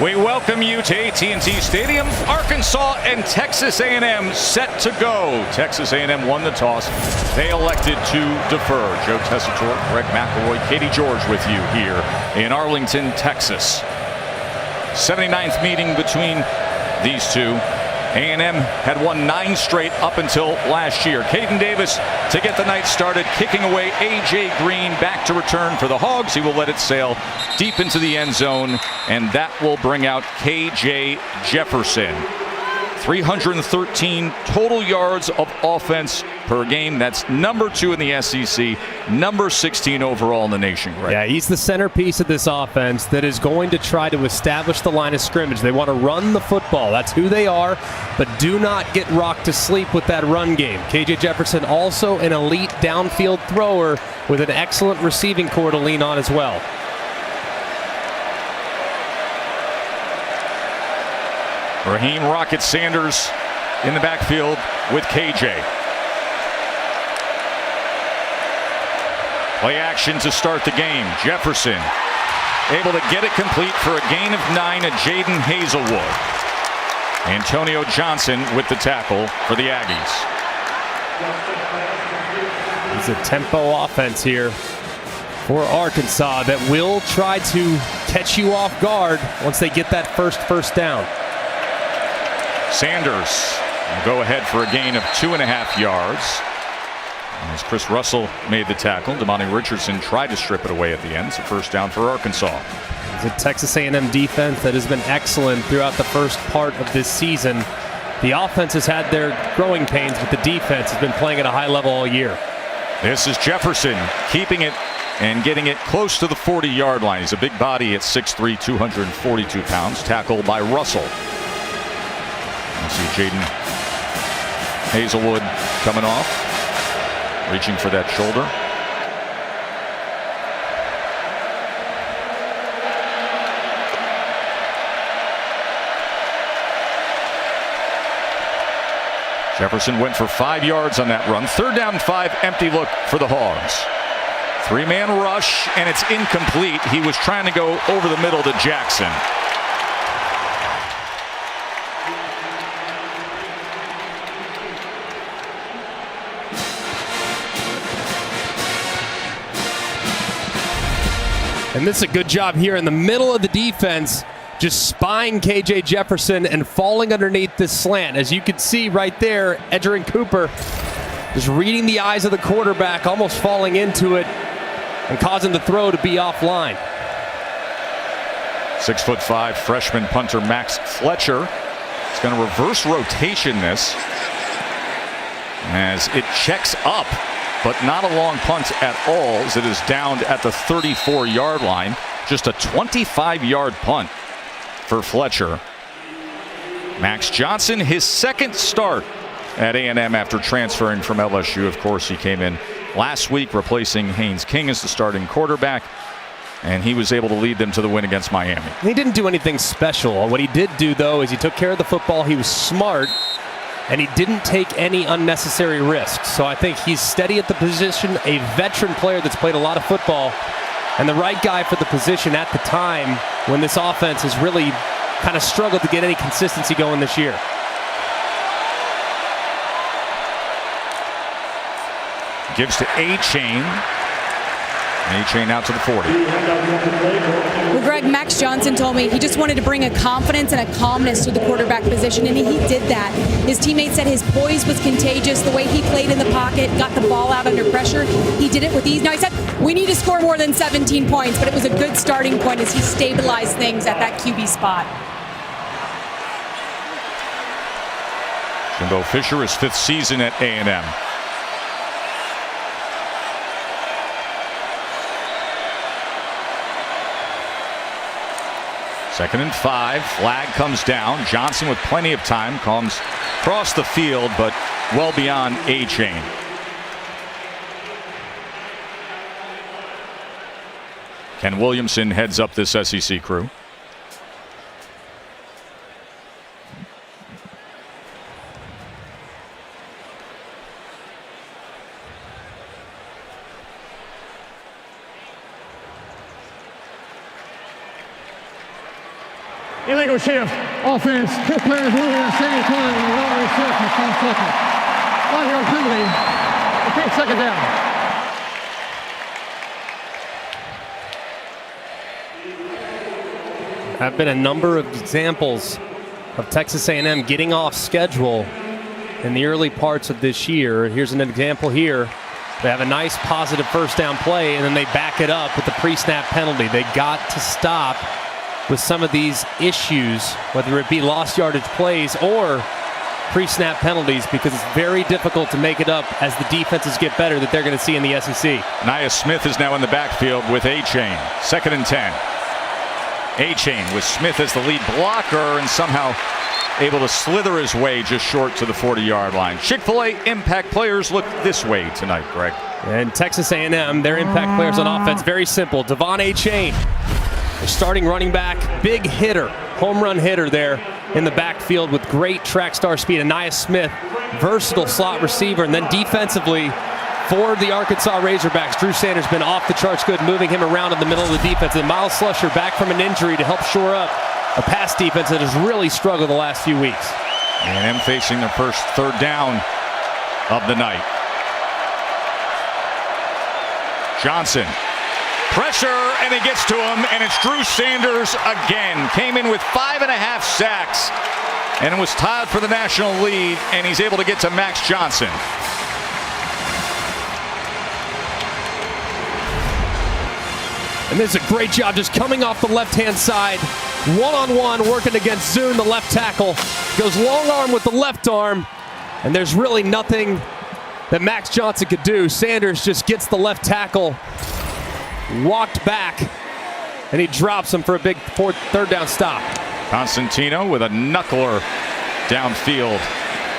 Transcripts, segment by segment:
We welcome you to AT&T Stadium. Arkansas and Texas A&M set to go. Texas A&M won the toss. They elected to defer. Joe Tessitore, Greg McElroy, Katie George with you here in Arlington, Texas. 79th meeting between these two. A&M had won 9 straight up until last year. Caden Davis to get the night started, kicking away A.J. Green back to return for the Hogs. He will let it sail deep into the end zone, and that will bring out K.J. Jefferson. 313 total yards of offense per game. That's number 2 in the SEC, number 16 overall in the nation, Greg. Yeah, he's the centerpiece of this offense that is going to try to establish the line of scrimmage. They want to run the football. That's who they are, but do not get rocked to sleep with that run game. KJ Jefferson also an elite downfield thrower with an excellent receiving core to lean on as well. Raheem Rocket Sanders in the backfield with KJ. Play action to start the game. Jefferson able to get it complete for a gain of 9 at Jaden Hazelwood. Antonio Johnson with the tackle for the Aggies. It's a tempo offense here for Arkansas that will try to catch you off guard once they get that first down. Sanders will go ahead for a gain of 2.5 yards. As Chris Russell made the tackle, Damani Richardson tried to strip it away at the end. It's a first down for Arkansas. It's a Texas A&M defense that has been excellent throughout the first part of this season. The offense has had their growing pains, but the defense has been playing at a high level all year. This is Jefferson keeping it and getting it close to the 40-yard line. He's a big body at 6'3", 242 pounds, tackled by Russell. You see Jaden Hazelwood coming off, reaching for that shoulder. Jefferson went for 5 yards on that run. 3rd down and 5, empty look for the Hogs. 3-man rush, and it's incomplete. He was trying to go over the middle to Jackson. And this is a good job here in the middle of the defense, just spying KJ Jefferson and falling underneath this slant. As you can see right there, Edgerrin Cooper just reading the eyes of the quarterback, almost falling into it and causing the throw to be offline. 6'5" freshman punter Max Fletcher is going to reverse rotation this as it checks up, but not a long punt at all, as it is downed at the 34-yard line. Just a 25-yard punt for Fletcher. Max Johnson, his second start at A&M after transferring from LSU. Of course, he came in last week replacing Haynes King as the starting quarterback, and he was able to lead them to the win against Miami. He didn't do anything special. What he did do, though, is he took care of the football. He was smart, and he didn't take any unnecessary risks. So I think he's steady at the position, a veteran player that's played a lot of football, and the right guy for the position at the time when this offense has really kind of struggled to get any consistency going this year. Gives to A-Chain. A-Chain out to the 40. Well, Greg, Max Johnson told me he just wanted to bring a confidence and a calmness to the quarterback position, and he did that. His teammates said his poise was contagious, the way he played in the pocket, got the ball out under pressure. He did it with ease. Now, he said we need to score more than 17 points, but it was a good starting point as he stabilized things at that QB spot. Jimbo Fisher, his 5th season at A&M. Second and 5. Flag comes down. Johnson with plenty of time comes across the field, but well beyond A-Chain. Ken Williamson heads up this SEC crew. illegal shift, offense, 2 players moving at the same time in a long shift for 10 seconds. Logical penalty, repeat second down. Have been a number of examples of Texas A&M getting off schedule in the early parts of this year. Here's an example here. They have a nice positive first down play, and then they back it up with the pre-snap penalty. They got to stop with some of these issues, whether it be lost yardage plays or pre-snap penalties, because it's very difficult to make it up as the defenses get better that they're going to see in the SEC. Nia Smith is now in the backfield with A-Chain. 2nd and 10. A-Chain with Smith as the lead blocker and somehow able to slither his way just short to the 40-yard line. Chick-fil-A impact players look this way tonight, Greg. And Texas A&M, their impact players on offense, very simple. Devon A-Chain, their starting running back, big hitter, home run hitter there in the backfield with great track star speed. And Nia Smith, versatile slot receiver. And then defensively, for the Arkansas Razorbacks, Drew Sanders been off the charts good, moving him around in the middle of the defense. And Miles Slusher back from an injury to help shore up a pass defense that has really struggled the last few weeks. A&M facing their first 3rd down of the night. Johnson, pressure, and it gets to him, and it's Drew Sanders again. Came in with 5.5 sacks, and was tied for the national lead, and he's able to get to Max Johnson. And this is a great job just coming off the left-hand side. One-on-one, working against Zune, the left tackle. Goes long arm with the left arm. And there's really nothing that Max Johnson could do. Sanders just gets the left tackle, walked back, and he drops him for a big 3rd down stop. Constantino with a knuckler downfield.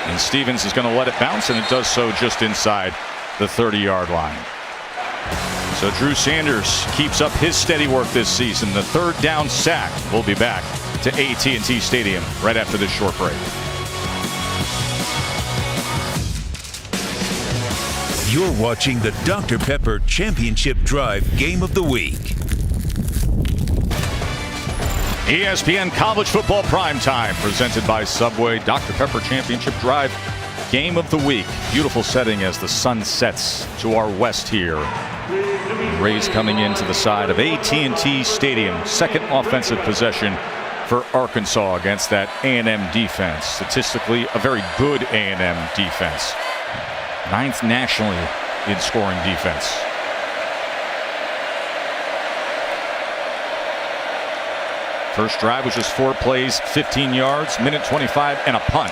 And Stevens is going to let it bounce, and it does so just inside the 30-yard line. So Drew Sanders keeps up his steady work this season. The 3rd down sack. We'll be back to AT&T Stadium right after this short break. You're watching the Dr. Pepper Championship Drive Game of the Week. ESPN College Football Primetime, presented by Subway. Dr. Pepper Championship Drive Game of the Week. Beautiful setting as the sun sets to our west here. Rays coming into the side of AT&T Stadium. 2nd offensive possession for Arkansas against that A&M defense. Statistically, a very good A&M defense. 9th nationally in scoring defense. First drive was just 4 plays, 15 yards, minute 25, and a punt.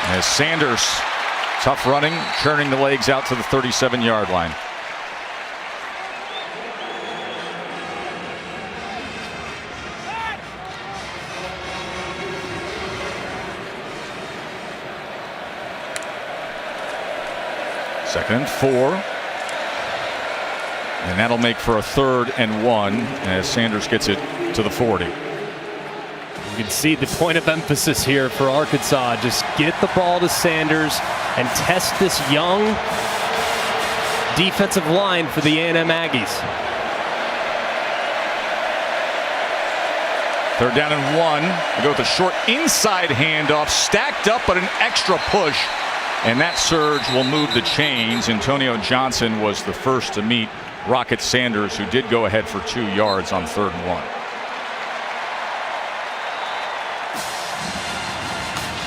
As Sanders, tough running, churning the legs out to the 37-yard line. Second and 4. And that'll make for a 3rd and 1 as Sanders gets it to the 40. You can see the point of emphasis here for Arkansas. Just get the ball to Sanders and test this young defensive line for the A&M Aggies. 3rd down and 1. They go with a short inside handoff, stacked up, but an extra push. And that surge will move the chains. Antonio Johnson was the first to meet Rocket Sanders, who did go ahead for 2 yards on 3rd and 1.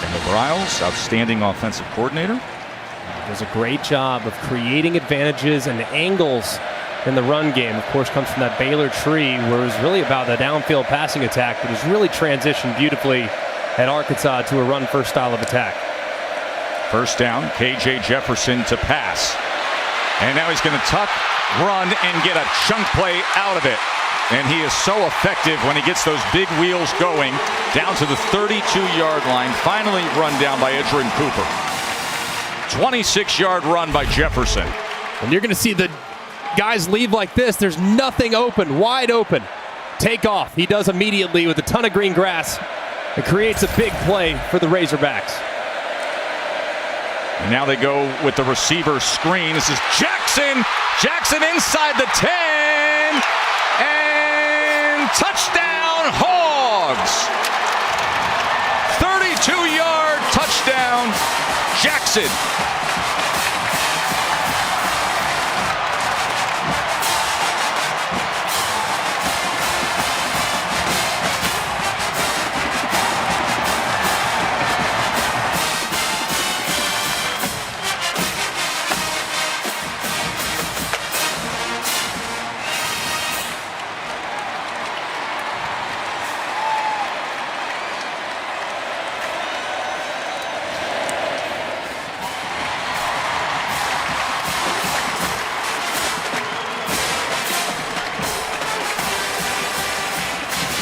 Kendall Riles, outstanding offensive coordinator. Does a great job of creating advantages and angles in the run game. Of course, comes from that Baylor tree, where it was really about the downfield passing attack, but has really transitioned beautifully at Arkansas to a run-first style of attack. First down, KJ Jefferson to pass. And now he's going to tuck, run, and get a chunk play out of it. And he is so effective when he gets those big wheels going down to the 32-yard line. Finally run down by Edgerrin Cooper. 26-yard run by Jefferson. And you're going to see the guys leave like this. There's nothing open, wide open. Take off. He does immediately with a ton of green grass. It creates a big play for the Razorbacks. And now they go with the receiver screen. This is Jackson. Jackson inside the 10. And touchdown, Hogs. contested.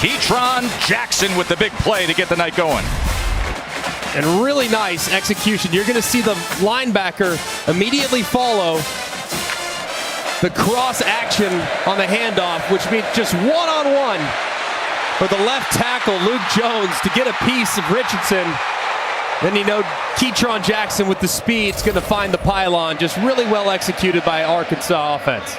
Ketron Jackson with the big play to get the night going. And really nice execution. You're going to see the linebacker immediately follow the cross action on the handoff, which means just one-on-one for the left tackle, Luke Jones, to get a piece of Richardson. Then you know Ketron Jackson with the speed is going to find the pylon. Just really well executed by Arkansas offense.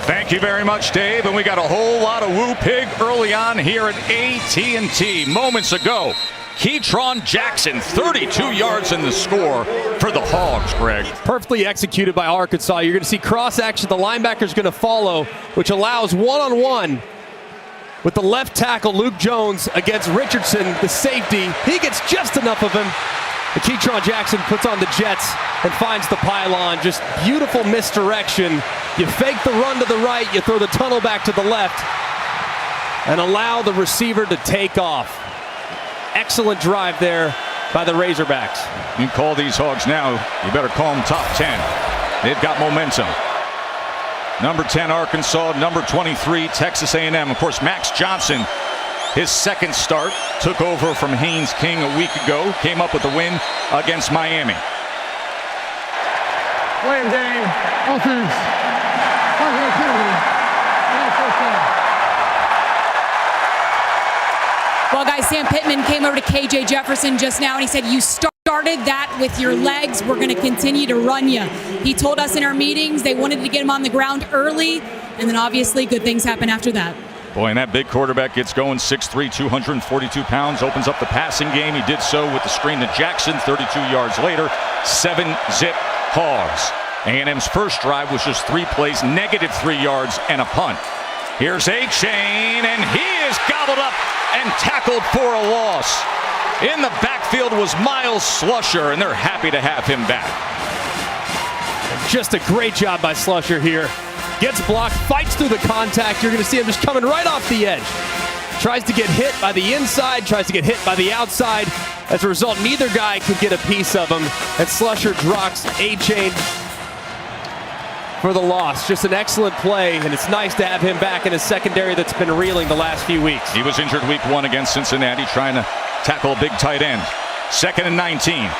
Thank you very much, Dave. And we got a whole lot of woo pig early on here at AT&T. Moments ago, Ketron Jackson, 32 yards in the score for the Hogs, Greg. Perfectly executed by Arkansas. You're going to see cross action. The linebacker's going to follow, which allows one-on-one with the left tackle, Luke Jones, against Richardson, the safety. He gets just enough of him. The Ketron Jackson puts on the jets and finds the pylon. Just beautiful misdirection. You fake the run to the right, you throw the tunnel back to the left, and allow the receiver to take off. Excellent drive there by the Razorbacks. You call these Hogs now, you better call them top 10. They've got momentum. Number 10, Arkansas. Number 23, Texas A&M. Of course, Max Johnson, his second start, took over from Haynes King a week ago, came up with a win against Miami. Win game, offense. Positive penalty. First down. Well, guys, Sam Pittman came over to KJ Jefferson just now, and he said, you started that with your legs. We're going to continue to run you. He told us in our meetings they wanted to get him on the ground early, and then obviously good things happen after that. Boy, and that big quarterback gets going, 6'3", 242 pounds, opens up the passing game. He did so with the screen to Jackson. 32 yards later, 7-zip Hogs. A&M's first drive was just 3 plays, -3 yards, and a punt. Here's A-Chain, and he is gobbled up and tackled for a loss. In the backfield was Miles Slusher, and they're happy to have him back. Just a great job by Slusher here. Gets blocked, fights through the contact. You're going to see him just coming right off the edge. Tries to get hit by the inside, tries to get hit by the outside. As a result, neither guy could get a piece of him. And Slusher drops A-Chain for the loss. Just an excellent play, and it's nice to have him back in a secondary that's been reeling the last few weeks. He was injured week 1 against Cincinnati, trying to tackle a big tight end. 2nd and 19.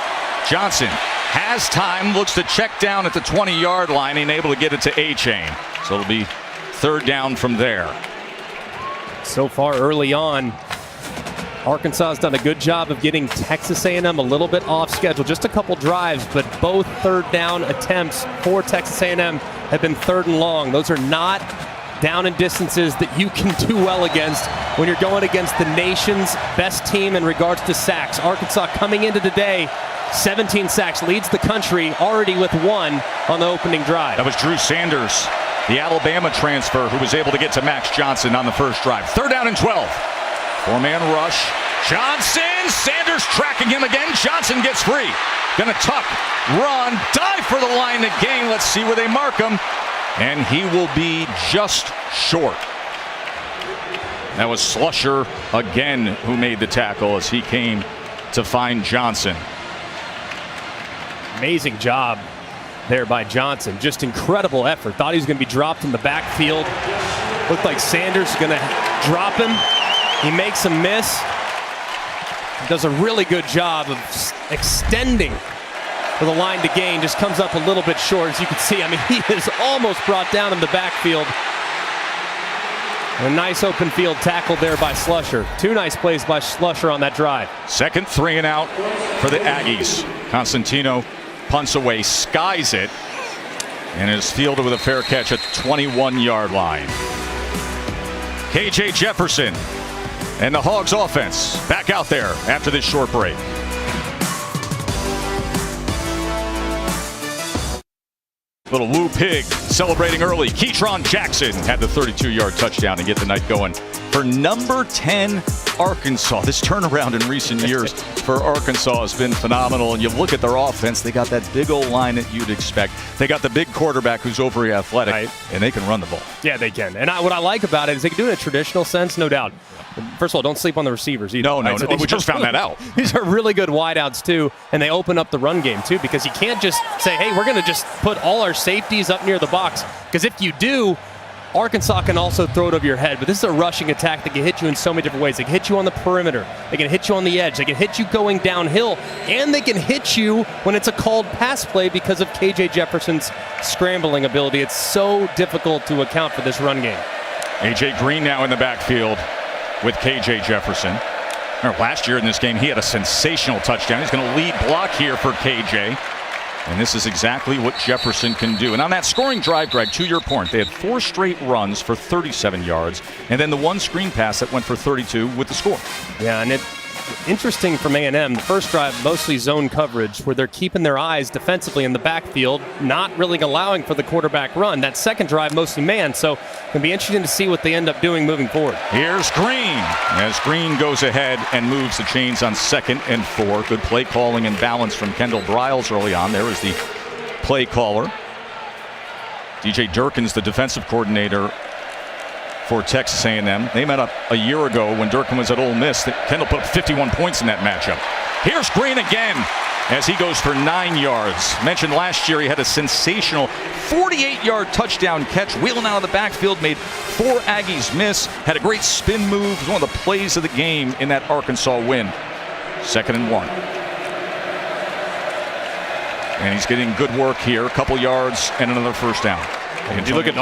Johnson has time, looks to check down at the 20-yard line, and able to get it to A-Chain. So it'll be 3rd down from there. So far early on, Arkansas has done a good job of getting Texas A&M a little bit off schedule. Just a couple drives, but both 3rd down attempts for Texas A&M have been 3rd and long. Those are not down and distances that you can do well against when you're going against the nation's best team in regards to sacks. Arkansas coming into today, 17 sacks, leads the country already with 1 on the opening drive. That was Drew Sanders, the Alabama transfer, who was able to get to Max Johnson on the first drive. 3rd down and 12. 4-man rush. Johnson, Sanders tracking him again. Johnson gets free. Gonna tuck, run, dive for the line to gain. Let's see where they mark him. And he will be just short. That was Slusher again who made the tackle as he came to find Johnson. Amazing job there by Johnson. Just incredible effort. Thought he was going to be dropped in the backfield. Looked like Sanders is going to drop him. He makes him miss. He does a really good job of extending for the line to gain. Just comes up a little bit short, as you can see. I mean, he is almost brought down in the backfield. A nice open field tackle there by Slusher. Two nice plays by Slusher on that drive. Second 3 and out for the Aggies. Constantino punts away, skies it, and is fielded with a fair catch at the 21-yard line. KJ Jefferson and the Hogs offense back out there after this short break. Little Woo Pig celebrating early. Keytron Jackson had the 32-yard touchdown to get the night going for number 10 Arkansas. This turnaround in recent years for Arkansas has been phenomenal. And you look at their offense, they got that big old line that you'd expect. They got the big quarterback who's overly athletic, right, and they can run the ball. Yeah, they can. And what I like about it is they can do it in a traditional sense, no doubt. First of all, don't sleep on the receivers either. No, so we just found that out. These are really good wideouts too, and they open up the run game too, because you can't just say, hey, we're going to just put all our safeties up near the box, because if you do, Arkansas can also throw it over your head. But this is a rushing attack that can hit you in so many different ways. They can hit you on the perimeter. They can hit you on the edge. They can hit you going downhill. And they can hit you when it's a called pass play because of KJ Jefferson's scrambling ability. It's so difficult to account for this run game. A.J. Green now in the backfield with KJ Jefferson. Last year in this game, he had a sensational touchdown. He's going to lead block here for KJ. And this is exactly what Jefferson can do. And on that scoring drive, Greg, to your point, they had 4 straight runs for 37 yards, and then the one screen pass that went for 32 with the score. Yeah, and interesting from A&M, the first drive mostly zone coverage, where they're keeping their eyes defensively in the backfield, not really allowing for the quarterback run. That second drive mostly man, so it'll be interesting to see what they end up doing moving forward. Here's Green, as Green goes ahead and moves the chains on 2nd and 4. Good play calling and balance from Kendall Briles early on. There is the play caller. DJ Durkin's the defensive coordinator for Texas A&M. They met up a year ago when Durkin was at Ole Miss. Kendall put up 51 points in that matchup. Here's Green again as he goes for 9 yards. Mentioned last year he had a sensational 48-yard touchdown catch, wheeling out of the backfield, made 4 Aggies miss, had a great spin move. It was one of the plays of the game in that Arkansas win. 2nd and 1. And he's getting good work here, a couple yards and another first down. If you look at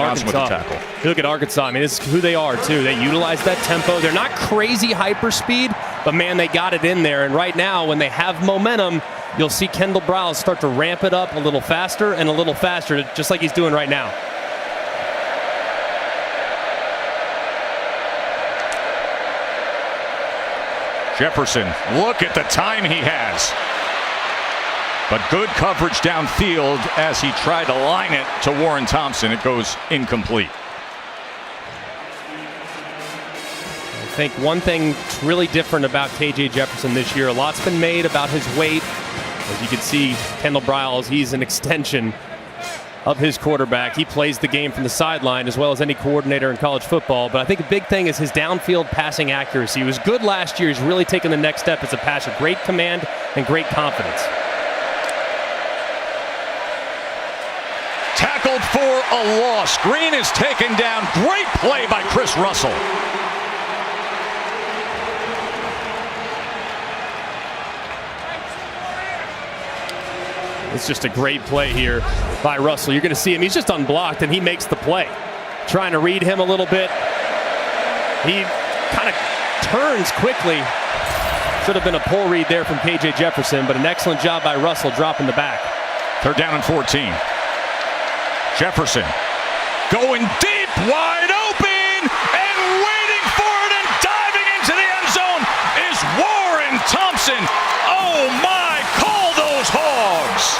Arkansas, I mean, this is who they are, too. They utilize that tempo. They're not crazy hyper speed, but, man, they got it in there. And right now, when they have momentum, you'll see Kendall Briles start to ramp it up a little faster and a little faster, just like he's doing right now. Jefferson, look at the time he has. But good coverage downfield as he tried to line it to Warren Thompson. It goes incomplete. I think one thing really different about KJ Jefferson this year, a lot's been made about his weight. As you can see, Kendall Briles, he's an extension of his quarterback. He plays the game from the sideline as well as any coordinator in college football. But I think the big thing is his downfield passing accuracy. He was good last year. He's really taken the next step as a passer. Great command and great confidence. Tackled for a loss. Green is taken down. Great play by Chris Russell. It's just a great play here by Russell. You're going to see him. He's just unblocked, and he makes the play. Trying to read him a little bit. He kind of turns quickly. Should have been a pull read there from KJ Jefferson, but an excellent job by Russell dropping the back. 3rd down and 14. Jefferson going deep, wide open, and waiting for it and diving into the end zone is Warren Thompson. Oh my, call those Hogs.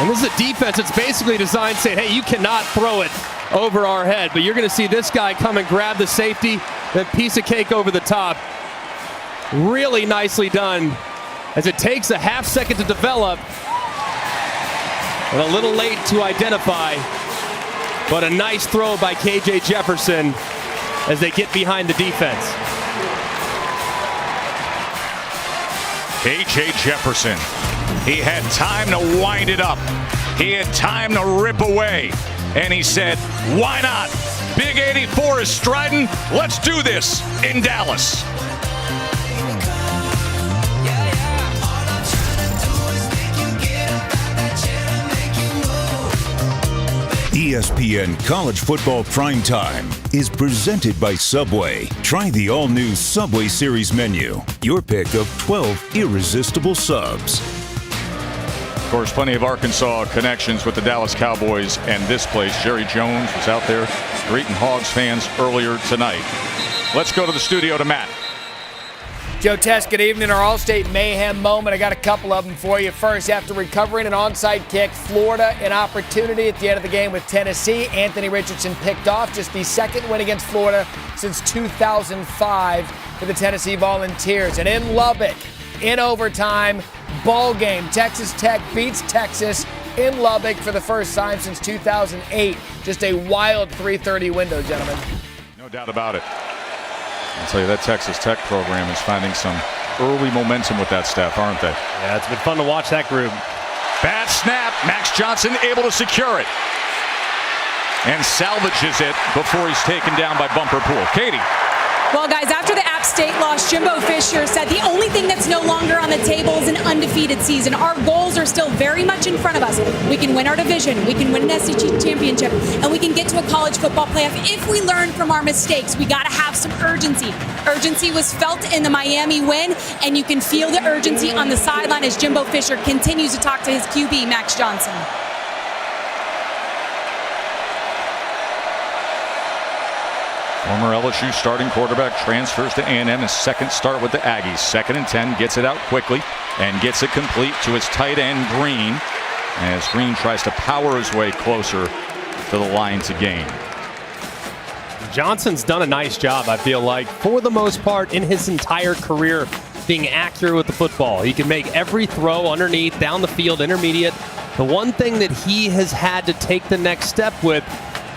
And this is a defense that's basically designed saying, hey, you cannot throw it over our head. But you're going to see this guy come and grab the safety, that piece of cake over the top. Really nicely done, as it takes a half second to develop. And a little late to identify, but a nice throw by KJ Jefferson as they get behind the defense. KJ Jefferson, he had time to wind it up. He had time to rip away. And he said, why not? Big 84 is striding. Let's do this in Dallas. ESPN College Football Primetime is presented by Subway. Try the all-new Subway Series menu. Your pick of 12 irresistible subs. Of course, plenty of Arkansas connections with the Dallas Cowboys and this place. Jerry Jones was out there greeting Hogs fans earlier tonight. Let's go to the studio to Matt. Joe Tess, good evening. Our All-State Mayhem moment. I got a couple of them for you. First, after recovering an onside kick, Florida an opportunity at the end of the game with Tennessee. Anthony Richardson picked off, just the second win against Florida since 2005 for the Tennessee Volunteers. And in Lubbock, in overtime, ball game. Texas Tech beats Texas in Lubbock for the first time since 2008. Just a wild 3:30 window, gentlemen. No doubt about it. I'll tell you, that Texas Tech program is finding some early momentum with that staff, aren't they? Yeah, it's been fun to watch that group. Bad snap. Max Johnson able to secure it. And salvages it before he's taken down by Bumper Pool. Katie. Well, guys, after the App State loss, Jimbo Fisher said the only thing that's no longer on the table is an undefeated season. Our goals are still very much in front of us. We can win our division, we can win an SEC championship, and we can get to a college football playoff if we learn from our mistakes. We got to have some urgency. Urgency was felt in the Miami win, and you can feel the urgency on the sideline as Jimbo Fisher continues to talk to his QB, Max Johnson. Former LSU starting quarterback transfers to A&M, his second start with the Aggies. 2nd and 10, gets it out quickly and gets it complete to his tight end, Green, as Green tries to power his way closer to the line to gain. Johnson's done a nice job, I feel like, for the most part in his entire career, being accurate with the football. He can make every throw underneath, down the field, intermediate. The one thing that he has had to take the next step with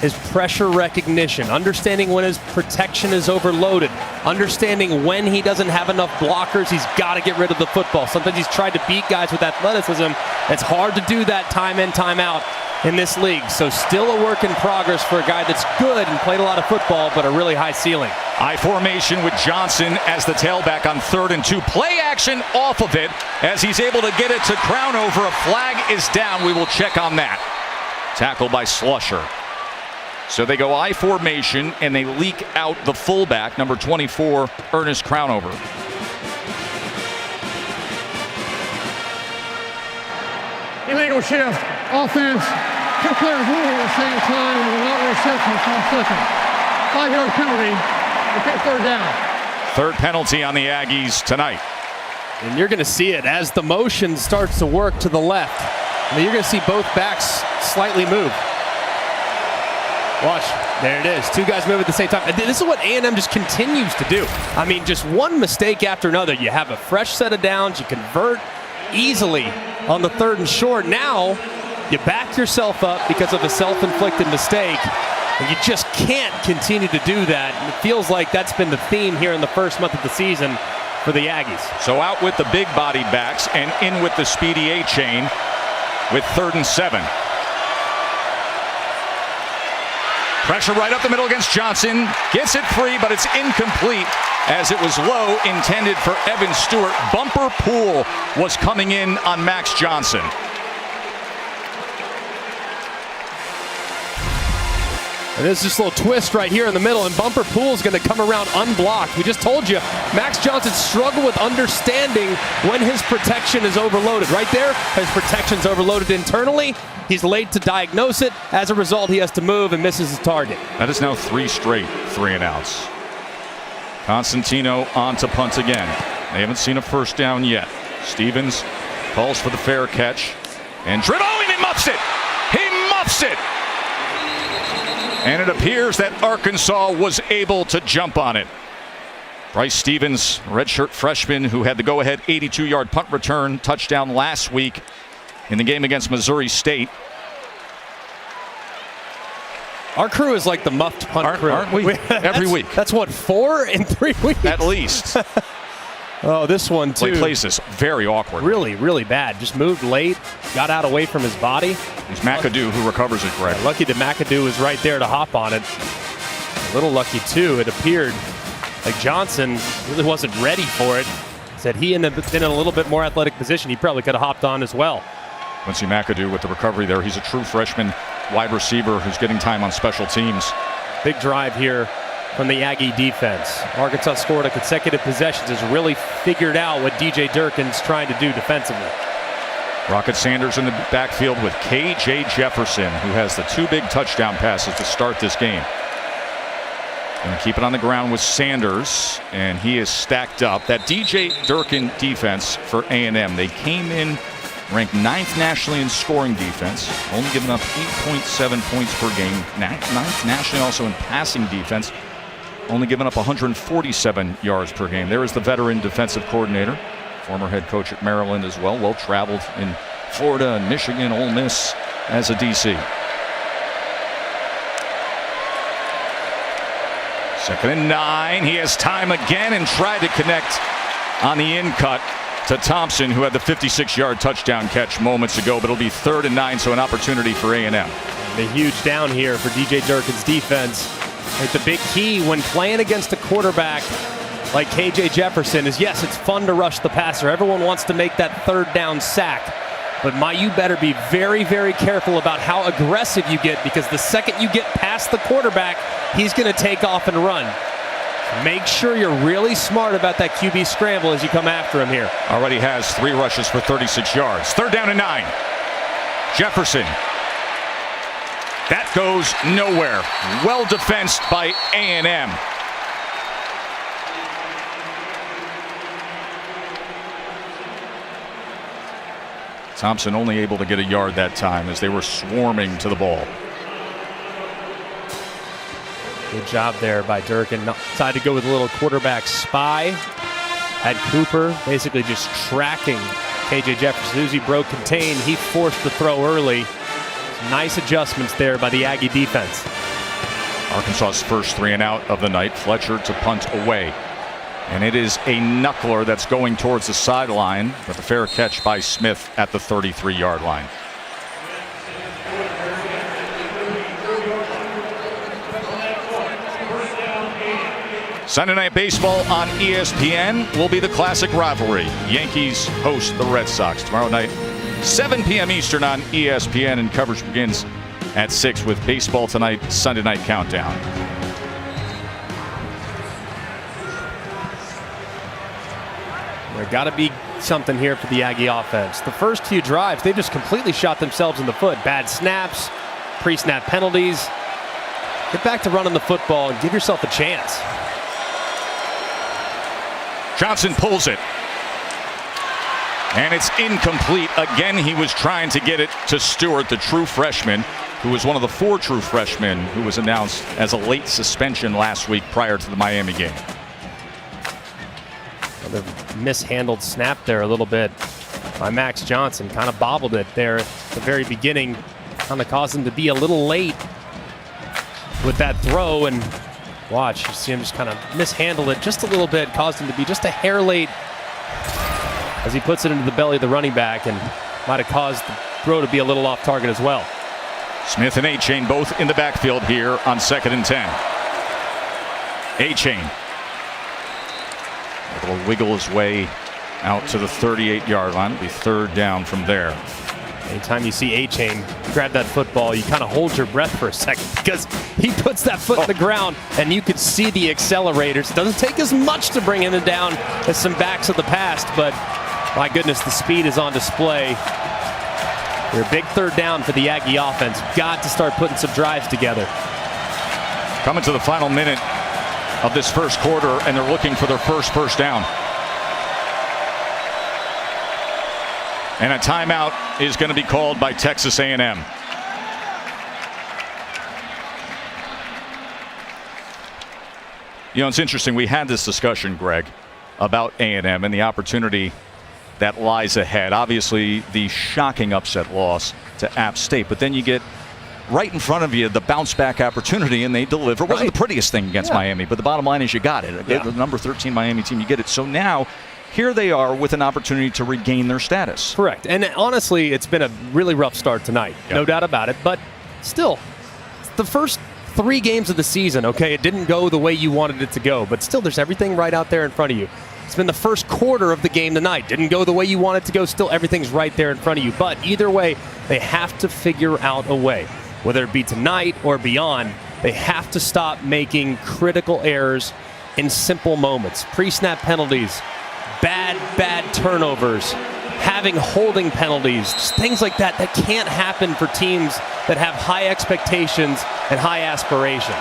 is pressure recognition, understanding when his protection is overloaded, understanding when he doesn't have enough blockers, he's got to get rid of the football. Sometimes he's tried to beat guys with athleticism. It's hard to do that time in, time out in this league. So still a work in progress for a guy that's good and played a lot of football, but a really high ceiling. I formation with Johnson as the tailback on 3rd and 2. Play action off of it as he's able to get it to Crownover. A flag is down. We will check on that. Tackle by Slusher. So they go I formation and they leak out the fullback, number 24, Ernest Crownover. Illegal shift. Offense. 2 players moving at the same time and not reception for 1 second. 5-yard penalty. Okay, 3rd down. 3rd penalty on the Aggies tonight. And you're going to see it as the motion starts to work to the left. And you're going to see both backs slightly move. Watch, there it is. 2 guys move at the same time. This is what A&M just continues to do. I mean, just one mistake after another. You have a fresh set of downs. You convert easily on the 3rd and short. Now, you back yourself up because of a self-inflicted mistake. And you just can't continue to do that. And it feels like that's been the theme here in the first month of the season for the Aggies. So out with the big body backs and in with the speedy A-chain with 3rd and 7. Pressure right up the middle against Johnson. Gets it free, but it's incomplete as it was low, intended for Evan Stewart. Bumper Pool was coming in on Max Johnson. And there's this little twist right here in the middle, and Bumper Pool's going to come around unblocked. We just told you, Max Johnson struggled with understanding when his protection is overloaded. Right there, his protection's overloaded internally. He's late to diagnose it. As a result, he has to move and misses his target. That is now 3 straight 3-and-outs. Constantino on to punt again. They haven't seen a first down yet. Stevens calls for the fair catch. And and he muffs it! He muffs it! And it appears that Arkansas was able to jump on it. Bryce Stevens, redshirt freshman who had the go-ahead 82-yard punt return touchdown last week in the game against Missouri State. Our crew is like the muffed punt crew. Aren't we? Every week. That's what, 4 in 3 weeks? At least. Oh, this one too. He plays this very awkward. Really, really bad. Just moved late, got out away from his body. It's McAdoo who recovers it, Greg. Lucky that McAdoo was right there to hop on it. A little lucky too. It appeared like Johnson really wasn't ready for it. Said he had been in a little bit more athletic position, he probably could have hopped on as well. Quincy McAdoo with the recovery there. He's a true freshman wide receiver who's getting time on special teams. Big drive here from the Aggie defense. Arkansas scored a consecutive possessions, has really figured out what DJ Durkin's trying to do defensively. Rocket Sanders in the backfield with K.J. Jefferson, who has the 2 big touchdown passes to start this game. And keep it on the ground with Sanders, and he is stacked up. That DJ Durkin defense for A&M, they came in ranked 9th nationally in scoring defense, only giving up 8.7 points per game. 9th nationally also in passing defense, only giving up 147 yards per game. There is the veteran defensive coordinator, former head coach at Maryland as well, well-traveled in Florida and Michigan, Ole Miss as a DC. 2nd and 9. He has time again and tried to connect on the in cut to Thompson, who had the 56-yard touchdown catch moments ago, but it'll be 3rd and 9, so an opportunity for A&M. The huge down here for DJ Durkin's defense. Like the big key when playing against a quarterback like KJ Jefferson is, yes, it's fun to rush the passer. Everyone wants to make that 3rd down sack. But you better be very, very careful about how aggressive you get, because the second you get past the quarterback, he's going to take off and run. Make sure you're really smart about that QB scramble as you come after him here. Already has 3 rushes for 36 yards. 3rd down and 9. Jefferson. That goes nowhere. Well defensed by A&M. Thompson only able to get a yard that time as they were swarming to the ball. Good job there by Durkin. Decided to go with a little quarterback spy. Had Cooper basically just tracking KJ Jefferson. As he broke contain, he forced the throw early. Nice adjustments there by the Aggie defense. Arkansas's first 3 and out of the night. Fletcher to punt away. And it is a knuckler that's going towards the sideline with a fair catch by Smith at the 33-yard line. Sunday Night Baseball on ESPN will be the classic rivalry. Yankees host the Red Sox tomorrow night, 7 p.m. Eastern on ESPN, and coverage begins at 6 with Baseball Tonight Sunday Night Countdown. There got to be something here for the Aggie offense. The first few drives, they just completely shot themselves in the foot. Bad snaps, pre-snap penalties. Get back to running the football and give yourself a chance. Johnson pulls it. And it's incomplete. Again, he was trying to get it to Stewart, the true freshman, who was one of the 4 true freshmen who was announced as a late suspension last week prior to the Miami game. Another mishandled snap there a little bit by Max Johnson. Kind of bobbled it there at the very beginning. Kind of caused him to be a little late with that throw. And watch, you see him just kind of mishandle it just a little bit. Caused him to be just a hair late as he puts it into the belly of the running back, and might have caused the throw to be a little off target as well. Smith and A-Chain both in the backfield here on 2nd and 10. A-Chain able to wiggle his way out to the 38-yard line. It'll be 3rd down from there. Anytime you see A-Chain grab that football, you kind of hold your breath for a second, because he puts that foot in the ground and you can see the accelerators. It doesn't take as much to bring him down as some backs of the past, but my goodness, the speed is on display. They're a big 3rd down for the Aggie offense. Got to start putting some drives together. Coming to the final minute of this first quarter, and they're looking for their first down. And a timeout is going to be called by Texas A&M. You know, it's interesting. We had this discussion, Greg, about A&M and the opportunity that lies ahead. Obviously, the shocking upset loss to App State, but then you get right in front of you the bounce-back opportunity, and they deliver. It wasn't the prettiest thing against Miami, but the bottom line is you got it. The number 13 Miami team, you get it. So now, here they are with an opportunity to regain their status. Correct. And honestly, it's been a really rough start tonight. No doubt about it. But still, it's the first 3 games of the season, okay? It didn't go the way you wanted it to go, but still, there's everything right out there in front of you. It's been the first quarter of the game tonight. Didn't go the way you want it to go. Still, everything's right there in front of you. But either way, they have to figure out a way. Whether it be tonight or beyond, they have to stop making critical errors in simple moments. Pre-snap penalties, bad turnovers, having holding penalties, just things like that that can't happen for teams that have high expectations and high aspirations.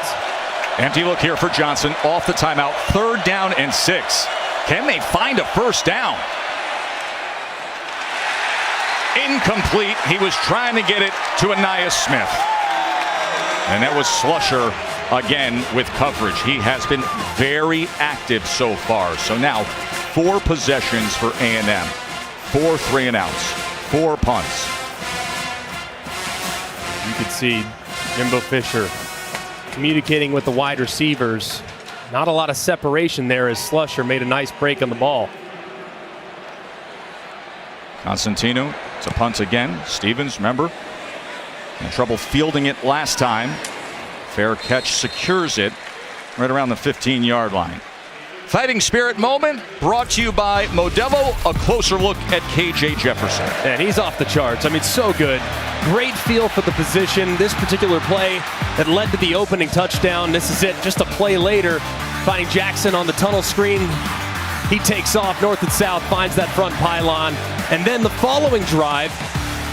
Empty look here for Johnson off the timeout. 3rd down and 6. Can they find a first down? Incomplete. He was trying to get it to Anais Smith. And that was Slusher again with coverage. He has been very active so far. So now 4 possessions for A&M. 4 3-and-outs. 4 punts. You could see Jimbo Fisher communicating with the wide receivers. Not a lot of separation there as Slusher made a nice break on the ball. Constantino, it's a punt again. Stevens, remember, in trouble fielding it last time. Fair catch secures it right around the 15-yard line. Fighting Spirit moment brought to you by Modelo. A closer look at KJ Jefferson. And he's off the charts. I mean, so good. Great feel for the position. This particular play that led to the opening touchdown. This is it. Just a play later, finding Jackson on the tunnel screen. He takes off north and south, finds that front pylon. And then the following drive,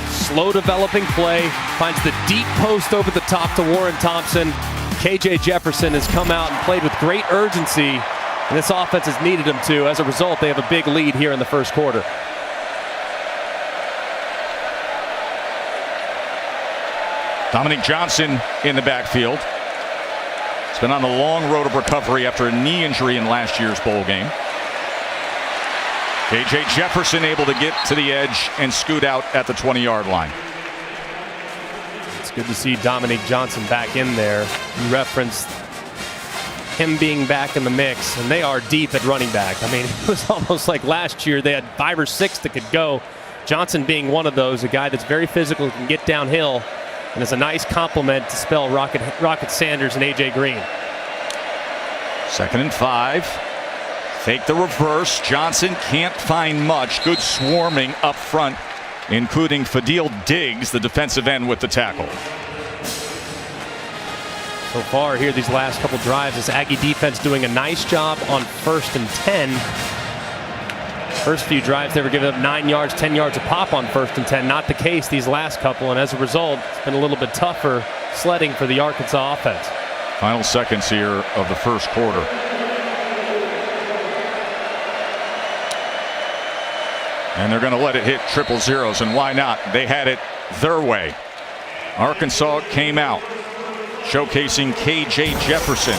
slow developing play, finds the deep post over the top to Warren Thompson. KJ Jefferson has come out and played with great urgency, and this offense has needed him to. As a result, they have a big lead here in the first quarter. Dominic Johnson in the backfield. He's been on the long road of recovery after a knee injury in last year's bowl game. KJ Jefferson able to get to the edge and scoot out at the 20-yard line. It's good to see Dominic Johnson back in there. You referenced him being back in the mix, and they are deep at running back. I mean, it was almost like last year they had 5 or 6 that could go. Johnson being one of those, a guy that's very physical, can get downhill, and is a nice compliment to spell Rocket Sanders and A.J. Green. 2nd and 5. Fake the reverse. Johnson can't find much. Good swarming up front, including Fadil Diggs, the defensive end, with the tackle. So far here, these last couple drives, this Aggie defense doing a nice job on 1st and 10. First few drives, they were giving up 9 yards, 10 yards a pop on 1st and 10. Not the case these last couple, and as a result, it's been a little bit tougher sledding for the Arkansas offense. Final seconds here of the first quarter. And they're going to let it hit 000s, and why not? They had it their way. Arkansas came out, showcasing KJ Jefferson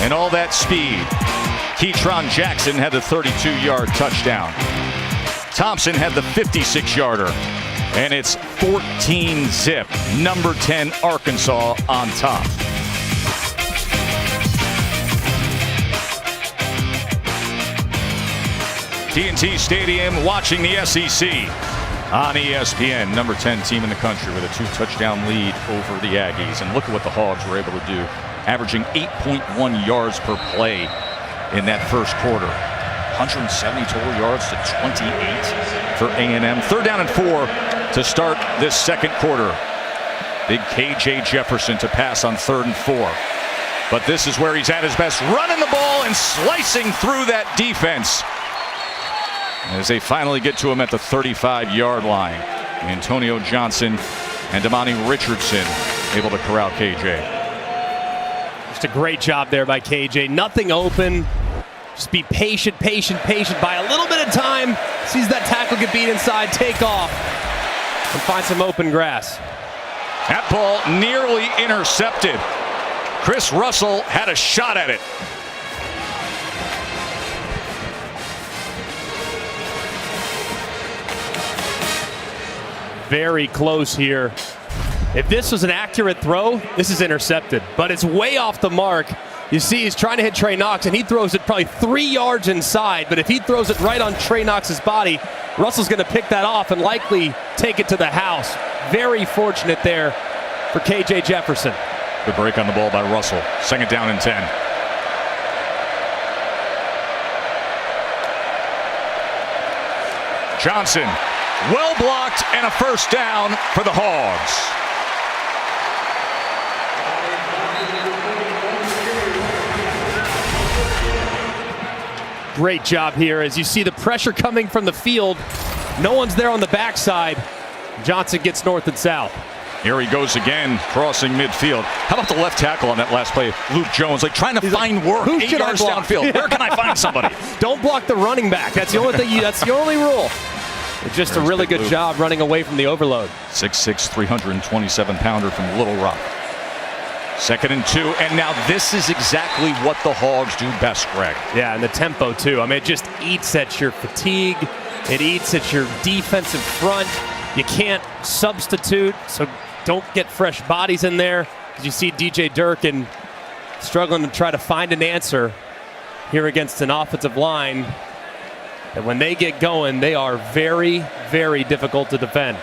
and all that speed. Keytron Jackson had the 32-yard touchdown. Thompson had the 56-yarder, and it's 14-zip. Number 10 Arkansas on top. TNT Stadium, watching the SEC on ESPN. Number 10 team in the country with a 2-touchdown lead over the Aggies. And look at what the Hogs were able to do, averaging 8.1 yards per play in that first quarter. 170 total yards to 28 for A&M. 3rd down and 4 to start this second quarter. Big KJ Jefferson to pass on 3rd and 4. But this is where he's at his best, running the ball and slicing through that defense, as they finally get to him at the 35-yard line. Antonio Johnson and Damani Richardson able to corral KJ. Just a great job there by KJ. Nothing open. Just be patient. By a little bit of time, sees that tackle get beat inside, take off, and find some open grass. That ball nearly intercepted. Chris Russell had a shot at it. very close here. If this was an accurate throw, this is intercepted, but it's way off the mark. You see he's trying to hit Trey Knox, and he throws it probably 3 yards inside, but if he throws it right on Trey Knox's body, Russell's going to pick that off and likely take it to the house. Very fortunate there for KJ Jefferson. Good break on the ball by Russell. 2nd down and 10. Johnson, well blocked, and a 1st down for the Hogs. Great job here as you see the pressure coming from the field. No one's there on the backside. Johnson gets north and south. Here he goes again, crossing midfield. How about the left tackle on that last play? Luke Jones, like trying to find work. Who 8 should I yards block? downfield. Where can I find somebody? Don't block the running back. That's the only thing. That's the only rule. It's just a really good job running away from the overload. 6'6", 327-pounder from Little Rock. 2nd and 2, and now this is exactly what the Hogs do best, Greg. Yeah, and the tempo too. I mean, it just eats at your fatigue. It eats at your defensive front. You can't substitute, so don't get fresh bodies in there. As you see DJ Durkin struggling to try to find an answer here against an offensive line. And when they get going, they are very, very difficult to defend.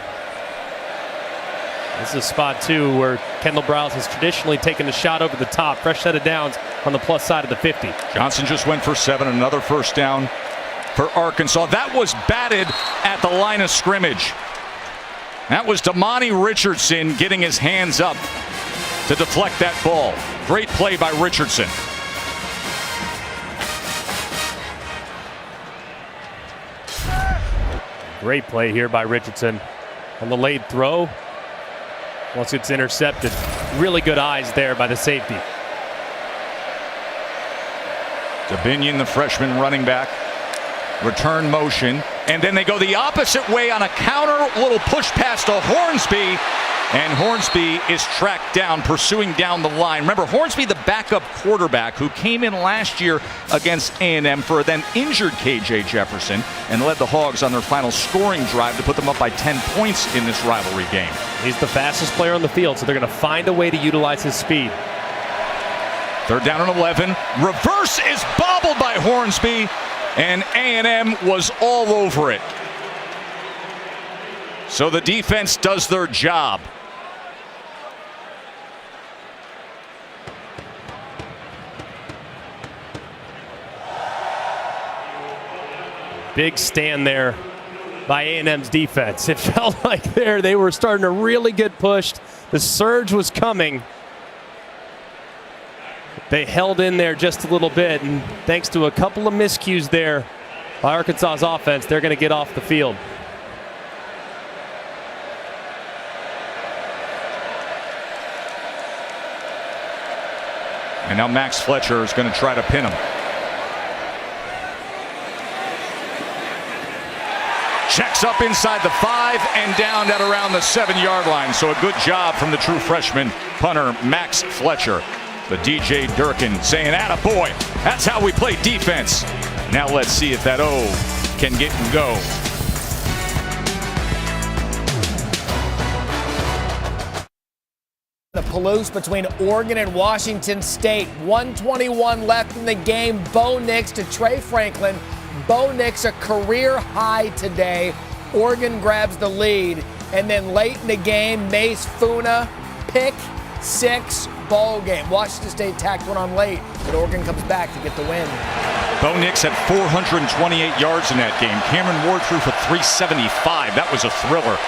This is a spot, too, where Kendall Browse has traditionally taken a shot over the top. Fresh set of downs on the plus side of the 50. Johnson just went for 7, another 1st down for Arkansas. That was batted at the line of scrimmage. That was Damani Richardson getting his hands up to deflect that ball. Great play by Richardson. Great play here by Richardson on the late throw. Once it's intercepted, really good eyes there by the safety. Dabinion, the freshman running back, return motion, and then they go the opposite way on a counter, little push pass to Hornsby, and Hornsby is tracked down, pursuing down the line. Remember, Hornsby, the backup quarterback who came in last year against A&M for a then injured KJ Jefferson and led the Hogs on their final scoring drive to put them up by 10 points in this rivalry game. He's the fastest player on the field, so they're going to find a way to utilize his speed. 3rd down and 11. Reverse is bobbled by Hornsby, and A&M was all over it. So the defense does their job. Big stand there by A&M's defense. It felt like they were starting to really get pushed. The surge was coming. They held in there just a little bit, and thanks to a couple of miscues there by Arkansas's offense, they're going to get off the field. And now Max Fletcher is going to try to pin him. Checks up inside the 5 and down at around the 7-yard line. So a good job from the true freshman punter, Max Fletcher. The DJ Durkin saying, "Attaboy, that's how we play defense." Now let's see if that O can get and go. The Palouse between Oregon and Washington State. 1:21 left in the game. Bo Nix to Trey Franklin. Bo Nix a career high today. Oregon grabs the lead. And then late in the game, Mace Funa, pick 6, ball game. Washington State tacked one on late, but Oregon comes back to get the win. Bo Nix had 428 yards in that game. Cameron Ward threw for 375. That was a thriller.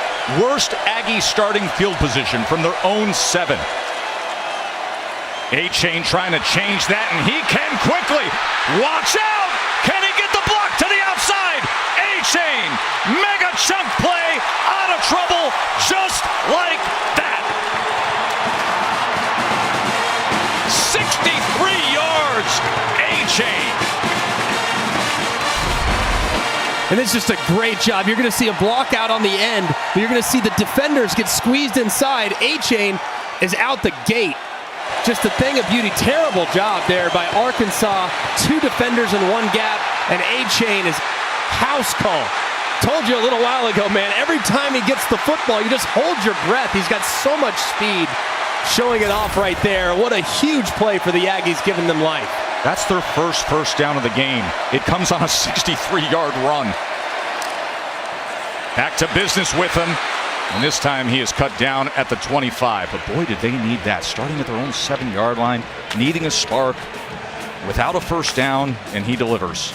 Worst Aggie starting field position from their own 7. A-Chain trying to change that, and he can quickly. Watch out! Can he get the block to the outside? A-Chain, mega chunk play, out of trouble, just like that. 63 yards, A-Chain. And it's just a great job. You're going to see a block out on the end, but you're going to see the defenders get squeezed inside. A-Chain is out the gate. Just a thing of beauty. Terrible job there by Arkansas. 2 defenders in 1 gap, and A-Chain is house call. told you a little while ago, man, every time he gets the football, you just hold your breath. He's got so much speed, showing it off right there. What a huge play for the Aggies, giving them life. That's their first down of the game. It comes on a 63-yard run. Back to business with him. And this time he is cut down at the 25. But boy, did they need that. Starting at their own 7-yard line, needing a spark, without a first down, and he delivers.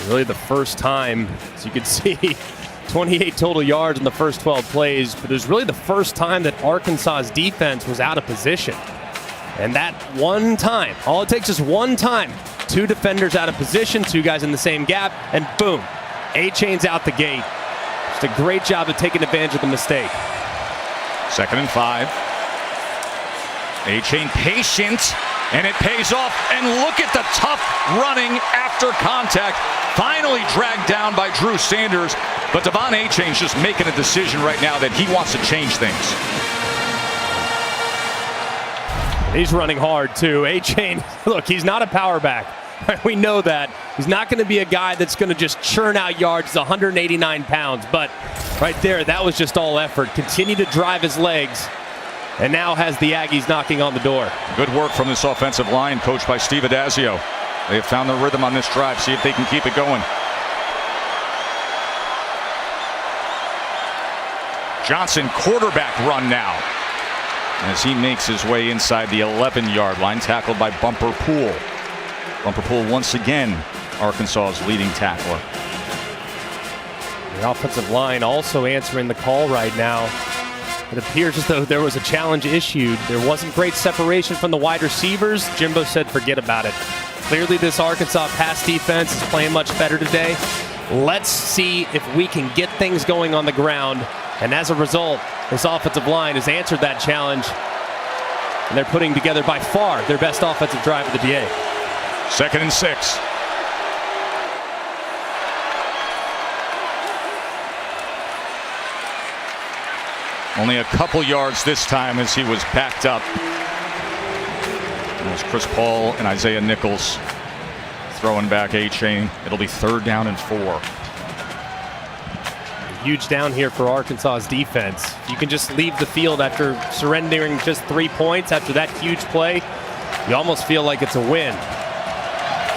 Really the first time, as you can see, 28 total yards in the first 12 plays, but it was really the first time that Arkansas's defense was out of position. And that one time, all it takes is one time, 2 defenders out of position, 2 guys in the same gap, and boom, A-Chain's out the gate. Just a great job of taking advantage of the mistake. 2nd and 5. A-Chain patient, and it pays off. And look at the tough running after contact. Finally dragged down by Drew Sanders. But Devon A-Chain's just making a decision right now that he wants to change things. He's running hard, too. A-Chain, look, he's not a power back. We know that. He's not going to be a guy that's going to just churn out yards. He's 189 pounds. But right there, that was just all effort. Continue to drive his legs. And now has the Aggies knocking on the door. Good work from this offensive line, coached by Steve Adazio. They have found their rhythm on this drive. See if they can keep it going. Johnson, quarterback run now, as he makes his way inside the 11-yard line, tackled by Bumper Poole. Bumper Poole once again, Arkansas's leading tackler. The offensive line also answering the call right now. It appears as though there was a challenge issued. There wasn't great separation from the wide receivers. Jimbo said forget about it. Clearly this Arkansas pass defense is playing much better today. Let's see if we can get things going on the ground. And as a result, this offensive line has answered that challenge. And they're putting together by far their best offensive drive of the day. 2nd and 6. Only a couple yards this time as he was backed up. There's Chris Paul and Isaiah Nichols throwing back A-Chain. It'll be 3rd down and 4. Huge down here for Arkansas's defense. You can just leave the field after surrendering just 3 points after that huge play. You almost feel like it's a win.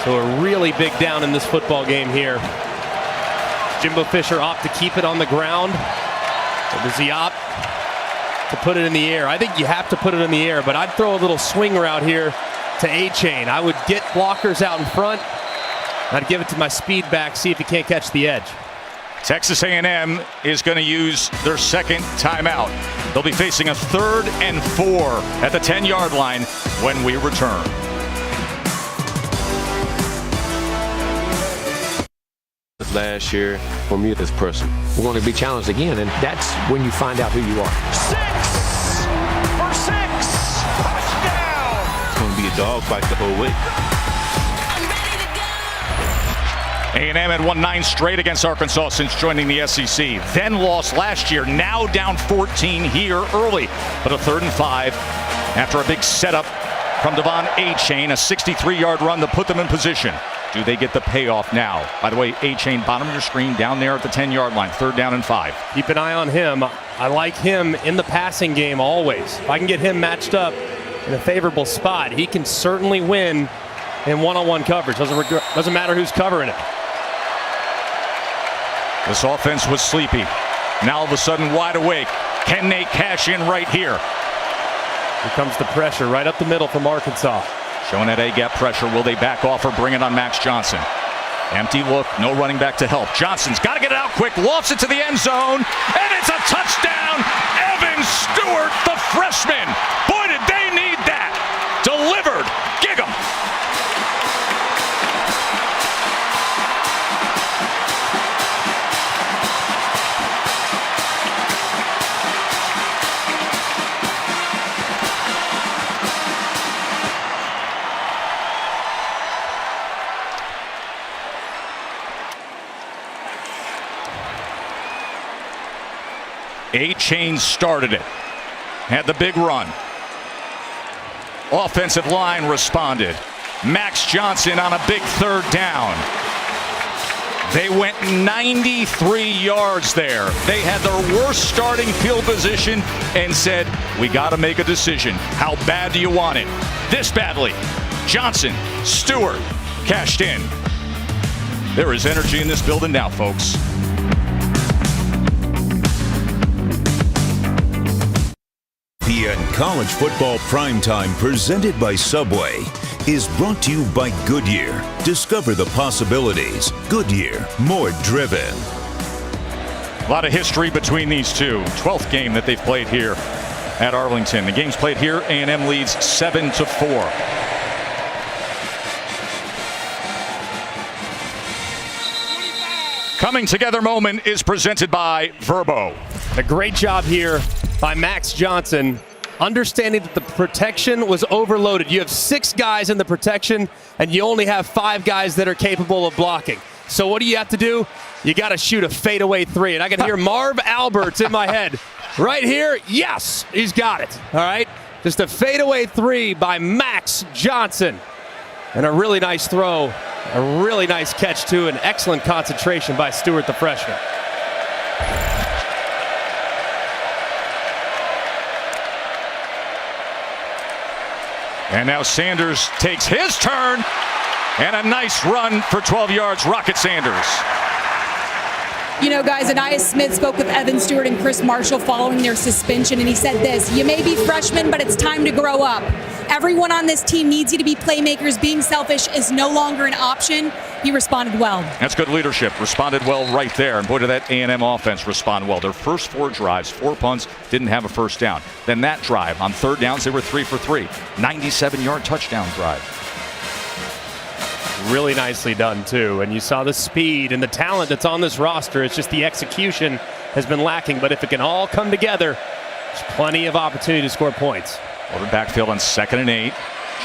So a really big down in this football game here. Jimbo Fisher opt to keep it on the ground. Or does he opt to put it in the air? I think you have to put it in the air, but I'd throw a little swing route here to A-Chain. I would get blockers out in front. I'd give it to my speed back, see if he can't catch the edge. Texas A&M is going to use their 2nd timeout. They'll be facing a 3rd and 4 at the 10-yard line when we return. Last year, for me, this person. We're going to be challenged again, and that's when you find out who you are. 6 for 6. Touchdown. It's going to be a dogfight the whole way. A&M had won 9 straight against Arkansas since joining the SEC. Then lost last year, now down 14 here early. But a 3rd and 5 after a big setup from Devon A-Chain, a 63-yard run to put them in position. Do they get the payoff now? By the way, A-Chain, bottom of your screen, down there at the 10-yard line, 3rd down and 5. Keep an eye on him. I like him in the passing game always. If I can get him matched up in a favorable spot, he can certainly win in one-on-one coverage. Doesn't matter who's covering it. This offense was sleepy. Now all of a sudden wide awake. Can they cash in right here? Here comes the pressure right up the middle from Arkansas. Showing that A-gap pressure. Will they back off or bring it on Max Johnson? Empty look. No running back to help. Johnson's got to get it out quick. Lofts it to the end zone. And it's a touchdown. Evan Stewart, the freshman. Boy, did they need that. Delivered. Gig 'em. A-Chain started it. Had the big run. Offensive line responded. Max Johnson on a big 3rd down. They went 93 yards there. They had their worst starting field position and said, we got to make a decision. How bad do you want it? This badly. Johnson, Stewart, cashed in. There is energy in this building now, folks. ESPN College Football Primetime, presented by Subway, is brought to you by Goodyear. Discover the possibilities. Goodyear, more driven. A lot of history between these two. 12th game that they've played here at Arlington. The game's played here. A&M leads 7-4. Coming together moment is presented by Verbo. A great job here by Max Johnson, understanding that the protection was overloaded. You have 6 guys in the protection, and you only have 5 guys that are capable of blocking. So what do you have to do? You got to shoot a fadeaway 3. And I can hear Marv Alberts in my head. Right here, yes, he's got it. All right, just a fadeaway 3 by Max Johnson. And a really nice throw, a really nice catch, too, and excellent concentration by Stewart, the freshman. And now Sanders takes his turn, and a nice run for 12 yards. Rocket Sanders. You know, guys, Anais Smith spoke with Evan Stewart and Chris Marshall following their suspension, and he said this: you may be freshmen, but it's time to grow up. Everyone on this team needs you to be playmakers. Being selfish is no longer an option. He responded well. That's good leadership. Responded well right there. And boy, did that A&M offense respond well. Their first 4 drives, 4 punts, didn't have a first down. Then that drive, on 3rd downs, they were 3 for 3. 97-yard touchdown drive. Really nicely done, too. And you saw the speed and the talent that's on this roster. It's just the execution has been lacking. But if it can all come together, there's plenty of opportunity to score points. Over backfield on 2nd and 8.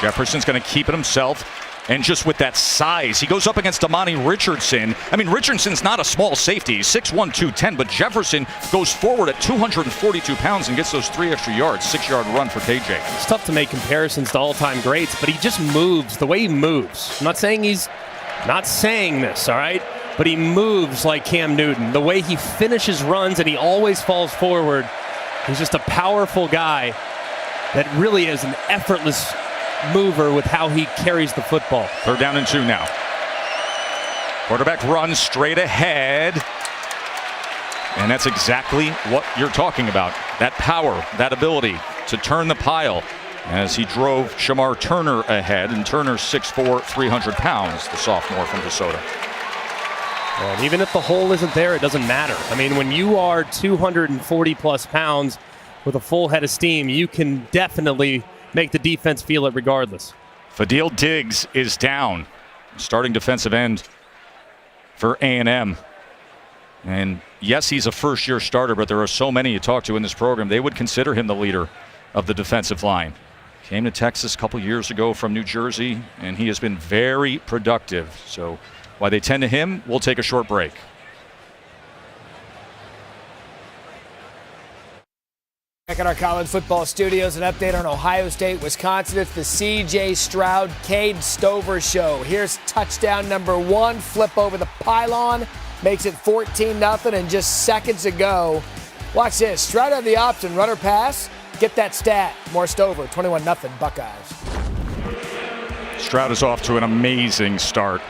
Jefferson's going to keep it himself. And just with that size, he goes up against Amani Richardson. I mean, Richardson's not a small safety. He's 6'1", 210, but Jefferson goes forward at 242 pounds and gets those 3 extra yards. 6-yard run for KJ. It's tough to make comparisons to all-time greats, but he just moves the way he moves. I'm not saying he's not saying this, all right? But he moves like Cam Newton. The way he finishes runs and he always falls forward. He's just a powerful guy that really is an effortless mover with how he carries the football. 3rd down and 2 now. Quarterback runs straight ahead. And that's exactly what you're talking about. That power, that ability to turn the pile as he drove Shamar Turner ahead. And Turner's 6'4", 300 pounds, the sophomore from DeSoto. And even if the hole isn't there, it doesn't matter. I mean, when you are 240-plus pounds with a full head of steam, you can definitely make the defense feel it regardless. Fadil Diggs is down, starting defensive end for A&M. And yes, he's a first-year starter, but there are so many you talk to in this program, they would consider him the leader of the defensive line. Came to Texas a couple years ago from New Jersey, and he has been very productive. So while they tend to him, we'll take a short break. Back at our college football studios, an update on Ohio State, Wisconsin. It's the C.J. Stroud, Cade Stover show. Here's touchdown number 1, flip over the pylon, makes it 14-0, and just seconds ago, watch this. Stroud had the option, run or pass, get that stat. More Stover, 21-0 Buckeyes. Stroud is off to an amazing start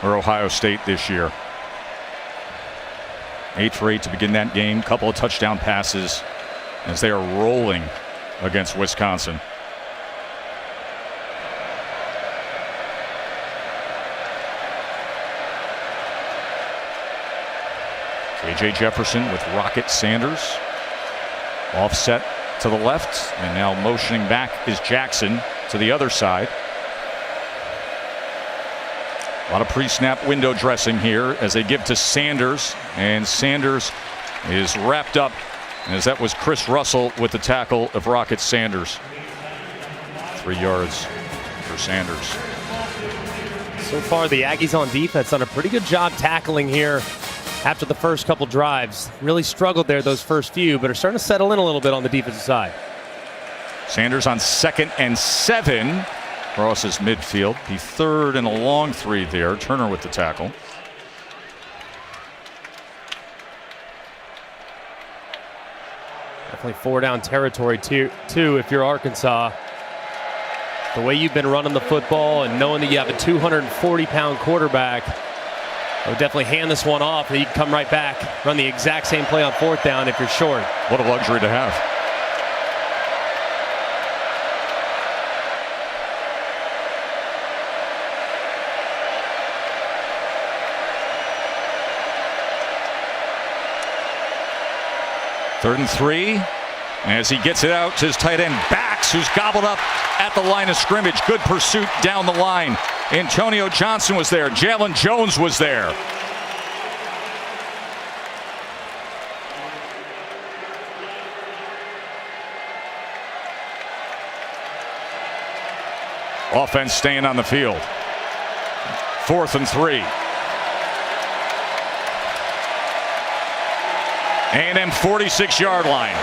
for Ohio State this year. 8 for 8 to begin that game, couple of touchdown passes as they are rolling against Wisconsin. KJ Jefferson with Rocket Sanders. Offset to the left, and now motioning back is Jackson to the other side. A lot of pre-snap window dressing here as they give to Sanders, and Sanders is wrapped up, as that was Chris Russell with the tackle of Rocket Sanders. 3 yards for Sanders. So far, the Aggies on defense done a pretty good job tackling here after the first couple drives. Really struggled there those first few, but are starting to settle in a little bit on the defensive side. Sanders on 2nd and 7. Crosses midfield. The 3rd and a long 3 there. Turner with the tackle. Definitely 4-down territory too if you're Arkansas. The way you've been running the football and knowing that you have a 240-pound quarterback, I would definitely hand this one off and you can come right back, run the exact same play on 4th down if you're short. What a luxury to have. Third and 3. As he gets it out to his tight end, Bax, who's gobbled up at the line of scrimmage. Good pursuit down the line. Antonio Johnson was there. Jalen Jones was there. Offense staying on the field. 4th and 3. A&M 46-yard line.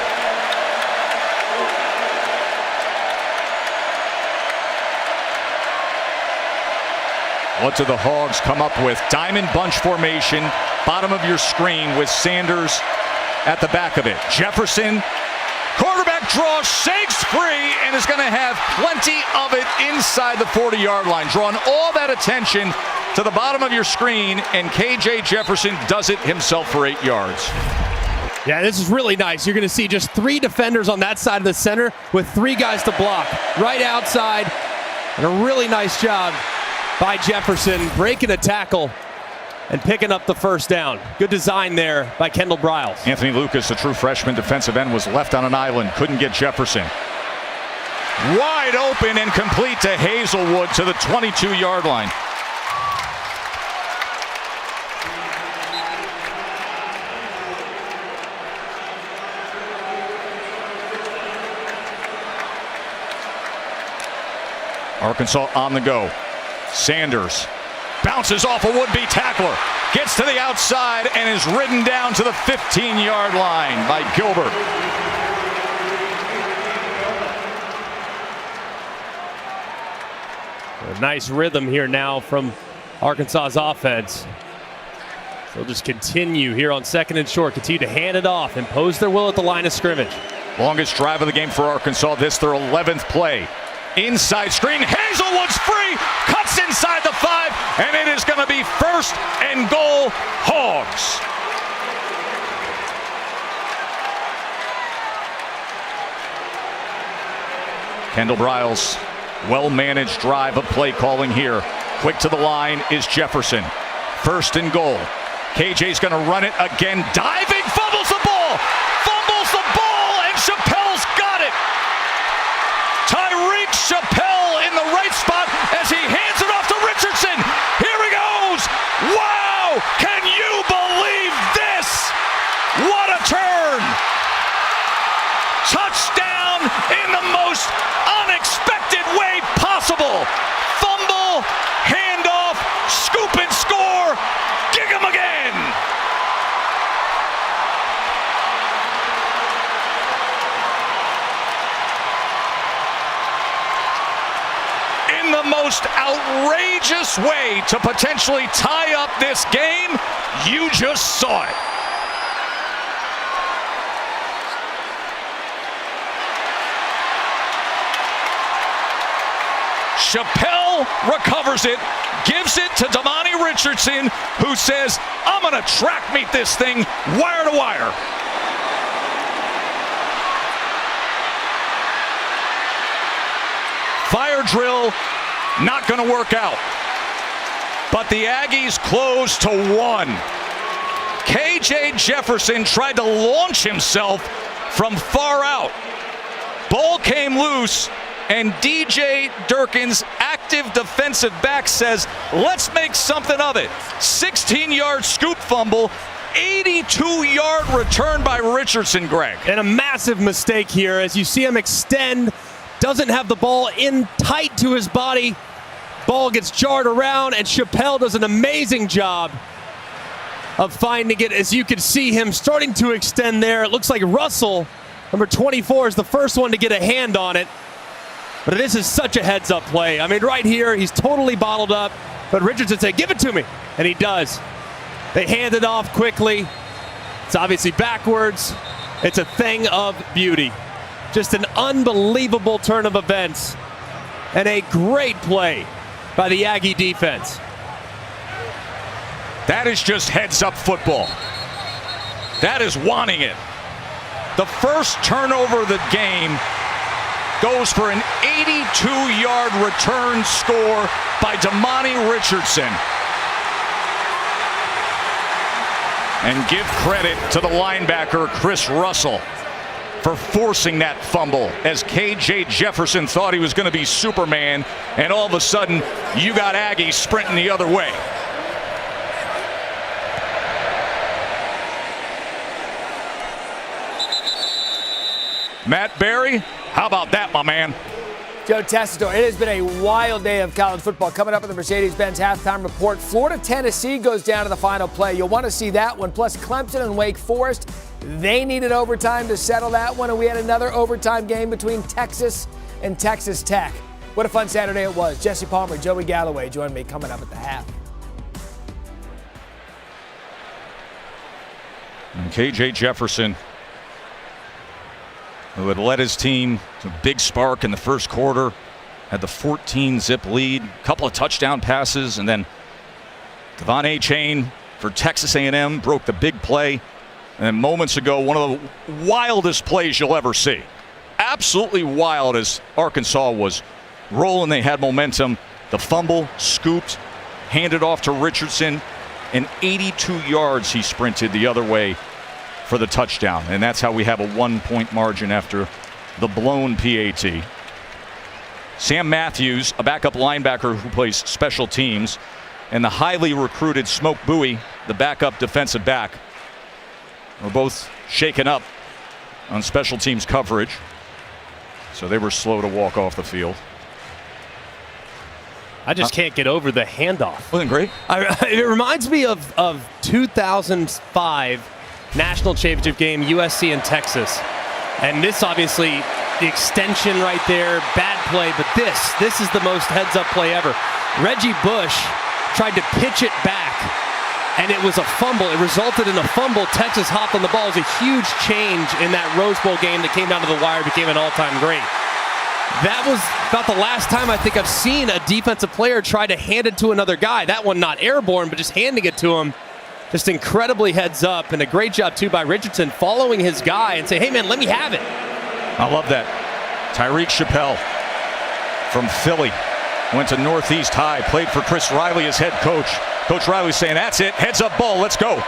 What do the Hogs come up with? Diamond bunch formation, bottom of your screen with Sanders at the back of it. Jefferson, quarterback draw, shakes free, and is going to have plenty of it inside the 40-yard line. Drawing all that attention to the bottom of your screen, and KJ Jefferson does it himself for 8 yards. Yeah, this is really nice. You're going to see just 3 defenders on that side of the center with 3 guys to block. Right outside, and a really nice job by Jefferson breaking a tackle and picking up the 1st down. Good design there by Kendall Briles. Anthony Lucas, a true freshman defensive end, was left on an island. Couldn't get Jefferson. Wide open and complete to Hazelwood to the 22-yard line. Arkansas on the go. Sanders bounces off a would-be tackler, gets to the outside and is ridden down to the 15-yard line by Gilbert. A nice rhythm here now from Arkansas's offense. They'll just continue here on 2nd and short, continue to hand it off, impose their will at the line of scrimmage. Longest drive of the game for Arkansas. This their 11th play. Inside screen, Hazelwood's free, cuts inside the 5, and it is going to be 1st and goal, Hogs. Kendall Briles, well-managed drive of play calling here. Quick to the line is Jefferson. 1st and goal. KJ's going to run it again, diving, fumbles the ball, and Chappelle's got it. Tyreek Chappelle in the right spot as he hands it off to Richardson. Here he goes. Wow! Can you believe this? What a turn! Touchdown in the most unexpected way possible. Fumble, handoff, scoop and score. Gig 'em again. In the most outrageous way to potentially tie up this game, you just saw it. Chappelle recovers it, gives it to Damani Richardson, who says, I'm going to track meet this thing wire to wire. Fire drill, not going to work out. But the Aggies close to 1. KJ Jefferson tried to launch himself from far out. Ball came loose, and DJ Durkin's active defensive back says, let's make something of it. 16-yard scoop fumble, 82-yard return by Richardson, Greg. And a massive mistake here as you see him extend. Doesn't have the ball in tight to his body. Ball gets jarred around, and Chappelle does an amazing job of finding it. As you can see him starting to extend there. It looks like Russell, number 24, is the first one to get a hand on it. But this is such a heads-up play. I mean, right here, he's totally bottled up. But Richardson said, give it to me. And he does. They hand it off quickly. It's obviously backwards. It's a thing of beauty. Just an unbelievable turn of events and a great play by the Aggie defense. That is just heads-up football. That is wanting it. The first turnover of the game goes for an 82-yard return score by Damani Richardson. And give credit to the linebacker, Chris Russell, for forcing that fumble as K.J. Jefferson thought he was going to be Superman, and all of a sudden, you got Aggies sprinting the other way. Matt Berry, how about that, my man? Joe Tessitore, it has been a wild day of college football. Coming up in the Mercedes-Benz halftime report, Florida-Tennessee goes down to the final play. You'll want to see that one. Plus, Clemson and Wake Forest, they needed overtime to settle that one, and we had another overtime game between Texas and Texas Tech. What a fun Saturday it was. Jesse Palmer, Joey Galloway join me coming up at the half. And K.J. Jefferson, who had led his team to a big spark in the first quarter, had the 14-zip lead, a couple of touchdown passes, and then Devon Achane for Texas A&M broke the big play. And then moments ago, one of the wildest plays you'll ever see. Absolutely wild as Arkansas was rolling. They had momentum. The fumble, scooped, handed off to Richardson, and 82 yards he sprinted the other way for the touchdown. And that's how we have a 1-point margin after the blown PAT. Sam Matthews, a backup linebacker who plays special teams, and the highly recruited Smoke Bowie, the backup defensive back, were both shaken up on special teams coverage. So they were slow to walk off the field. I just can't get over the handoff. Wasn't great? It reminds me of 2005 National Championship game, USC and Texas. And this obviously, the extension right there, bad play, but this is the most heads-up play ever. Reggie Bush tried to pitch it back, and it was a fumble. It resulted in a fumble. Texas hopped on the ball. It was a huge change in that Rose Bowl game that came down to the wire, became an all-time great. That was about the last time I think I've seen a defensive player try to hand it to another guy. That one not airborne, but just handing it to him. Just incredibly heads up, and a great job, too, by Richardson following his guy and say, hey, man, let me have it. I love that. Tyreek Chappelle from Philly went to Northeast High, played for Chris Riley as head coach. Coach Riley saying, that's it, heads up ball, let's go.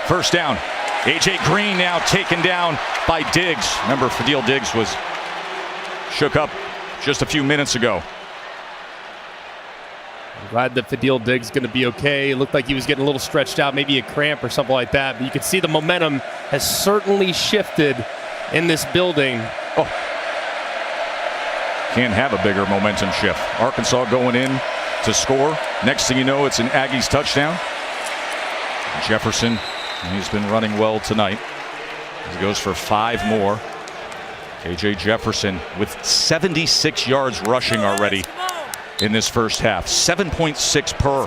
First down. A.J. Green now taken down by Diggs. Remember, Fadil Diggs was shook up just a few minutes ago. I'm glad that Fadil Diggs is going to be okay. It looked like he was getting a little stretched out, maybe a cramp or something like that. But you can see the momentum has certainly shifted in this building. Oh, can't have a bigger momentum shift. Arkansas going in to score. Next thing you know, it's an Aggies touchdown. Jefferson, he's been running well tonight. He goes for 5 more. K.J. Jefferson with 76 yards rushing already in this first half. 7.6 per.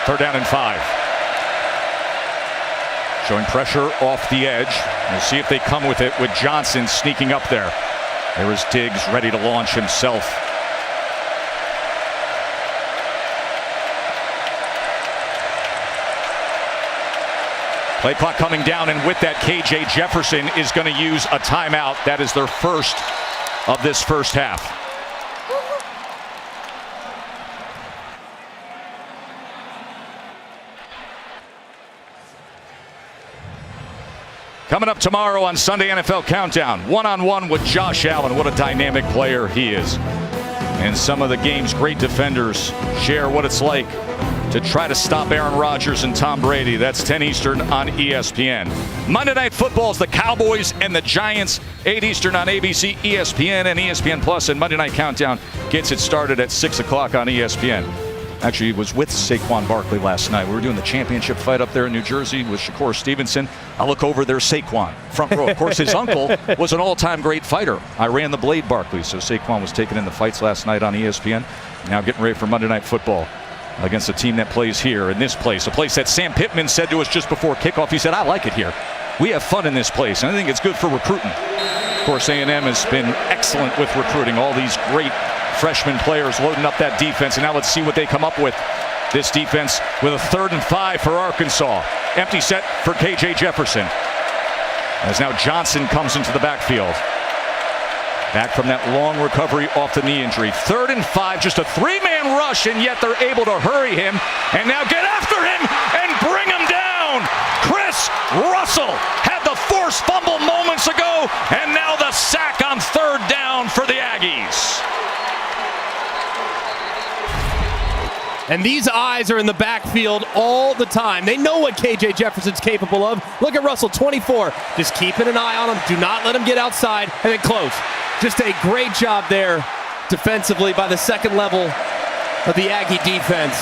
Third down and 5. Showing pressure off the edge. We'll see if they come with it with Johnson sneaking up there. There is Diggs ready to launch himself. Play clock coming down, and with that, K.J. Jefferson is going to use a timeout. That is their first of this first half. Coming up tomorrow on Sunday NFL Countdown, one-on-one with Josh Allen. What a dynamic player he is. And some of the game's great defenders share what it's like to try to stop Aaron Rodgers and Tom Brady. That's 10 Eastern on ESPN. Monday Night Football is the Cowboys and the Giants. 8 Eastern on ABC, ESPN, and ESPN Plus. And Monday Night Countdown gets it started at 6 o'clock on ESPN. Actually, was with Saquon Barkley last night. We were doing the championship fight up there in New Jersey with Shakur Stevenson. I look over, there's Saquon, front row. Of course, his uncle was an all-time great fighter. I ran the Blade Barkley, so Saquon was taking in the fights last night on ESPN. Now getting ready for Monday Night Football against a team that plays here in this place, a place that Sam Pittman said to us just before kickoff. He said, I like it here. We have fun in this place, and I think it's good for recruiting. Of course, A&M has been excellent with recruiting. All these great freshman players loading up that defense, and now let's see what they come up with. This defense with a 3rd and 5 for Arkansas. Empty set for KJ Jefferson. As now Johnson comes into the backfield. Back from that long recovery off the knee injury. 3rd and 5, just a 3-man rush, and yet they're able to hurry him. And now get after him and bring him down. Chris Russell had the forced fumble moments ago, and now the sack on 3rd down for the Aggies. And these eyes are in the backfield all the time. They know what KJ Jefferson's capable of. Look at Russell, 24. Just keeping an eye on him. Do not let him get outside. And then close. Just a great job there defensively by the second level of the Aggie defense.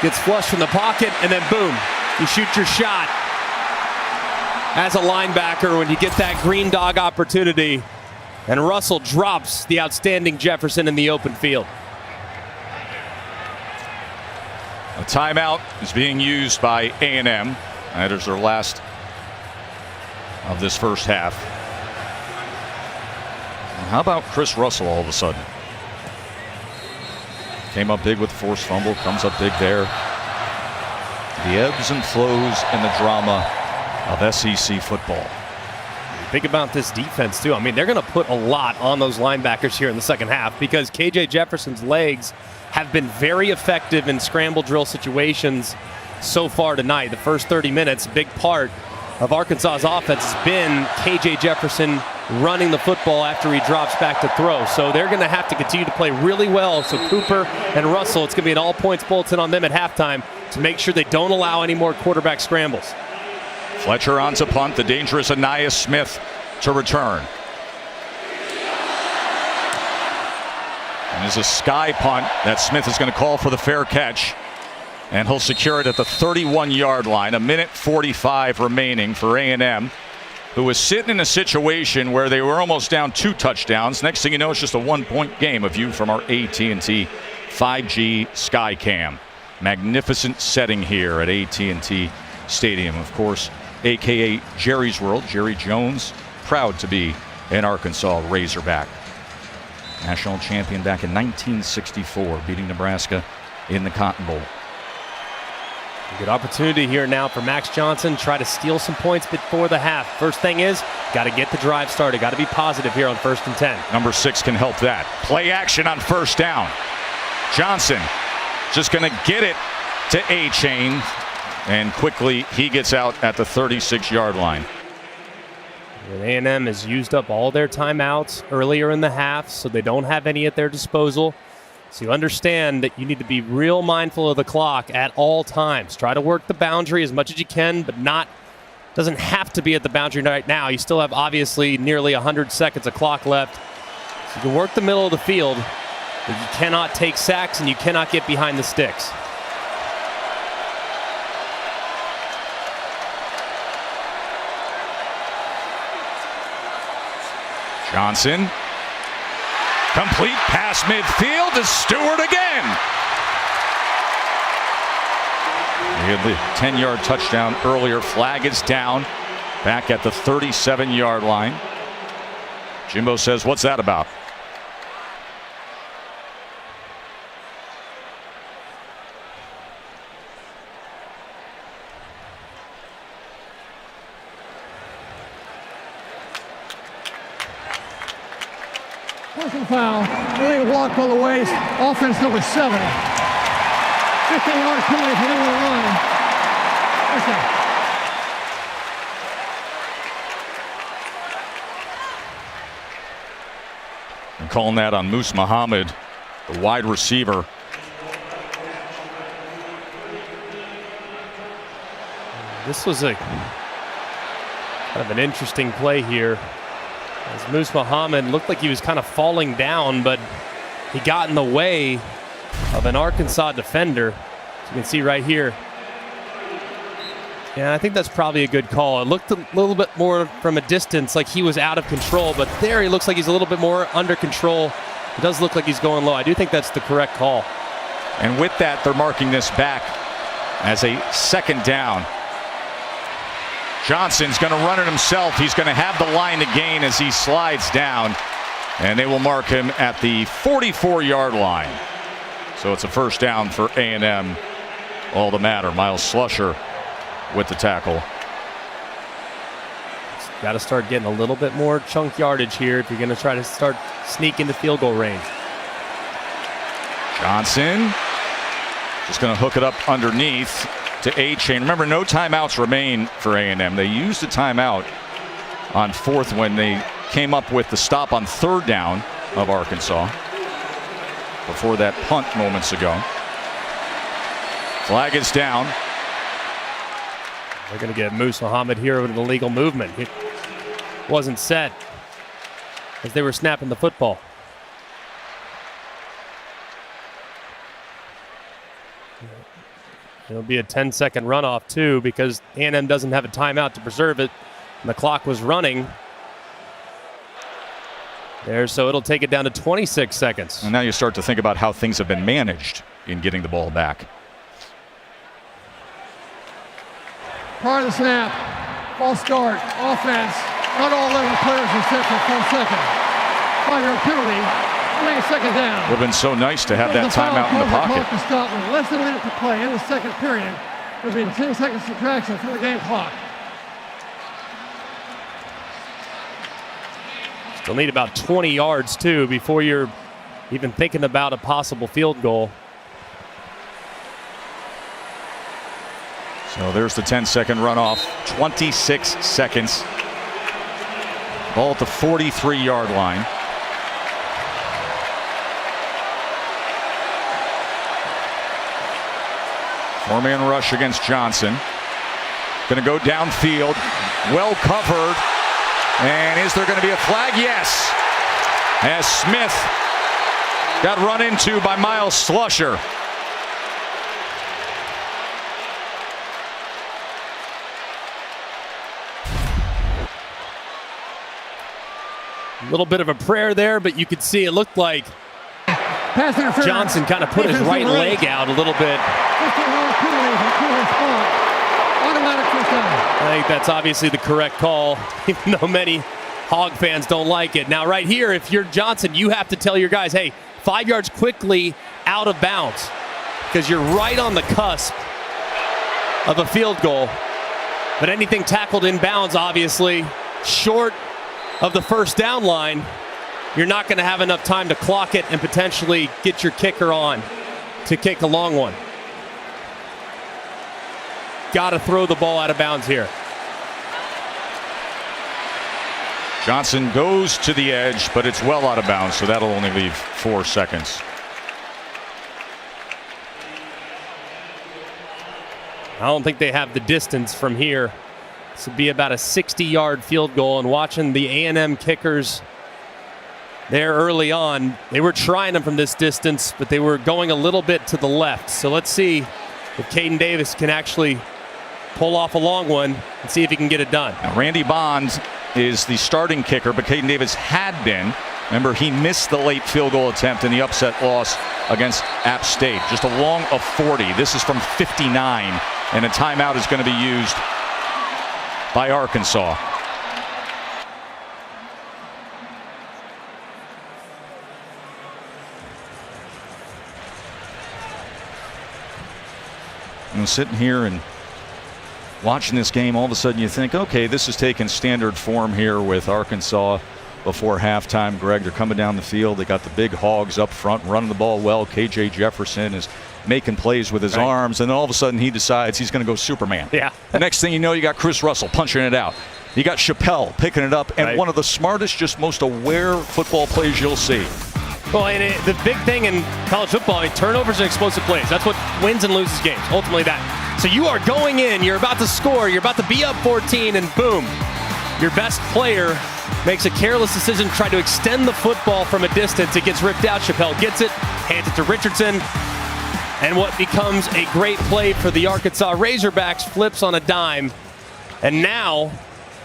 Gets flushed from the pocket, and then boom, you shoot your shot. As a linebacker, when you get that green dog opportunity, and Russell drops the outstanding Jefferson in the open field. A timeout is being used by A&M. That is their last of this first half. And how about Chris Russell all of a sudden? Came up big with the forced fumble, comes up big there. The ebbs and flows and the drama of SEC football. Think about this defense, too. I mean, they're going to put a lot on those linebackers here in the second half because KJ Jefferson's legs have been very effective in scramble drill situations so far tonight. The first 30 minutes, a big part of Arkansas's offense has been KJ Jefferson running the football after he drops back to throw. So they're going to have to continue to play really well. So Cooper and Russell, it's going to be an all-points bulletin on them at halftime to make sure they don't allow any more quarterback scrambles. Fletcher on to punt, the dangerous Anais Smith to return. And there's a sky punt that Smith is going to call for the fair catch. And he'll secure it at the 31-yard line. 1:45 remaining for A&M, who was sitting in a situation where they were almost down 2 touchdowns. Next thing you know, it's just a 1-point game. A view from our AT&T 5G Skycam. Magnificent setting here at AT&T Stadium. Of course, a.k.a. Jerry's World. Jerry Jones, proud to be an Arkansas Razorback. National champion back in 1964, beating Nebraska in the Cotton Bowl. Good opportunity here now for Max Johnson. Try to steal some points before the half. First thing is, got to get the drive started. Got to be positive here on 1st and 10. Number 6 can help that. Play action on 1st down. Johnson just going to get it to A-Chain. And quickly, he gets out at the 36-yard line. And A&M has used up all their timeouts earlier in the half, so they don't have any at their disposal. So you understand that you need to be real mindful of the clock at all times. Try to work the boundary as much as you can, but doesn't have to be at the boundary right now. You still have obviously nearly 100 seconds of clock left. So you can work the middle of the field, but you cannot take sacks and you cannot get behind the sticks. Johnson. Complete pass midfield to Stewart again. He had the 10-yard touchdown earlier. Flag is down. Back at the 37-yard line. Jimbo says, what's that about? Personal foul, illegal block on the waist, offense number 7. 15-yard penalty for the line. I'm calling that on Moose Muhammad, the wide receiver. This was a kind of an interesting play here. As Moose Muhammad looked like he was kind of falling down, but he got in the way of an Arkansas defender. As you can see right here. Yeah, I think that's probably a good call. It looked a little bit more from a distance like he was out of control, but there he looks like he's a little bit more under control. It does look like he's going low. I do think that's the correct call. And with that, they're marking this back as a second down. Johnson's going to run it himself. He's going to have the line to gain as he slides down, and they will mark him at the 44-yard line. So it's a first down for A&M. All the matter. Miles Slusher with the tackle. Got to start getting a little bit more chunk yardage here if you're going to try to start sneaking the field goal range. Johnson just going to hook it up underneath to A-Chain. Remember, no timeouts remain for A&M. They used a timeout on fourth when they came up with the stop on third down of Arkansas before that punt moments ago. Flag is down. They're going to get Moose Muhammad here with an illegal movement. It wasn't set as they were snapping the football. It'll be a 10-second runoff, too, because A&M doesn't have a timeout to preserve it. And the clock was running there, so it'll take it down to 26 seconds. And now you start to think about how things have been managed in getting the ball back. Prior to the snap, false start, offense. Not all 11 players are set for 4 seconds. 5-yard penalty, only a second down. Would have been so nice to have that timeout in the pocket. To stop with less than a minute to play in the second period. There'll be a 10-second subtraction from the game clock. Still need about 20 yards, too, before you're even thinking about a possible field goal. So there's the 10-second runoff. 26 seconds. Ball at the 43-yard line. Four-man rush against Johnson. Going to go downfield. Well covered. And is there going to be a flag? Yes. As Smith got run into by Miles Slusher. A little bit of a prayer there, but you could see it looked like Johnson kind of put his right leg out a little bit. I think that's obviously the correct call, even though many Hog fans don't like it. Now, right here, if you're Johnson, you have to tell your guys, hey, 5 yards quickly out of bounds, because you're right on the cusp of a field goal. But anything tackled in bounds, obviously, short of the first down line, you're not going to have enough time to clock it and potentially get your kicker on to kick a long one. Got to throw the ball out of bounds here. Johnson goes to the edge, but it's well out of bounds, so that'll only leave 4 seconds. I don't think they have the distance from here. This would be about a 60-yard field goal, and watching the A&M kickers there early on, they were trying them from this distance, but they were going a little bit to the left. So let's see if Caden Davis can actually pull off a long one and see if he can get it done. Now, Randy Bond is the starting kicker, but Caden Davis had been. Remember, he missed the late field goal attempt in the upset loss against App State. Just a long of 40. This is from 59, and a timeout is going to be used by Arkansas. You know, sitting here and watching this game, all of a sudden you think, okay, this is taking standard form here with Arkansas before halftime. Greg, they're coming down the field. They got the big Hogs up front running the ball well. KJ Jefferson is making plays with his arms, and then all of a sudden he decides he's going to go Superman. Yeah. The next thing you know, you got Chris Russell punching it out. You got Chappelle picking it up, and one of the smartest, just most aware football plays you'll see. Well, and the big thing in college football, turnovers and explosive plays. That's what wins and loses games, ultimately that. So you are going in, you're about to score, you're about to be up 14, and boom, your best player makes a careless decision to try to extend the football from a distance. It gets ripped out. Chappelle gets it, hands it to Richardson. And what becomes a great play for the Arkansas Razorbacks flips on a dime. And now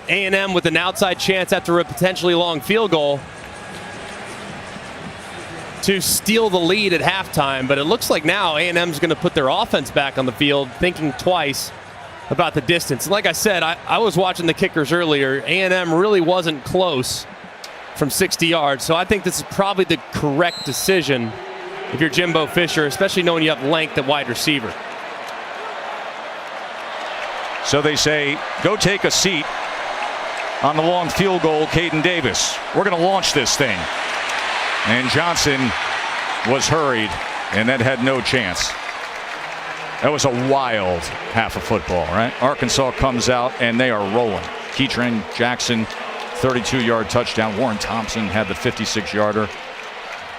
A&M with an outside chance after a potentially long field goal to steal the lead at halftime. But it looks like now A&M's going to put their offense back on the field, thinking twice about the distance. And like I said, I was watching the kickers earlier. A&M really wasn't close from 60 yards. So I think this is probably the correct decision if you're Jimbo Fisher, especially knowing you have length at wide receiver. So they say, go take a seat on the long field goal, Caden Davis. We're going to launch this thing. And Johnson was hurried, and that had no chance. That was a wild half of football, right? Arkansas comes out, and they are rolling. Keatron Jackson, 32-yard touchdown. Warren Thompson had the 56-yarder.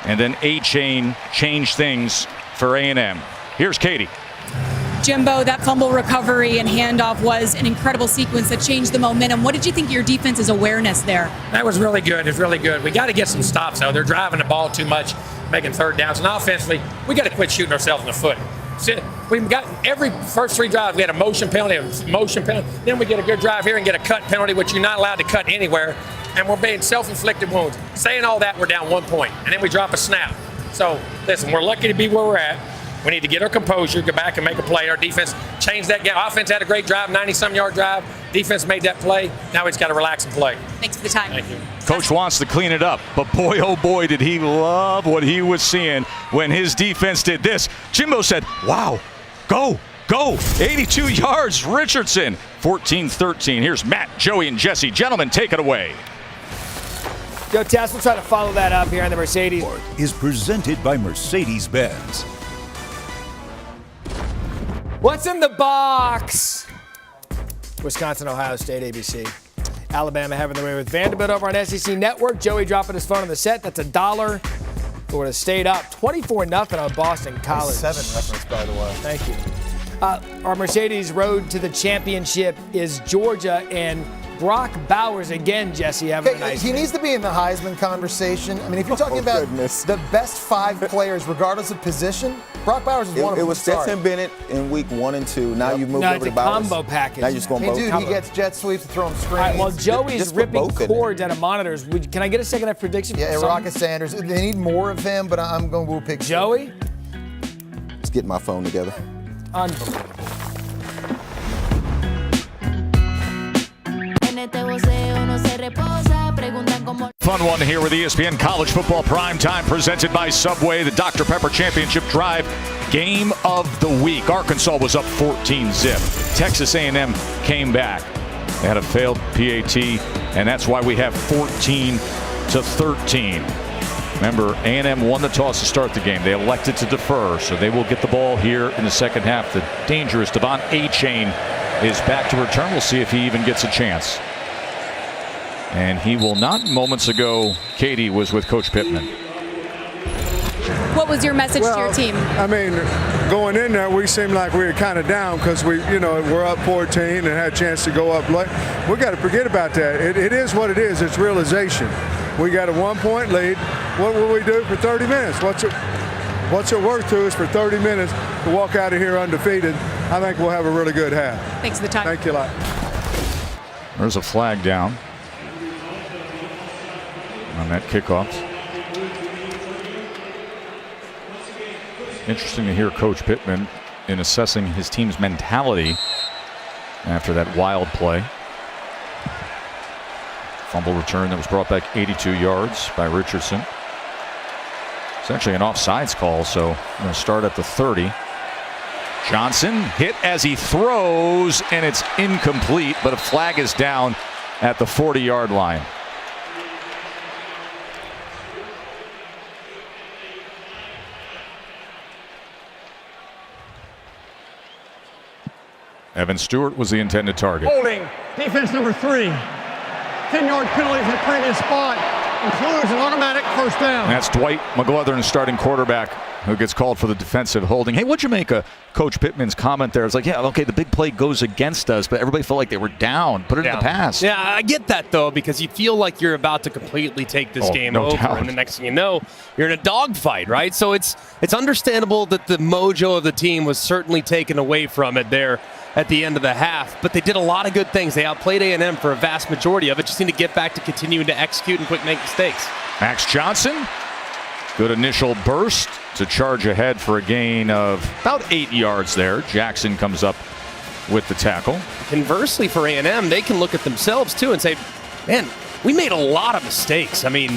And then A-Chain changed things for A&M. Here's Katie. Jimbo, that fumble recovery and handoff was an incredible sequence that changed the momentum. What did you think of your defense's awareness there? That was really good. It's really good. We got to get some stops, though. They're driving the ball too much, making third downs. And offensively, we got to quit shooting ourselves in the foot. We've got every first 3 drives, we had a motion penalty, Then we get a good drive here and get a cut penalty, which you're not allowed to cut anywhere. And we're being self-inflicted wounds. Saying all that, we're down 1 point. And then we drop a snap. So, listen, we're lucky to be where we're at. We need to get our composure, go back and make a play. Our defense changed that game. Offense had a great drive, 90-some-yard drive. Defense made that play. Now we just got to relax and play. Thanks for the time. Thank you. Coach wants to clean it up, but boy, oh boy, did he love what he was seeing when his defense did this. Jimbo said, wow, go. 82 yards, Richardson, 14-13. Here's Matt, Joey, and Jesse. Gentlemen, take it away. Joe Tess, we'll try to follow that up here on the Mercedes. Is presented by Mercedes-Benz. What's in the box? Wisconsin, Ohio State, ABC. Alabama having their way with Vanderbilt over on SEC Network. Joey dropping his phone on the set. That's $1. Florida State up 24-0 on Boston College. 7 reference, by the way. Thank you. Our Mercedes road to the championship is Georgia, and Brock Bowers again, Jesse, having a nice He day. needs to be in the Heisman conversation. I mean, if you're talking about the best 5 players, regardless of position, Brock Bowers is one of them. It was Stetson Bennett in week 1 and 2. Now you've moved over to Bowers. It's a combo package. Now you're just going Hey, both. dude, he gets jet sweeps to throw him screens. All right, well, Joey's Just for ripping both of them. cords out of monitors. Can I get a second half prediction? Yeah, from Rocket Sanders. They need more of him, but I'm going to woo pick Joey? Let's get my phone together. Unbelievable. Fun one here with ESPN College Football Primetime, presented by Subway, the Dr. Pepper Championship Drive Game of the Week. Arkansas was up 14-zip. Texas A&M came back. They had a failed PAT, and that's why we have 14-13. Remember, A&M won the toss to start the game. They elected to defer, so they will get the ball here in the second half. The dangerous Devon A-Chain is back to return. We'll see if he even gets a chance. And he will not. Moments ago, Katie was with Coach Pittman. What was your message to your team? I mean, going in there, we seemed like we were kind of down because we're up 14 and had a chance to go up late. We got to forget about that. It is what it is. It's realization. We got a 1-point lead. What will we do for 30 minutes? What's it worth to us for 30 minutes to walk out of here undefeated? I think we'll have a really good half. Thanks for the time. Thank you a lot. There's a flag down on that kickoff. Interesting to hear Coach Pittman in assessing his team's mentality after that wild play. Fumble return that was brought back 82 yards by Richardson. It's actually an offsides call, so I'm going to start at the 30. Johnson hit as he throws, and it's incomplete, but a flag is down at the 40-yard line. Evan Stewart was the intended target. Holding. Defense number 3. 10-yard penalty at previous spot. Includes an automatic first down. That's Dwight McGlothern, starting quarterback who gets called for the defensive holding. Hey, what'd you make of Coach Pittman's comment there? It's like, yeah, okay, the big play goes against us, but everybody felt like they were down. Put it in the past. Yeah, I get that, though, because you feel like you're about to completely take this game over, and the next thing you know, you're in a dogfight, right? So it's understandable that the mojo of the team was certainly taken away from it there at the end of the half, but they did a lot of good things. They outplayed A&M for a vast majority of it. Just need to get back to continuing to execute and quit make mistakes. Max Johnson, good initial burst to charge ahead for a gain of about 8 yards there. Jackson comes up with the tackle. Conversely, for A&M, they can look at themselves, too, and say, man, we made a lot of mistakes. I mean,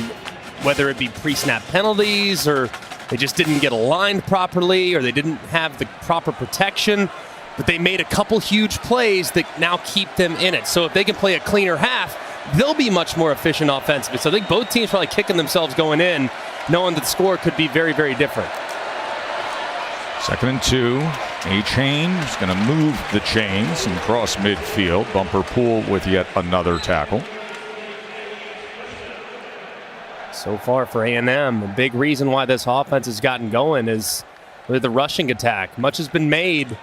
whether it be pre-snap penalties or they just didn't get aligned properly or they didn't have the proper protection, but they made a couple huge plays that now keep them in it. So if they can play a cleaner half, they'll be much more efficient offensively. So I think both teams probably kicking themselves going in, knowing that the score could be very, very different. 2nd and 2. A-Chain is going to move the chains and cross midfield. Bumper Pool with yet another tackle. So far for A&M, a big reason why this offense has gotten going is really the rushing attack. Much has been made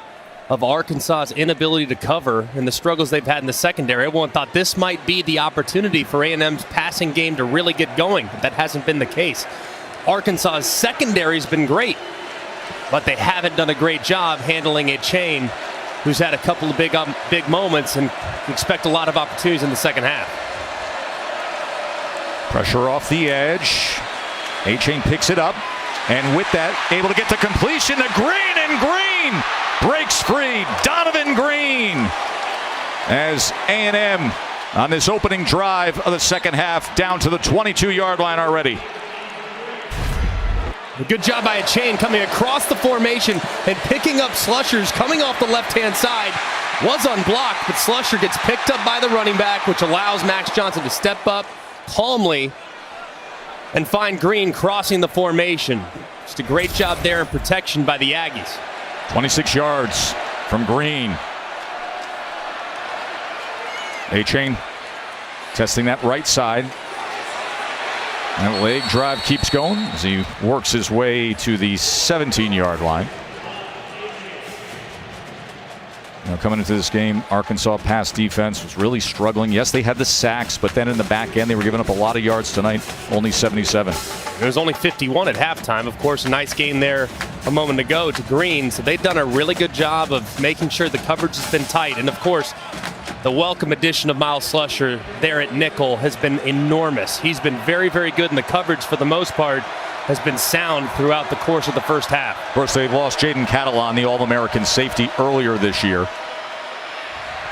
of Arkansas's inability to cover and the struggles they've had in the secondary. Everyone thought this might be the opportunity for A&M's passing game to really get going, but that hasn't been the case. Arkansas's secondary has been great, but they haven't done a great job handling A-Chain, who's had a couple of big moments, and expect a lot of opportunities in the second half. Pressure off the edge. A-Chain picks it up, and with that, able to get the completion to Green, and Green breaks free. Donovan Green, as A&M on this opening drive of the second half, down to the 22-yard line already. A good job by A-Chain coming across the formation and picking up Slushers coming off the left-hand side. Was unblocked, but Slusher gets picked up by the running back, which allows Max Johnson to step up calmly and find Green crossing the formation. Just a great job there in protection by the Aggies. 26 yards from Green. A-Chain testing that right side. That leg drive keeps going as he works his way to the 17-yard line. Now, coming into this game, Arkansas pass defense was really struggling. Yes, they had the sacks, but then in the back end, they were giving up a lot of yards tonight, only 77. It was only 51 at halftime. Of course, a nice game there a moment ago to Green. So they've done a really good job of making sure the coverage has been tight. And, of course, the welcome addition of Miles Slusher there at nickel has been enormous. He's been very, very good in the coverage for the most part. Has been sound throughout the course of the first half. Of course, they've lost Jaden Catalon, the All-American safety, earlier this year.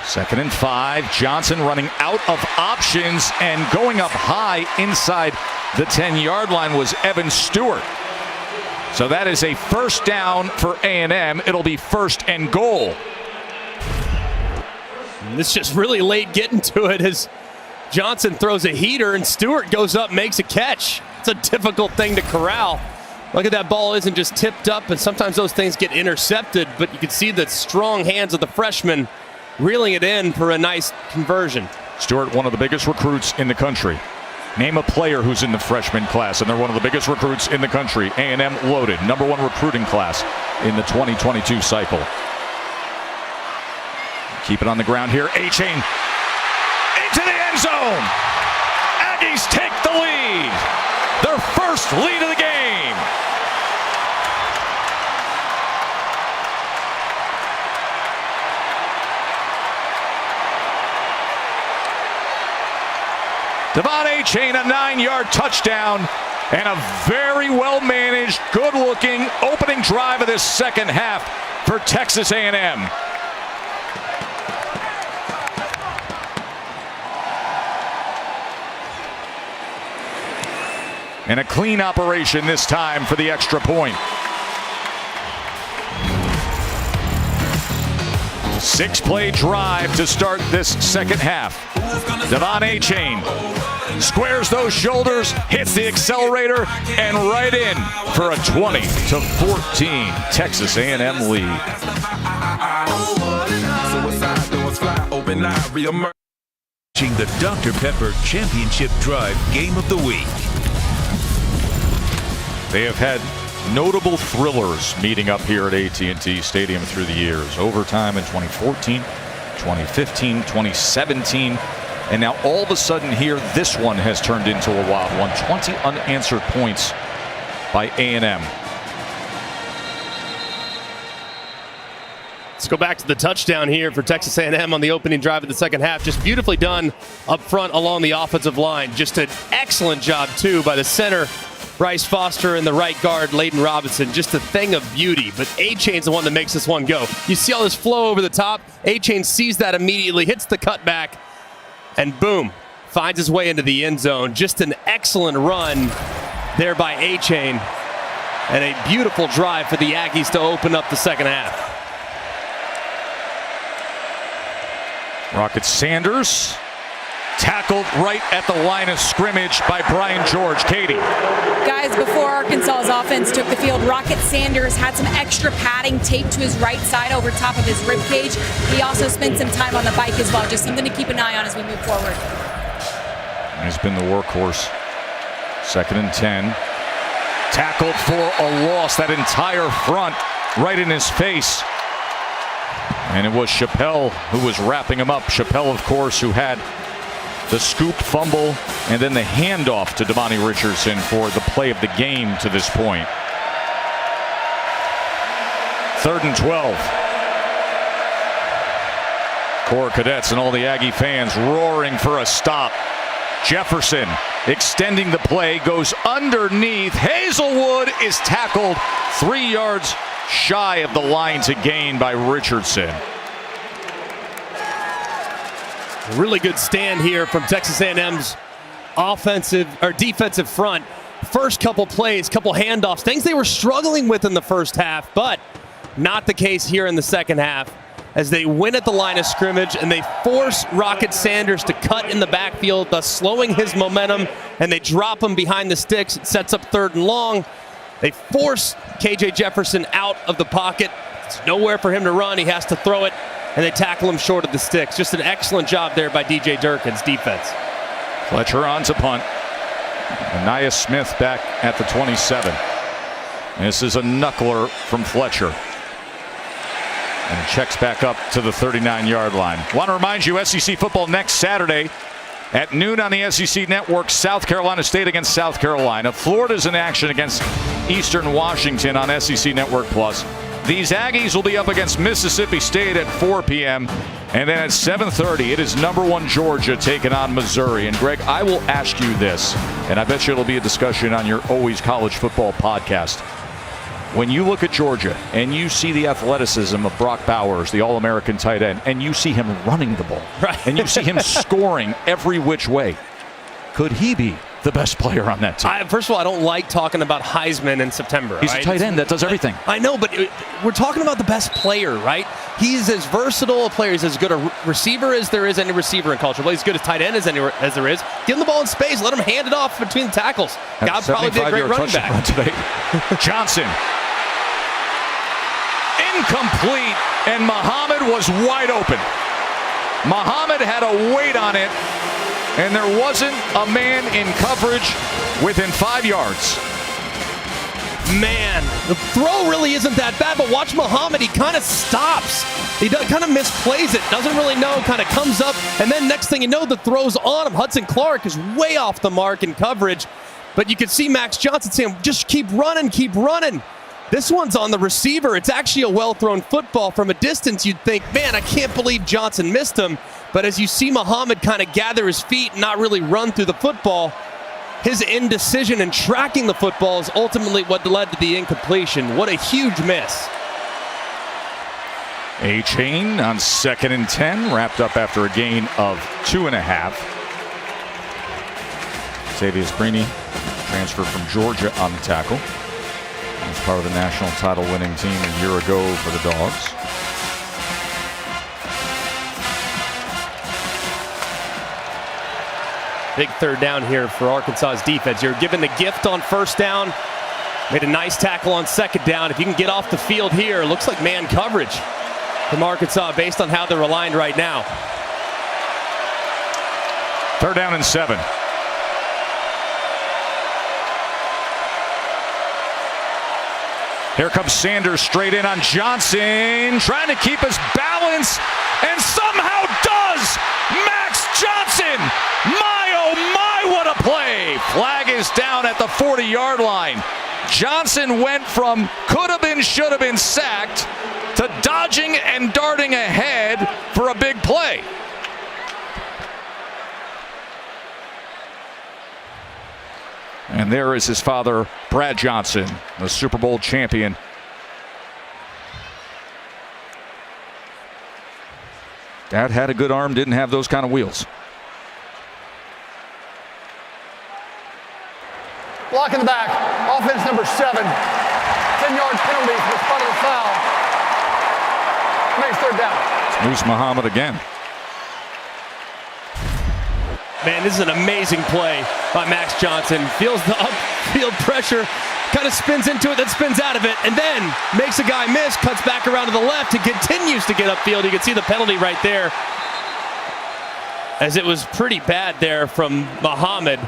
2nd and 5. Johnson running out of options and going up high inside the 10-yard line was Evan Stewart. So that is a first down for A&M. It'll be 1st and goal. And this just really late getting to it as Johnson throws a heater and Stewart goes up, makes a catch. It's a difficult thing to corral. Look at that ball isn't just tipped up, and sometimes those things get intercepted, but you can see the strong hands of the freshman reeling it in for a nice conversion. Stewart, one of the biggest recruits in the country. Name a player who's in the freshman class, and they're one of the biggest recruits in the country. A&M loaded, #1 recruiting class in the 2022 cycle. Keep it on the ground here. A-Chain into the end zone. Aggies take the lead. Their first lead of the game. Devon A-Chain, a 9-yard touchdown, and a very well-managed, good-looking opening drive of this second half for Texas A&M. And a clean operation this time for the extra point. 6-play drive to start this second half. Devon A-Chain squares those shoulders, hits the accelerator, and right in for a 20-14 Texas A&M lead. The Dr. Pepper Championship Drive Game of the Week. They have had notable thrillers meeting up here at AT&T Stadium through the years. Overtime in 2014, 2015, 2017. And now all of a sudden here, this one has turned into a wild one. 20 unanswered points by A&M. Let's go back to the touchdown here for Texas A&M on the opening drive of the second half. Just beautifully done up front along the offensive line. Just an excellent job, too, by the center, Bryce Foster, and the right guard, Layden Robinson. Just a thing of beauty. But A-Chain's the one that makes this one go. You see all this flow over the top. A-Chain sees that immediately, hits the cutback, and boom, finds his way into the end zone. Just an excellent run there by A-Chain. And a beautiful drive for the Aggies to open up the second half. Rocket Sanders tackled right at the line of scrimmage by Brian George. Katie. Guys, before Arkansas's offense took the field, Rocket Sanders had some extra padding taped to his right side over top of his rib cage. He also spent some time on the bike as well. Just something to keep an eye on as we move forward. He's been the workhorse. 2nd and 10. Tackled for a loss. That entire front right in his face. And it was Chappelle who was wrapping him up. Chappelle, of course, who had the scoop fumble and then the handoff to Devontae Richardson for the play of the game to this point. 3rd and 12. Corps Cadets and all the Aggie fans roaring for a stop. Jefferson extending the play, goes underneath. Hazelwood is tackled 3 yards shy of the line to gain by Richardson. Really good stand here from Texas A&M's defensive front. First couple plays, couple handoffs, things they were struggling with in the first half, but not the case here in the second half, as they win at the line of scrimmage and they force Rocket Sanders to cut in the backfield, thus slowing his momentum, and they drop him behind the sticks. It sets up 3rd and long. They force KJ Jefferson out of the pocket. It's nowhere for him to run. He has to throw it, and they tackle him short of the sticks. Just an excellent job there by DJ Durkin's defense. Fletcher on to punt. Anaya Smith back at the 27. This is a knuckler from Fletcher. And checks back up to the 39-yard line. Want to remind you, SEC football next Saturday at noon on the SEC Network. South Carolina State against South Carolina. Florida's in action against Eastern Washington on SEC Network Plus. These Aggies will be up against Mississippi State at 4 p.m. And then at 7:30, it is #1 Georgia taking on Missouri. And Greg, I will ask you this, and I bet you it'll be a discussion on your Always College Football podcast. When you look at Georgia and you see the athleticism of Brock Bowers, the All-American tight end, and you see him running the ball, right, and you see him scoring every which way, could he be the best player on that team? First of all, I don't like talking about Heisman in September. He's a tight end that does everything. I know, but we're talking about the best player, right? He's as versatile a player. He's as good a receiver as there is any receiver in college football. He's as good a tight end as there is. Give him the ball in space. Let him hand it off between the tackles. God probably be a great running back. Today. Johnson. Incomplete, and Muhammad was wide open. Muhammad had a weight on it, and there wasn't a man in coverage within 5 yards. Man, the throw really isn't that bad, but watch Muhammad. He kind of stops. He kind of misplays it, doesn't really know, kind of comes up, and then next thing you know, the throw's on him. Hudson Clark is way off the mark in coverage, but you can see Max Johnson saying, just keep running, keep running. This one's on the receiver. It's actually a well-thrown football. From a distance, you'd think, man, I can't believe Johnson missed him. But as you see Muhammad kind of gather his feet and not really run through the football, his indecision in tracking the football is ultimately what led to the incompletion. What a huge miss. A-Chain on 2nd and 10, wrapped up after a gain of 2.5. Xavier Brini, transfer from Georgia on the tackle. He was part of the national title winning team a year ago for the Dogs. Big 3rd down here for Arkansas's defense. You're given the gift on 1st down. Made a nice tackle on 2nd down. If you can get off the field here, it looks like man coverage from Arkansas based on how they're aligned right now. 3rd down and 7. Here comes Sanders straight in on Johnson, trying to keep his balance, and somehow does! Max Johnson! My, oh my, what a play! Flag is down at the 40-yard line. Johnson went from could have been, should have been sacked to dodging and darting ahead for a big play. And there is his father, Brad Johnson, the Super Bowl champion. Dad had a good arm, didn't have those kind of wheels. Block in the back. Offense number 7. 10-yard penalty for the spot of the foul. Makes third down. It's Moose Muhammad again. Man, this is an amazing play by Max Johnson. Feels the upfield pressure, kind of spins into it, then spins out of it, and then makes a guy miss, cuts back around to the left, and continues to get upfield. You can see the penalty right there, as it was pretty bad there from Muhammad.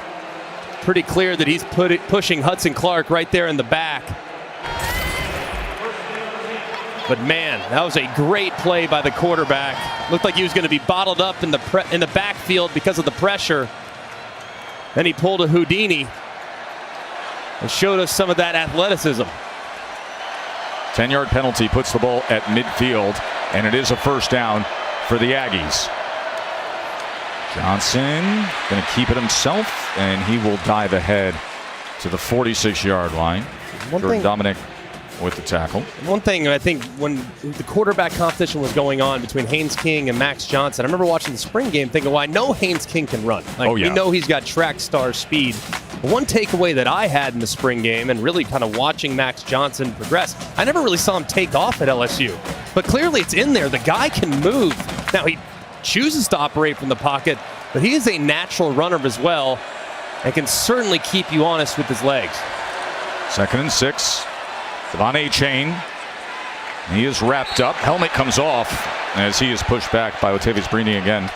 Pretty clear that he's pushing Hudson Clark right there in the back. But man, that was a great play by the quarterback. Looked like he was going to be bottled up in the backfield because of the pressure. Then he pulled a Houdini and showed us some of that athleticism. 10-yard penalty puts the ball at midfield, and it is a first down for the Aggies. Johnson going to keep it himself, and he will dive ahead to the 46-yard line. Jordan Dominic with the tackle. One thing I think when the quarterback competition was going on between Haynes King and Max Johnson, I remember watching the spring game thinking, well, I know Haynes King can run. We know he's got track star speed. But one takeaway that I had in the spring game and really kind of watching Max Johnson progress, I never really saw him take off at LSU. But clearly it's in there. The guy can move. Now he chooses to operate from the pocket, but he is a natural runner as well and can certainly keep you honest with his legs. 2nd and 6. Devon A-Chain. He is wrapped up. Helmet comes off as he is pushed back by Latavius Brini again.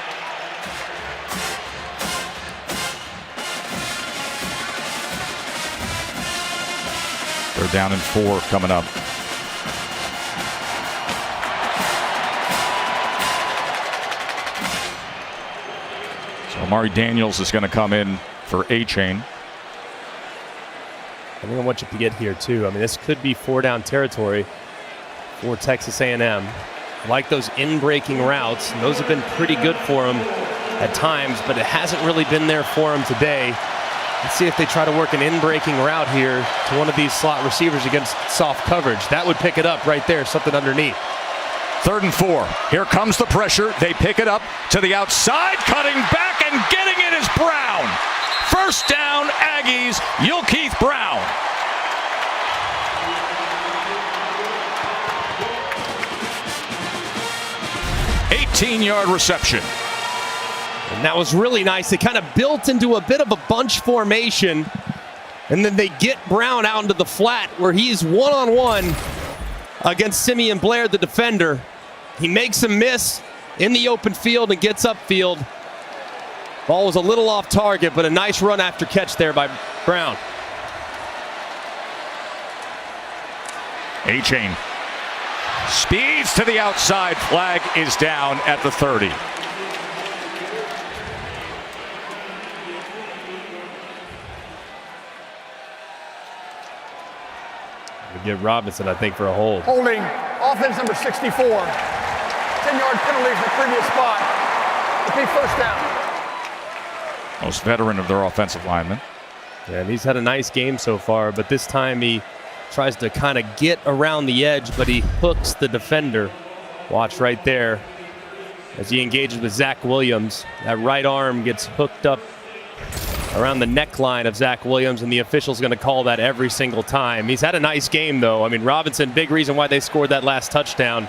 They're down in 4 coming up. So Amari Daniels is going to come in for A-Chain. I think I want you to get here too. I mean, this could be 4-down territory for Texas A&M. Like those in-breaking routes, and those have been pretty good for them at times, but it hasn't really been there for them today. Let's see if they try to work an in-breaking route here to one of these slot receivers against soft coverage. That would pick it up right there, something underneath. 3rd and 4. Here comes the pressure. They pick it up to the outside. Cutting back and getting it is Brown. First down, Aggies, Yulkeith Brown. $18-yard reception. And that was really nice. They kind of built into a bit of a bunch formation, and then they get Brown out into the flat where he's one-on-one against Simeon Blair, the defender. He makes him miss in the open field and gets upfield. Ball was a little off target, but a nice run after catch there by Brown. A-Chain speeds to the outside. Flag is down at the 30. We get Robinson, I think, for a hold. Holding. Offense number 64. 10-yard penalty from the previous spot. It'll be first down. Most veteran of their offensive linemen. Yeah, and he's had a nice game so far, but this time he tries to kind of get around the edge, but he hooks the defender. Watch right there as he engages with Zach Williams. That right arm gets hooked up around the neckline of Zach Williams, and the official's going to call that every single time. He's had a nice game, though. I mean, Robinson, big reason why they scored that last touchdown.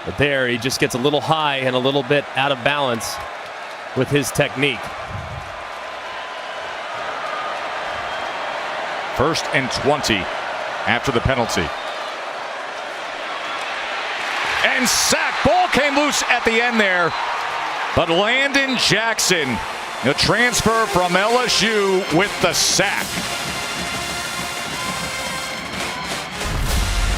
But there, he just gets a little high and a little bit out of balance with his technique. 1st and 20 after the penalty. And sack. Ball came loose at the end there. But Landon Jackson, the transfer from LSU, with the sack.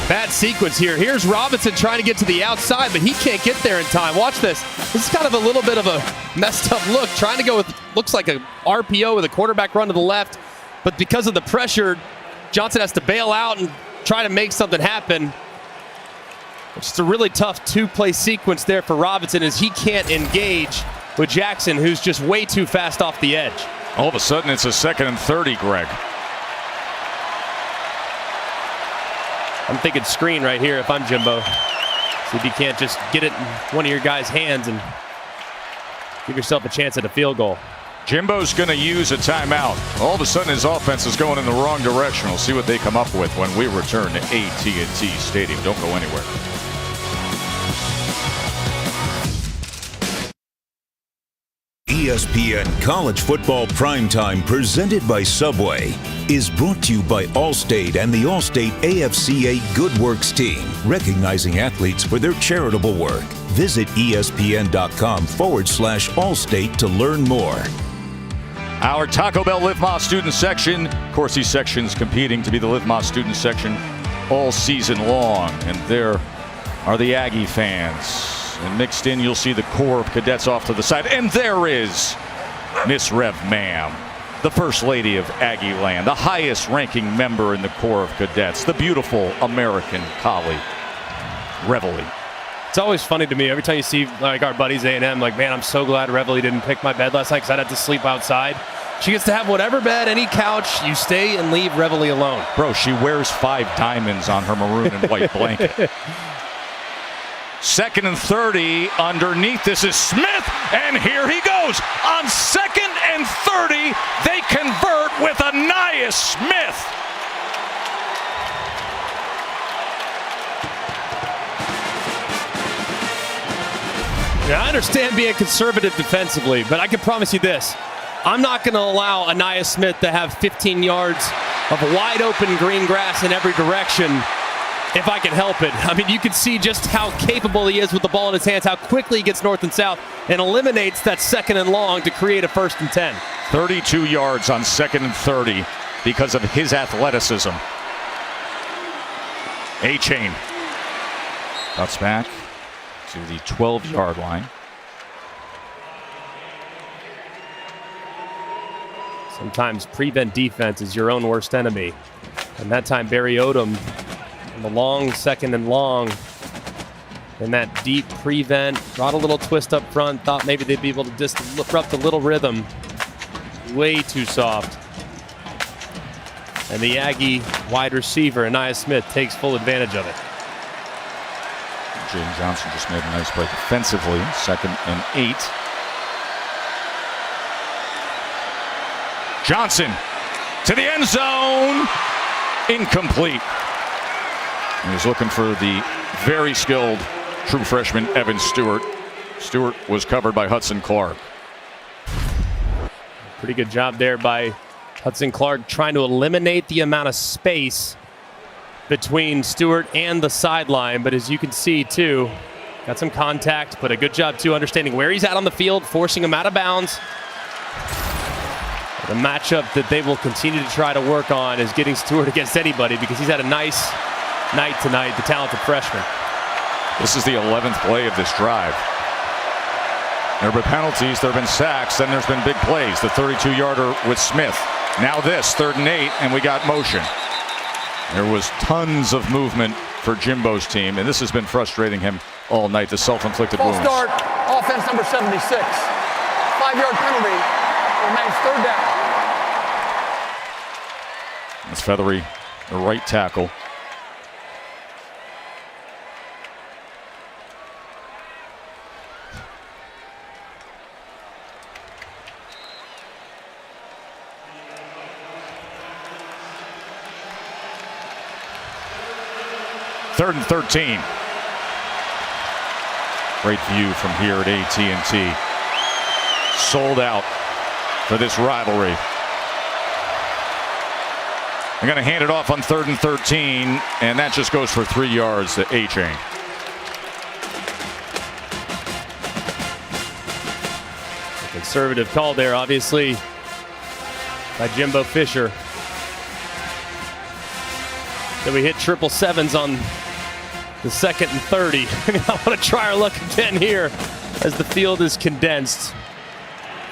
Bad sequence here. Here's Robinson trying to get to the outside, but he can't get there in time. Watch this. This is kind of a little bit of a messed up look. Trying to go with, looks like a RPO with a quarterback run to the left. But because of the pressure, Johnson has to bail out and try to make something happen. It's a really tough two-play sequence there for Robinson as he can't engage with Jackson, who's just way too fast off the edge. All of a sudden, it's a 2nd and 30, Greg. I'm thinking screen right here if I'm Jimbo. See if you can't just get it in one of your guys' hands and give yourself a chance at a field goal. Jimbo's going to use a timeout. All of a sudden, his offense is going in the wrong direction. We'll see what they come up with when we return to AT&T Stadium. Don't go anywhere. ESPN College Football Primetime, presented by Subway, is brought to you by Allstate and the Allstate AFCA Good Works team, recognizing athletes for their charitable work. Visit ESPN.com/Allstate to learn more. Our Taco Bell Live Más student section. Of course, these sections competing to be the Live Más student section all season long. And there are the Aggie fans. And mixed in, you'll see the Corps of Cadets off to the side. And there is Miss Rev Ma'am, the First Lady of Aggie Land, the highest ranking member in the Corps of Cadets, the beautiful American collie, Reveille. It's always funny to me every time you see like our buddies A&M, like, man, I'm so glad Reveille didn't pick my bed last night because I'd have to sleep outside. She gets to have whatever bed, any couch, you stay and leave Reveille alone. Bro, she wears 5 diamonds on her maroon and white blanket. 2nd and 30 underneath. This is Smith, and here he goes. On 2nd and 30, they convert with Anais Smith. Now, I understand being conservative defensively, but I can promise you this. I'm not going to allow Anais Smith to have 15 yards of wide open green grass in every direction if I can help it. I mean, you can see just how capable he is with the ball in his hands, how quickly he gets north and south and eliminates that 2nd and long to create a 1st and 10. 32 yards on 2nd and 30 because of his athleticism. A-Chain cuts back to the 12-yard line. Sometimes prevent defense is your own worst enemy. And that time Barry Odom on the long 2nd and long. And that deep prevent, brought a little twist up front, thought maybe they'd be able to disrupt a little rhythm. Way too soft. And the Aggie wide receiver, Anais Smith, takes full advantage of it. James Johnson just made a nice play defensively. 2nd and 8. Johnson to the end zone. Incomplete. He was looking for the very skilled true freshman Evan Stewart. Stewart was covered by Hudson Clark. Pretty good job there by Hudson Clark trying to eliminate the amount of space between Stewart and the sideline. But as you can see, too, got some contact, but a good job, too, understanding where he's at on the field, forcing him out of bounds. The matchup that they will continue to try to work on is getting Stewart against anybody because he's had a nice night tonight, the talented freshman. This is the 11th play of this drive. There have been penalties, there have been sacks, then there's been big plays. The 32-yarder with Smith. Now this, 3rd and 8, and we got motion. There was tons of movement for Jimbo's team, and this has been frustrating him all night, the self-inflicted wounds. Start, offense number 76. 5-yard penalty, remains 3rd down. That's Feathery, the right tackle. Third and 13. Great view from here at AT&T. Sold out for this rivalry. They're going to hand it off on 3rd and 13, and that just goes for 3 yards to A-Chain. A conservative call there, obviously, by Jimbo Fisher. So we hit 777s on the 2nd and 30. I want to try our luck again here as the field is condensed.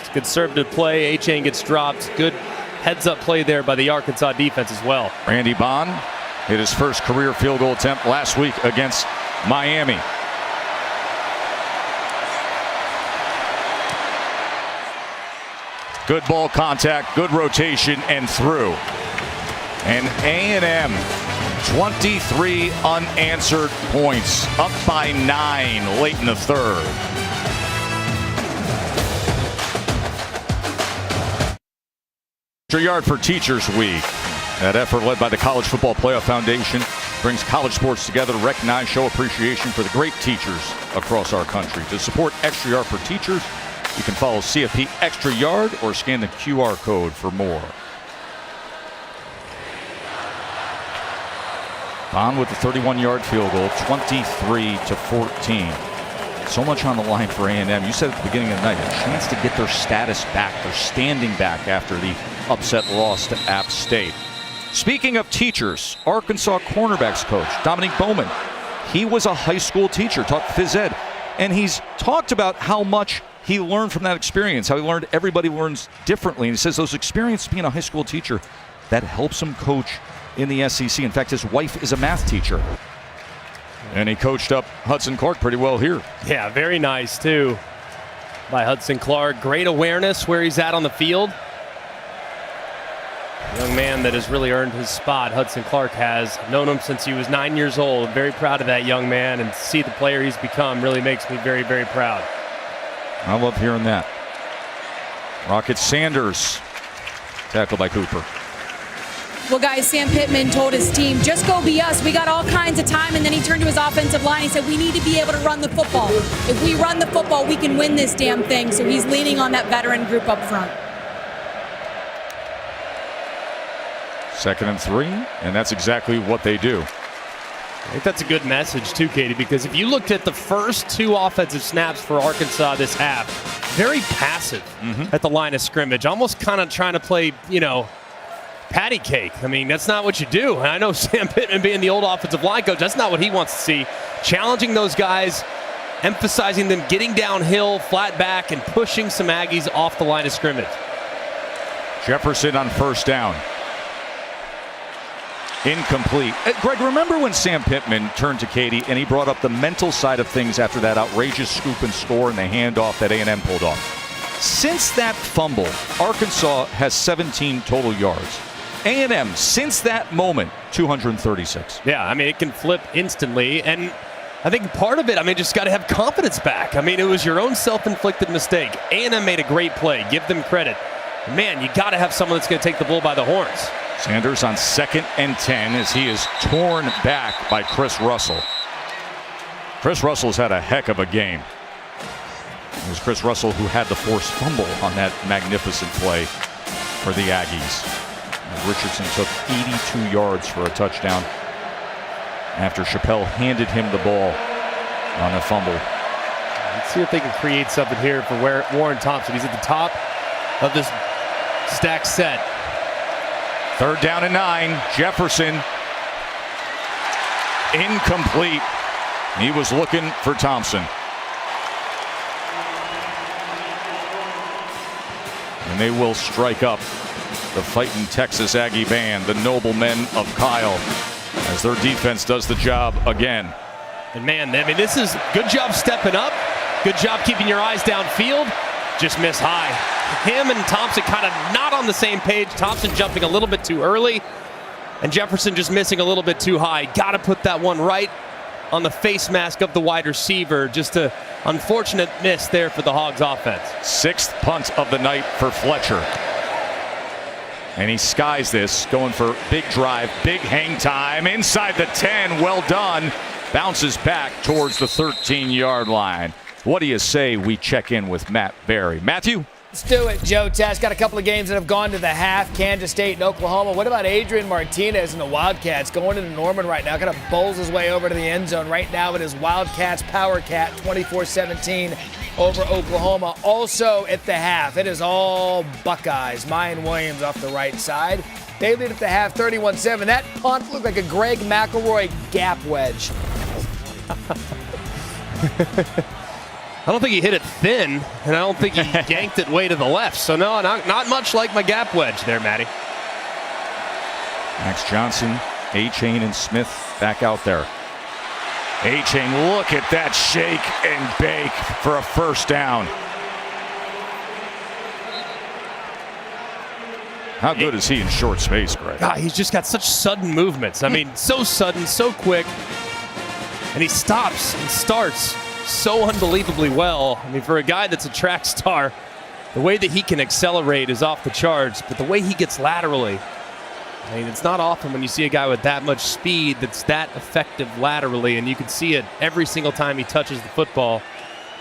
It's conservative play. A-Chain gets dropped. Good heads-up play there by the Arkansas defense as well. Randy Bond hit his first career field goal attempt last week against Miami. Good ball contact, good rotation, and through. And A&M, 23 unanswered points, up by 9 late in the third. Extra Yard for Teachers Week. That effort led by the College Football Playoff Foundation brings college sports together to recognize, show appreciation for the great teachers across our country. To support Extra Yard for Teachers, you can follow CFP Extra Yard or scan the QR code for more. Bond with the 31-yard field goal, 23-14. So much on the line for A&M. You said at the beginning of the night, a chance to get their status back, their standing back after the upset loss to App State. Speaking of teachers, Arkansas cornerbacks coach Dominique Bowman, he was a high school teacher, taught phys ed, and he's talked about how much he learned from that experience, how he learned everybody learns differently. And he says those experiences being a high school teacher, that helps him coach in the SEC. In fact, his wife is a math teacher. And he coached up Hudson Clark pretty well here. Yeah, very nice, too, by Hudson Clark. Great awareness where he's at on the field. A young man that has really earned his spot, Hudson Clark has. Known him since he was 9 years old. Very proud of that young man, and to see the player he's become really makes me very, very proud. I love hearing that. Rocket Sanders, tackled by Cooper. Well, guys, Sam Pittman told his team, just go be us. We got all kinds of time. And then he turned to his offensive line. He said, we need to be able to run the football. If we run the football, we can win this damn thing. So he's leaning on that veteran group up front. 2nd and 3, and that's exactly what they do. I think that's a good message, too, Katie, because if you looked at the first 2 offensive snaps for Arkansas this half, very passive at the line of scrimmage, almost kind of trying to play, patty cake. I mean, that's not what you do. And I know Sam Pittman being the old offensive line coach, that's not what he wants to see. Challenging those guys, emphasizing them getting downhill, flat back, and pushing some Aggies off the line of scrimmage. Jefferson on first down. Incomplete. Greg, remember when Sam Pittman turned to Katie and he brought up the mental side of things after that outrageous scoop and score and the handoff that A&M pulled off? Since that fumble, Arkansas has 17 total yards. A&M, since that moment, 236. Yeah, I mean, it can flip instantly. And I think part of it, just got to have confidence back. It was your own self-inflicted mistake. A&M made a great play. Give them credit. Man, you got to have someone that's going to take the bull by the horns. Sanders on 2nd and 10 as he is torn back by Chris Russell. Chris Russell's had a heck of a game. It was Chris Russell who had the forced fumble on that magnificent play for the Aggies. And Richardson took 82 yards for a touchdown after Chappelle handed him the ball on a fumble. Let's see if they can create something here for Warren Thompson. He's at the top of this stack set. 3rd down and 9. Jefferson. Incomplete. He was looking for Thompson. And they will strike up the fighting Texas Aggie band, the Noblemen of Kyle, as their defense does the job again. And man, this is good job stepping up. Good job keeping your eyes downfield. Just miss high. Him and Thompson kind of not on the same page. Thompson jumping a little bit too early, and Jefferson just missing a little bit too high. Got to put that one right on the face mask of the wide receiver. Just an unfortunate miss there for the Hogs offense. 6th punt of the night for Fletcher. And he skies this, going for big drive, big hang time, inside the 10, well done. Bounces back towards the 13-yard line. What do you say we check in with Matt Berry? Matthew? Let's do it, Joe Test. Got a couple of games that have gone to the half, Kansas State and Oklahoma. What about Adrian Martinez and the Wildcats going into Norman right now? Kind of bowls his way over to the end zone. Right now it is Wildcats Power Cat 24-17 over Oklahoma. Also at the half, it is all Buckeyes. Mayan Williams off the right side. They lead at the half 31-7. That punt looked like a Greg McElroy gap wedge. I don't think he hit it thin, and I don't think he yanked it way to the left. So, no, not much like my gap wedge there, Matty. Max Johnson, A-Chain, and Smith back out there. A-Chain, look at that shake and bake for a first down. How good is he in short space, Greg? God, he's just got such sudden movements. I mean, so sudden, so quick. And he stops and starts so unbelievably well. I mean, for a guy that's a track star, the way that he can accelerate is off the charts, but the way he gets laterally, I mean, it's not often when you see a guy with that much speed that's that effective laterally, and you can see it every single time he touches the football,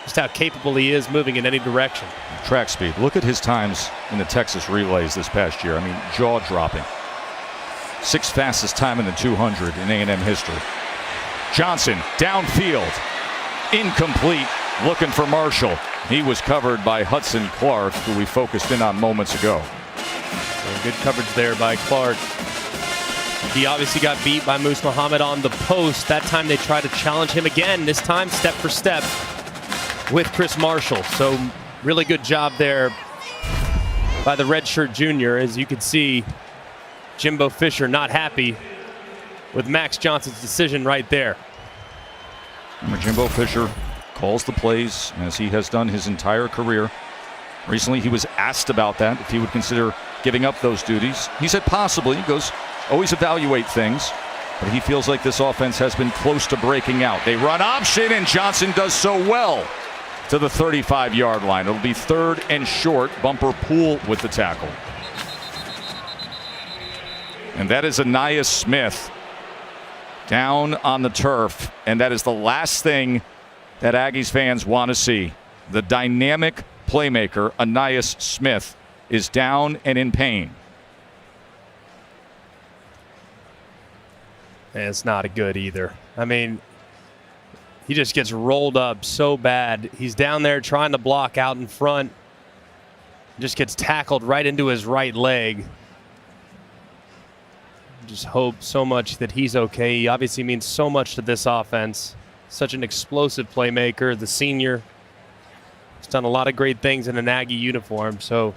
just how capable he is moving in any direction. Track speed. Look at his times in the Texas relays this past year. I mean, jaw-dropping. 6th fastest time in the 200 in A&M history. Johnson, downfield. Incomplete, looking for Marshall. He was covered by Hudson Clark, who we focused in on moments ago. So good coverage there by Clark. He obviously got beat by Moose Muhammad on the post. That time they tried to challenge him again, this time step for step with Chris Marshall. So really good job there by the redshirt junior. As you can see, Jimbo Fisher not happy with Max Johnson's decision right there. Jimbo Fisher calls the plays, as he has done his entire career. Recently, he was asked about that, if he would consider giving up those duties. He said possibly. He goes, always evaluate things, but he feels like this offense has been close to breaking out. They run option, and Johnson does so well to the 35-yard line. It'll be 3rd and short. Bumper Poole with the tackle. And that is Anais Smith down on the turf, and that is the last thing that Aggies fans want to see. The dynamic playmaker, Anais Smith, is down and in pain. And it's not good either. I mean, he just gets rolled up so bad. He's down there trying to block out in front. Just gets tackled right into his right leg. Just hope so much that he's okay. He obviously means so much to this offense. Such an explosive playmaker. The senior has done a lot of great things in an Aggie uniform. So,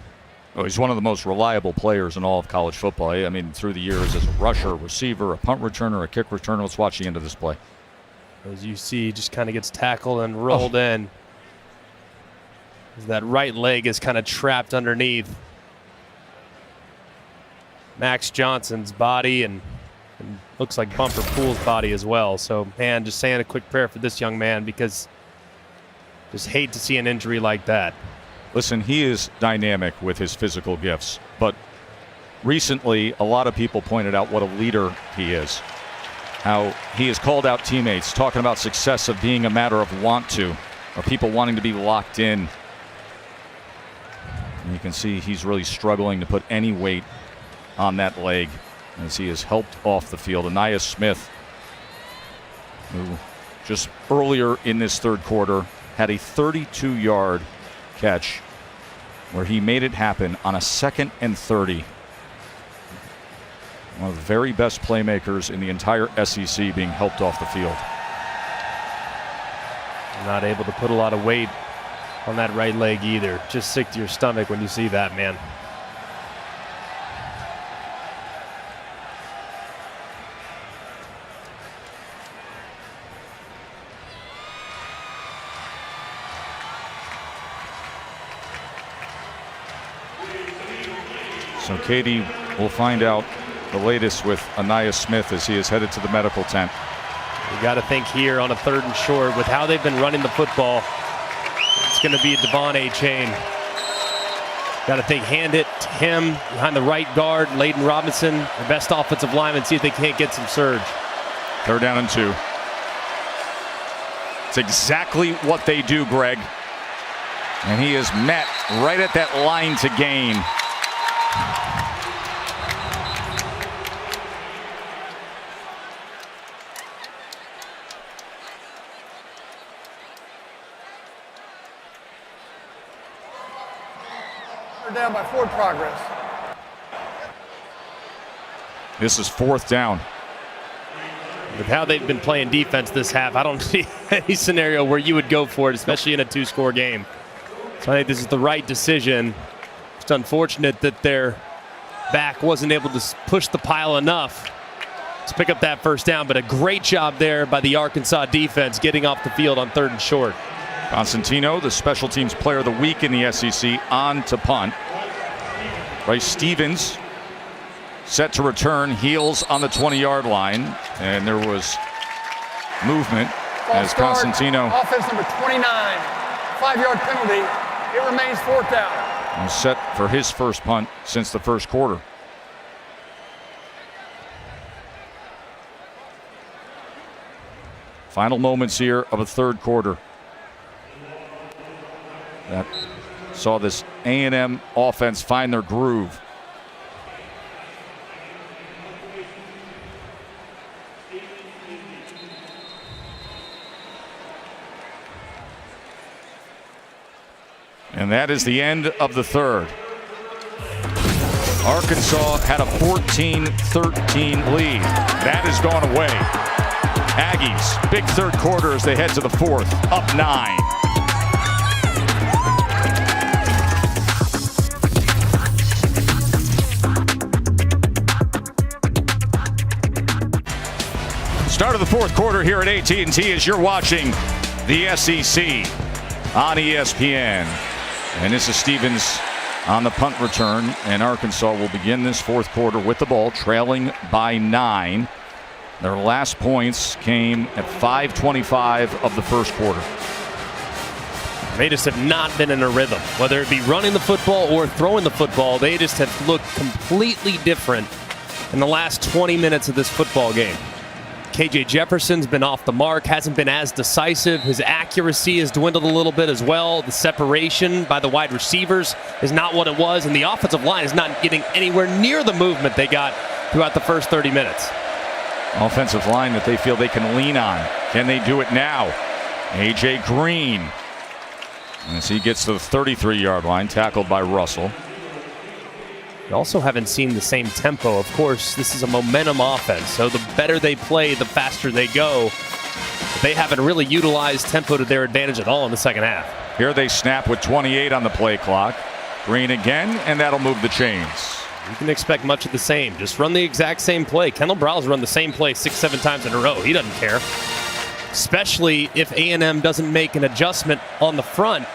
he's one of the most reliable players in all of college football. I mean, through the years as a rusher, receiver, a punt returner, a kick returner. Let's watch the end of this play. As you see, just kind of gets tackled and rolled in. As that right leg is kind of trapped underneath Max Johnson's body and looks like Bumper Poole's body as well. So, man, just saying a quick prayer for this young man, because just hate to see an injury like that. Listen, he is dynamic with his physical gifts, but recently a lot of people pointed out what a leader he is. How he has called out teammates, talking about success of being a matter of want to, or people wanting to be locked in. And you can see he's really struggling to put any weight on that leg as he is helped off the field. Anais Smith, who just earlier in this 3rd quarter had a 32-yard catch where he made it happen on a 2nd and 30. One of the very best playmakers in the entire SEC being helped off the field. Not able to put a lot of weight on that right leg either. Just sick to your stomach when you see that, man. So Katie will find out the latest with Anais Smith as he is headed to the medical tent. You got to think here on a 3rd and short, with how they've been running the football, it's going to be a Devon A-Chain. Got to think hand it to him behind the right guard, Layden Robinson, the best offensive lineman, see if they can't get some surge. 3rd down and 2. It's exactly what they do, Greg. And he is met right at that line to gain. They're down by forward progress. This is 4th down. With how they've been playing defense this half, I don't see any scenario where you would go for it, especially in a 2-score game. So I think this is the right decision. It's unfortunate that their back wasn't able to push the pile enough to pick up that first down, but a great job there by the Arkansas defense getting off the field on 3rd and short. Constantino, the special teams player of the week in the SEC, on to punt. Bryce Stevens set to return, heels on the 20-yard line, and there was movement as Constantino Offense number 29, 5-yard penalty. It remains 4th down. was set for his first punt since the first quarter. Final moments here of a 3rd quarter. That saw this A&M offense find their groove. And that is the end of the 3rd. Arkansas had a 14-13 lead. That has gone away. Aggies, big 3rd quarter as they head to the 4th, up 9. Start of the 4th quarter here at AT&T as you're watching the SEC on ESPN. And this is Stevens on the punt return, and Arkansas will begin this 4th quarter with the ball, trailing by 9. Their last points came at 5:25 of the first quarter. They just have not been in a rhythm. Whether it be running the football or throwing the football, they just have looked completely different in the last 20 minutes of this football game. KJ Jefferson's been off the mark, hasn't been as decisive. His accuracy has dwindled a little bit as well. The separation by the wide receivers is not what it was, and the offensive line is not getting anywhere near the movement they got throughout the first 30 minutes. Offensive line that they feel they can lean on. Can they do it now? A.J. Green, as he gets to the 33-yard line, tackled by Russell. We also haven't seen the same tempo. Of course, this is a momentum offense, so the better they play, the faster they go. But they haven't really utilized tempo to their advantage at all in the second half. Here they snap with 28 on the play clock. Green again, and that'll move the chains. You can expect much of the same. Just run the exact same play. Kendall Browse run the same play 6-7 times in a row. He doesn't care. Especially if A&M doesn't make an adjustment on the front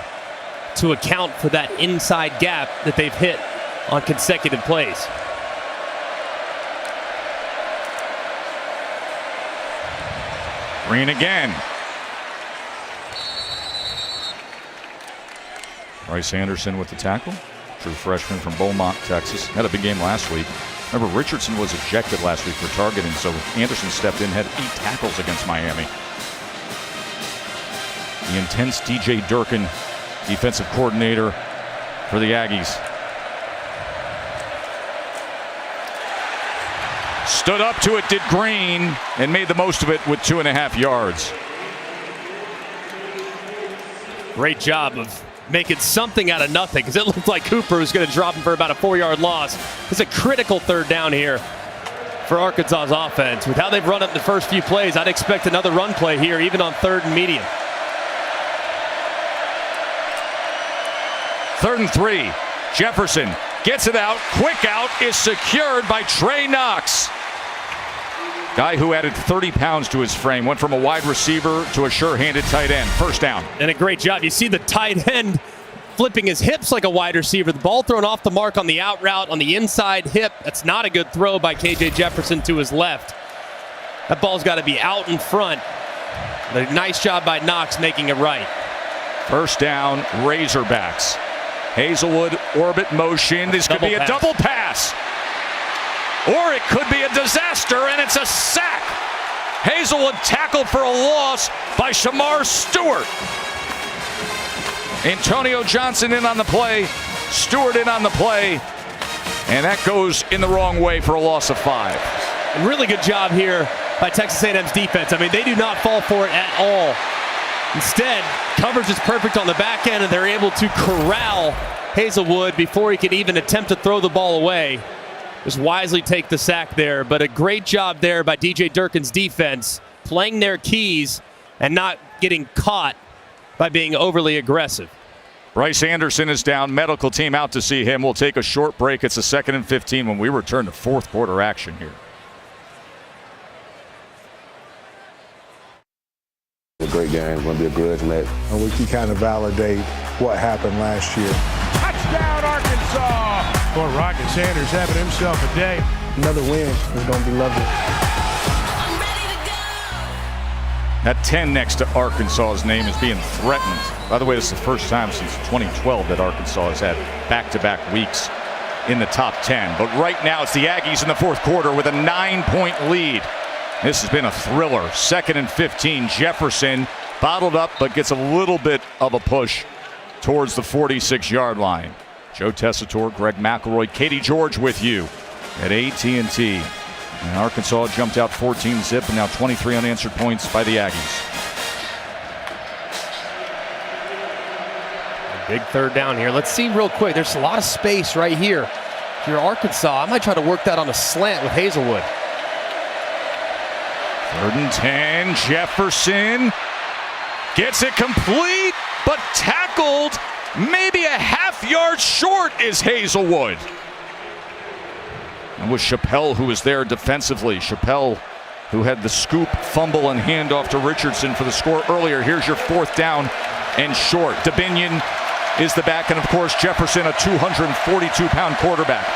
to account for that inside gap that they've hit on consecutive plays. Green again. Bryce Anderson with the tackle. True freshman from Beaumont, Texas. Had a big game last week. Remember, Richardson was ejected last week for targeting, so Anderson stepped in, had 8 tackles against Miami. The intense DJ Durkin, defensive coordinator for the Aggies. Stood up to it, did Green, and made the most of it with 2.5 yards. Great job of making something out of nothing, because it looked like Cooper was going to drop him for about a 4-yard loss. It's a critical 3rd down here for Arkansas's offense. With how they've run up the first few plays, I'd expect another run play here, even on 3rd and medium. 3rd and 3. Jefferson gets it out. Quick out is secured by Trey Knox. Guy who added 30 pounds to his frame. Went from a wide receiver to a sure-handed tight end. First down. And a great job. You see the tight end flipping his hips like a wide receiver. The ball thrown off the mark on the out route on the inside hip. That's not a good throw by KJ Jefferson to his left. That ball's got to be out in front. But a nice job by Knox making it right. First down, Razorbacks. Hazelwood orbit motion. This could be a double pass. Or it could be a disaster, and it's a sack. Hazelwood tackled for a loss by Shamar Stewart. Antonio Johnson in on the play. Stewart in on the play. And that goes in the wrong way for a loss of 5. Really good job here by Texas A&M's defense. I mean, they do not fall for it at all. Instead, coverage is perfect on the back end, and they're able to corral Hazelwood before he can even attempt to throw the ball away. Just wisely take the sack there, but a great job there by DJ Durkin's defense, playing their keys and not getting caught by being overly aggressive. Bryce Anderson is down. Medical team out to see him. We'll take a short break. It's a 2nd and 15 when we return to fourth quarter action here. A great game. It's going to be a grudge match. And we can kind of validate what happened last year. Touchdown, Arkansas! Boy, Rocket Sanders having himself a day. Another win is going to be lovely. That 10 next to Arkansas's name is being threatened. By the way, this is the first time since 2012 that Arkansas has had back-to-back weeks in the top 10. But right now it's the Aggies in the fourth quarter with a 9-point lead. This has been a thriller. 2nd and 15. Jefferson bottled up but gets a little bit of a push towards the 46-yard line. Joe Tessitore, Greg McElroy, Katie George with you at AT&T. And Arkansas jumped out 14-zip and now 23 unanswered points by the Aggies. Big third down here. Let's see real quick. There's a lot of space right here. If you're Arkansas, I might try to work that on a slant with Hazelwood. 3rd and 10. Jefferson gets it complete, but tackled maybe a half-yard short is Hazelwood. And was Chappelle who was there defensively. Chappelle, who had the scoop, fumble, and handoff to Richardson for the score earlier. Here's your 4th down and short. DeBinion is the back, and of course Jefferson, a 242-pound quarterback.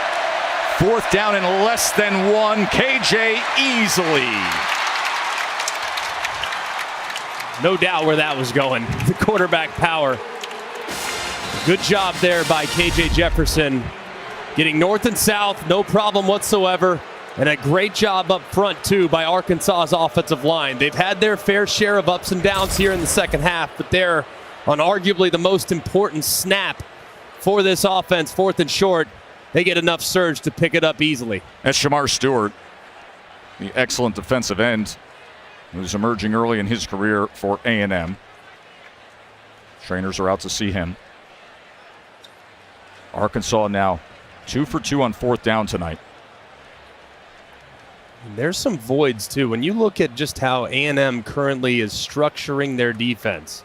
4th down and less than 1. KJ easily. No doubt where that was going. The quarterback power. Good job there by KJ Jefferson. Getting north and south, no problem whatsoever. And a great job up front, too, by Arkansas's offensive line. They've had their fair share of ups and downs here in the second half, but they're on arguably the most important snap for this offense, 4th and short. They get enough surge to pick it up easily. That's Shamar Stewart, the excellent defensive end who's emerging early in his career for A&M. Trainers are out to see him. Arkansas now 2 for 2 on 4th down tonight. There's some voids, too. When you look at just how A&M currently is structuring their defense,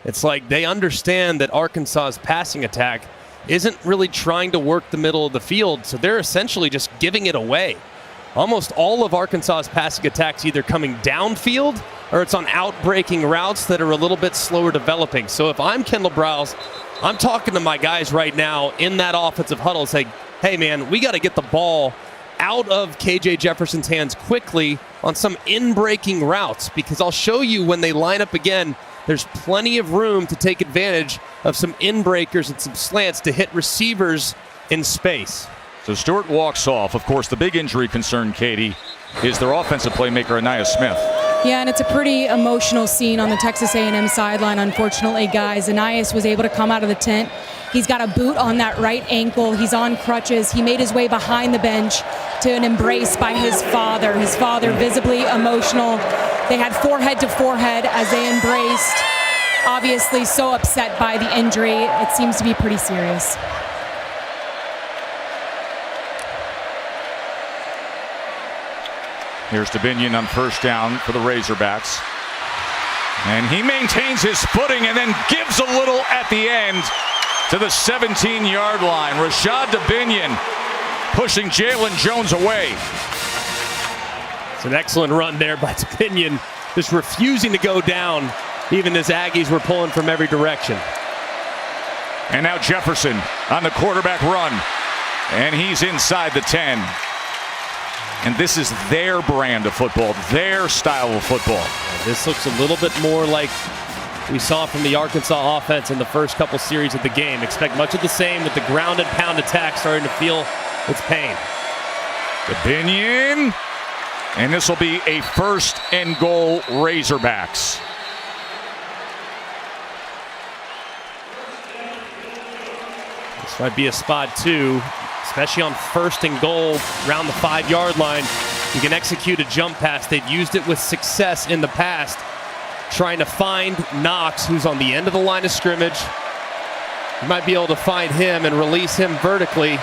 it's like they understand that Arkansas's passing attack isn't really trying to work the middle of the field, so they're essentially just giving it away. Almost all of Arkansas's passing attacks either coming downfield or it's on out-breaking routes that are a little bit slower developing. So if I'm Kendall Browse, I'm talking to my guys right now in that offensive huddle saying, hey, man, we got to get the ball out of KJ Jefferson's hands quickly on some in-breaking routes, because I'll show you when they line up again, there's plenty of room to take advantage of some in-breakers and some slants to hit receivers in space. So Stewart walks off. Of course, the big injury concern, Katie, is their offensive playmaker, Aniyah Smith. Yeah, and it's a pretty emotional scene on the Texas A&M sideline, unfortunately, guys. Aniyah was able to come out of the tent. He's got a boot on that right ankle. He's on crutches. He made his way behind the bench to an embrace by his father. His father visibly emotional. They had forehead to forehead as they embraced. Obviously so upset by the injury. It seems to be pretty serious. Here's DeBinion on 1st down for the Razorbacks. And he maintains his footing and then gives a little at the end to the 17-yard line. Rashad DeBinion pushing Jalen Jones away. It's an excellent run there by DeBinion, just refusing to go down, even as Aggies were pulling from every direction. And now Jefferson on the quarterback run. And he's inside the 10. And this is their brand of football, their style of football. This looks a little bit more like we saw from the Arkansas offense in the first couple series of the game. Expect much of the same, with the ground and pound attack starting to feel its pain. DeBinion. And this will be a 1st and goal Razorbacks. This might be a spot too, especially on 1st and goal around the 5-yard line. You can execute a jump pass. They've used it with success in the past, trying to find Knox, who's on the end of the line of scrimmage. You might be able to find him and release him vertically,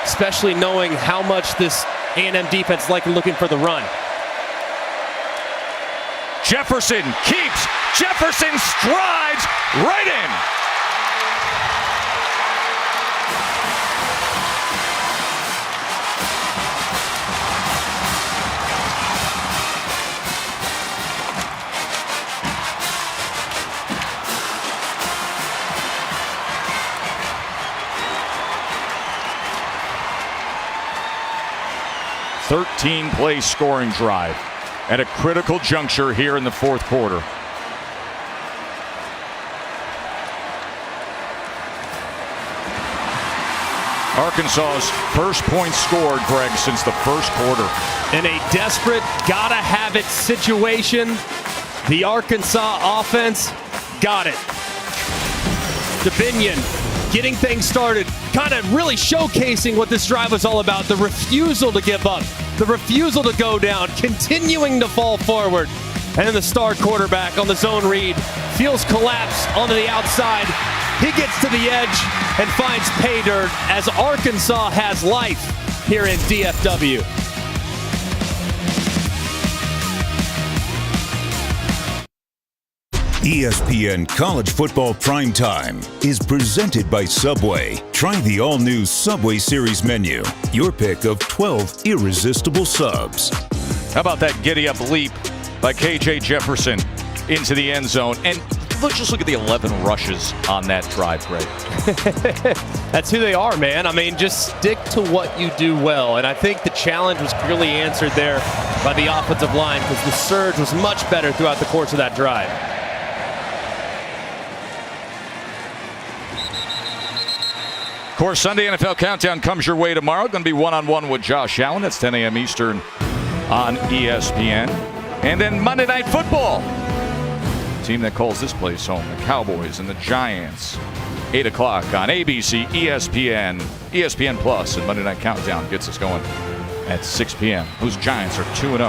especially knowing how much this A&M defense likes looking for the run. Jefferson keeps. Jefferson strides right in. Thirteen-play scoring drive at a critical juncture here in the 4th quarter. Arkansas's first point scored, Greg, since the 1st quarter. In a desperate, gotta-have-it situation, the Arkansas offense got it. Dominion getting things started, kind of really showcasing what this drive was all about. The refusal to give up, the refusal to go down, continuing to fall forward. And then the star quarterback on the zone read feels collapse onto the outside. He gets to the edge and finds pay dirt as Arkansas has life here in DFW. ESPN College Football Primetime is presented by Subway. Try the all-new Subway Series menu. Your pick of 12 irresistible subs. How about that giddy-up leap by K.J. Jefferson into the end zone? And let's just look at the 11 rushes on that drive, Greg. That's who they are, man. I mean, just stick to what you do well. And I think the challenge was clearly answered there by the offensive line because the surge was much better throughout the course of that drive. Of course, Sunday NFL Countdown comes your way tomorrow. Going to be one-on-one with Josh Allen. That's 10 a.m. Eastern on ESPN. And then Monday Night Football. Team that calls this place home, the Cowboys and the Giants. 8 o'clock on ABC, ESPN, ESPN Plus, and Monday Night Countdown gets us going at 6 p.m. Those Giants are 2-0.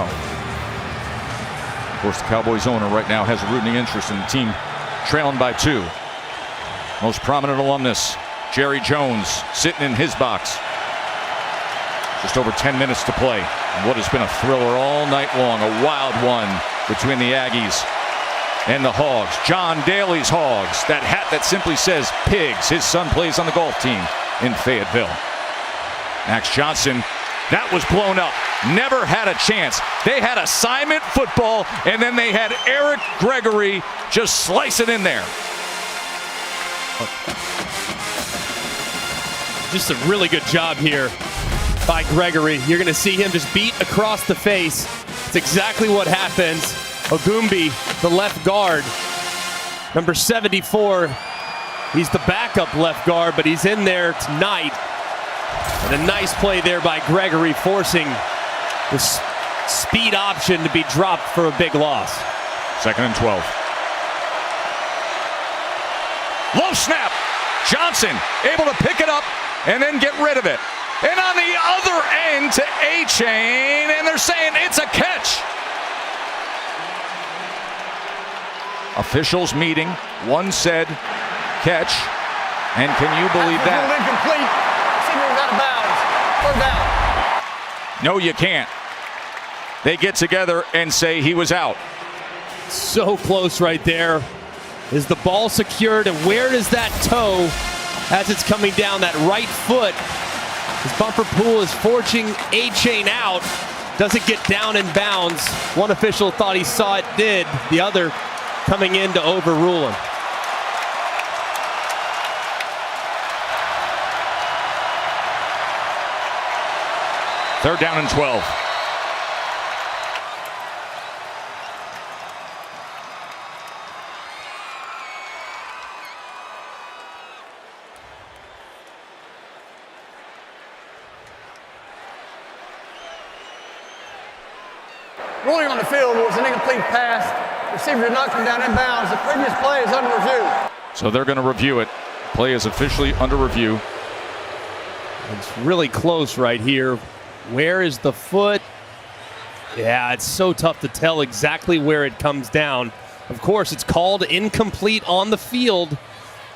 Of course, the Cowboys owner right now has a rooting interest in the team trailing by 2. Most prominent alumnus, Jerry Jones, sitting in his box. Just over 10 minutes to play. And what has been a thriller all night long, a wild one between the Aggies and the Hogs. John Daly's Hogs, that hat that simply says Pigs. His son plays on the golf team in Fayetteville. Max Johnson, that was blown up. Never had a chance. They had assignment football, and then they had Eric Gregory just slice it in there. Just a really good job here by Gregory. You're going to see him just beat across the face. It's exactly what happens. Ogumbi, the left guard, number 74. He's the backup left guard, but he's in there tonight. And a nice play there by Gregory, forcing the speed option to be dropped for a big loss. 2nd and 12. Low snap. Johnson able to pick it up and then get rid of it. And on the other end to A-Chain, and they're saying it's a catch. Officials meeting. One said catch. And can you believe that? Incomplete. Receiver was out of bounds. 3rd down. No, you can't. They get together and say he was out. So close right there. Is the ball secured, and where does that toe as it's coming down? That right foot. His bumper pool is forcing A-Chain out. Doesn't get down in bounds. One official thought he saw it, did. The other coming in to overrule him. Third down and 12. Ruling on the field was an incomplete pass. The receiver did not come down in bounds. The previous play is under review. So they're going to review it. Play is officially under review. It's really close right here. Where is the foot? Yeah, it's so tough to tell exactly where it comes down. Of course, it's called incomplete on the field.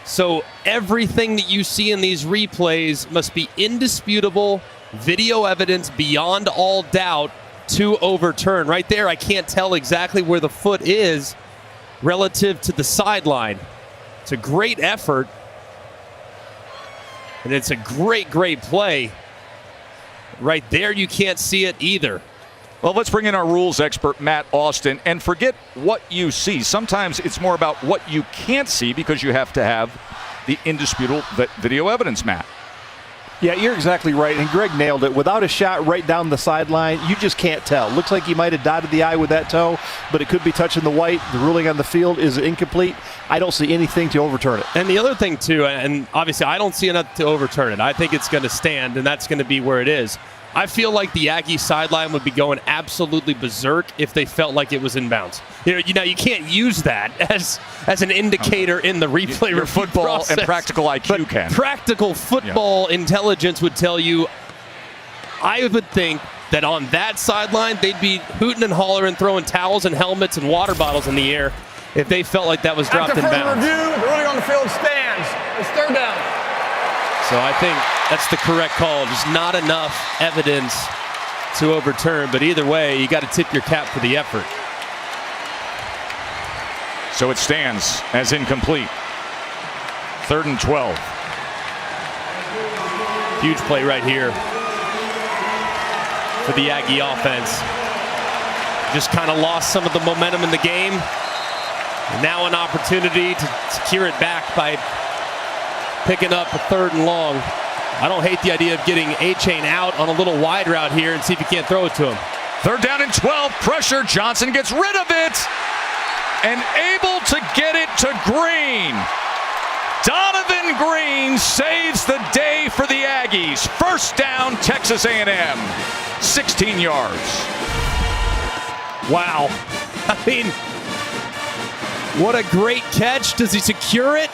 So everything that you see in these replays must be indisputable video evidence beyond all doubt to overturn. Right there, I can't tell exactly where the foot is relative to the sideline. It's a great effort. And it's a great, great play. Right there, you can't see it either. Well, let's bring in our rules expert, Matt Austin, and forget what you see. Sometimes it's more about what you can't see because you have to have the indisputable video evidence, Matt. Yeah, you're exactly right, and Greg nailed it. Without a shot right down the sideline, you just can't tell. Looks like he might have dotted the I with that toe, but it could be touching the white. The ruling on the field is incomplete. I don't see anything to overturn it. And the other thing, too, and obviously I don't see enough to overturn it. I think it's going to stand, and that's going to be where it is. I feel like the Aggie sideline would be going absolutely berserk if they felt like it was inbounds. You know, you can't use that as an indicator in the replay Your football process. and practical IQ But can. Practical football intelligence would tell you, I would think that on that sideline, they'd be hooting and hollering, throwing towels and helmets and water bottles in the air if they felt like that was dropped in After further bounds. review, the ruling on the field stands. It's third down. So I think that's the correct call. Just not enough evidence to overturn. But either way, you got to tip your cap for the effort. So it stands as incomplete. 3rd and 12. Huge play right here for the Aggie offense. Just kind of lost some of the momentum in the game. And now an opportunity to secure it back by picking up a 3rd and long. I don't hate the idea of getting A-Chain out on a little wide route here and see if you can't throw it to him. 3rd down and 12. Pressure. Johnson gets rid of it and able to get it to Green. Donovan Green saves the day for the Aggies. 1st down, Texas A&M. 16 yards. Wow. I mean, what a great catch. Does he secure it?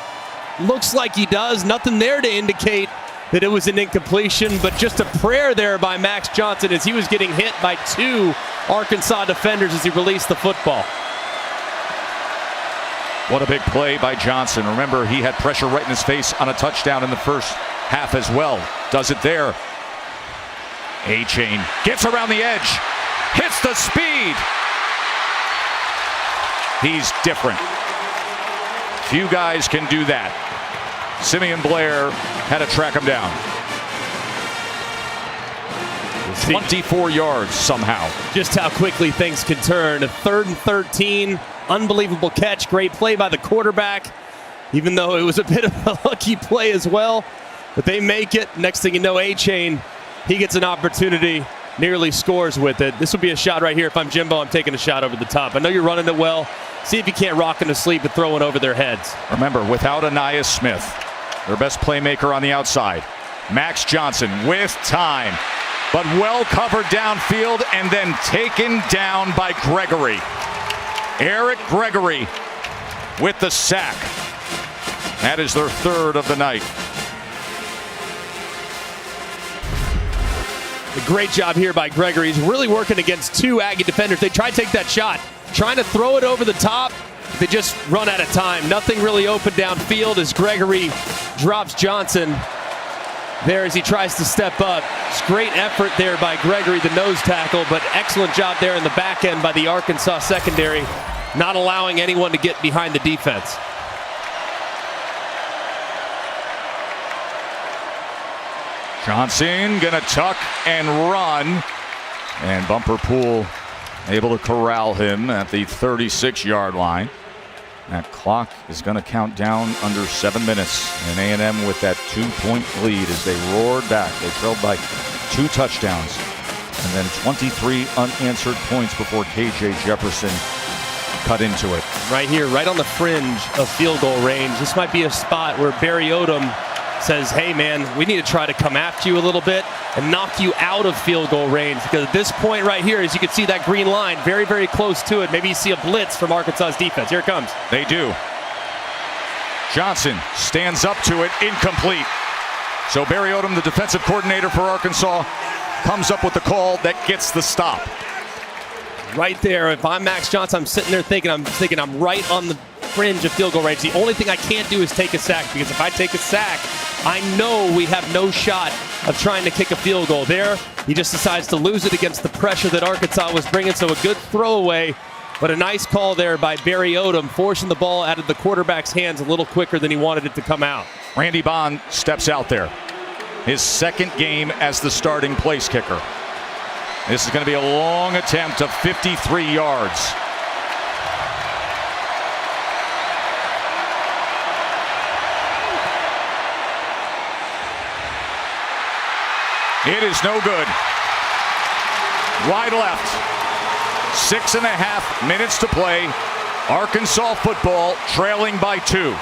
Looks like he does. Nothing there to indicate that it was an incompletion, but just a prayer there by Max Johnson as he was getting hit by 2 Arkansas defenders as he released the football. What a big play by Johnson. Remember, he had pressure right in his face on a touchdown in the first half as well. Does it there. A-Chain gets around the edge, hits the speed. He's different. Few guys can do that. Simeon Blair had to track him down. 24 yards somehow. Just how quickly things can turn. A 3rd and 13. Unbelievable catch. Great play by the quarterback, even though it was a bit of a lucky play as well. But they make it. Next thing you know, A-Chain, he gets an opportunity, nearly scores with it. This would be a shot right here. If I'm Jimbo, I'm taking a shot over the top. I know you're running it well. See if you can't rock them to sleep and throw it over their heads. Remember, without Anais Smith, their best playmaker on the outside, Max Johnson with time, but well covered downfield and then taken down by Gregory. Eric Gregory with the sack. That is their 3rd of the night. A great job here by Gregory. He's really working against 2 Aggie defenders. They try to take that shot, trying to throw it over the top. They just run out of time. Nothing really open downfield as Gregory drops Johnson there as he tries to step up. It's great effort there by Gregory, the nose tackle, but excellent job there in the back end by the Arkansas secondary, not allowing anyone to get behind the defense. Johnson gonna tuck and run, and Bumper Pool able to corral him at the 36-yard line. That clock is going to count down under 7 minutes, and A&M with that 2-point lead as they roared back. They trailed by 2 touchdowns and then 23 unanswered points before KJ Jefferson cut into it. Right here, right on the fringe of field goal range. This might be a spot where Barry Odom says, hey man, we need to try to come after you a little bit and knock you out of field goal range, because at this point right here, as you can see that green line, very, very close to it. Maybe you see a blitz from Arkansas's defense. Here it comes. They do. Johnson stands up to it, incomplete. So Barry Odom, the defensive coordinator for Arkansas, comes up with the call that gets the stop. Right there, if I'm Max Johnson, I'm sitting there thinking I'm right on the fringe of field goal range. The only thing I can't do is take a sack, because if I take a sack, I know we have no shot of trying to kick a field goal. There, he just decides to lose it against the pressure that Arkansas was bringing, so a good throwaway, but a nice call there by Barry Odom, forcing the ball out of the quarterback's hands a little quicker than he wanted it to come out. Randy Bond steps out there. His second game as the starting place kicker. This is going to be a long attempt of 53 yards. It is no good. Wide left. 6.5 minutes to play. Arkansas football trailing by 2.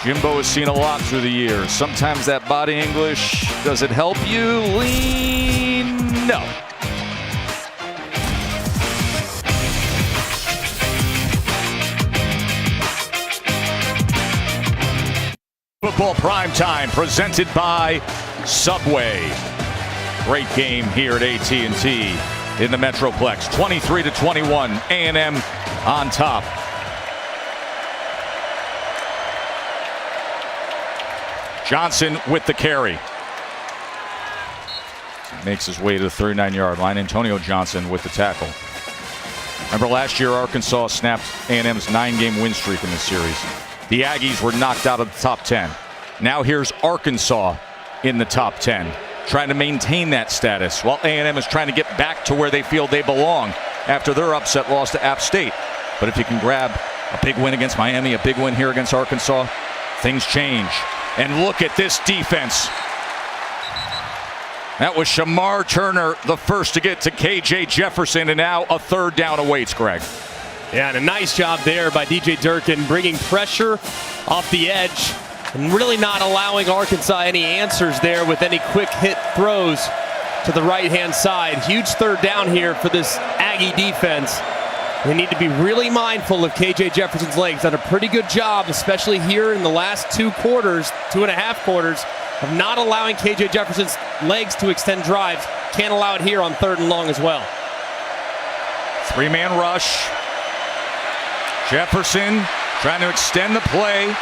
Jimbo has seen a lot through the years. Sometimes that body English, does it help you? Lean, no. Football Primetime presented by Subway. Great game here at AT&T in the Metroplex. 23-21, A&M on top. Johnson with the carry. Makes his way to the 39-yard line. Antonio Johnson with the tackle. Remember last year Arkansas snapped A&M's 9-game win streak in this series. The Aggies were knocked out of the top 10. Now here's Arkansas in the top 10, trying to maintain that status while A&M is trying to get back to where they feel they belong after their upset loss to App State. But if you can grab a big win against Miami, a big win here against Arkansas, things change. And look at this defense. That was Shamar Turner, the first to get to KJ Jefferson, and now a third down awaits, Greg. Yeah, and a nice job there by DJ Durkin, bringing pressure off the edge and really not allowing Arkansas any answers there with any quick hit throws to the right-hand side. Huge third down here for this Aggie defense. They need to be really mindful of KJ Jefferson's legs. Done a pretty good job, especially here in the last 2 quarters, 2.5 quarters, of not allowing KJ Jefferson's legs to extend drives. Can't allow it here on 3rd and long as well. 3-man rush. Jefferson trying to extend the play.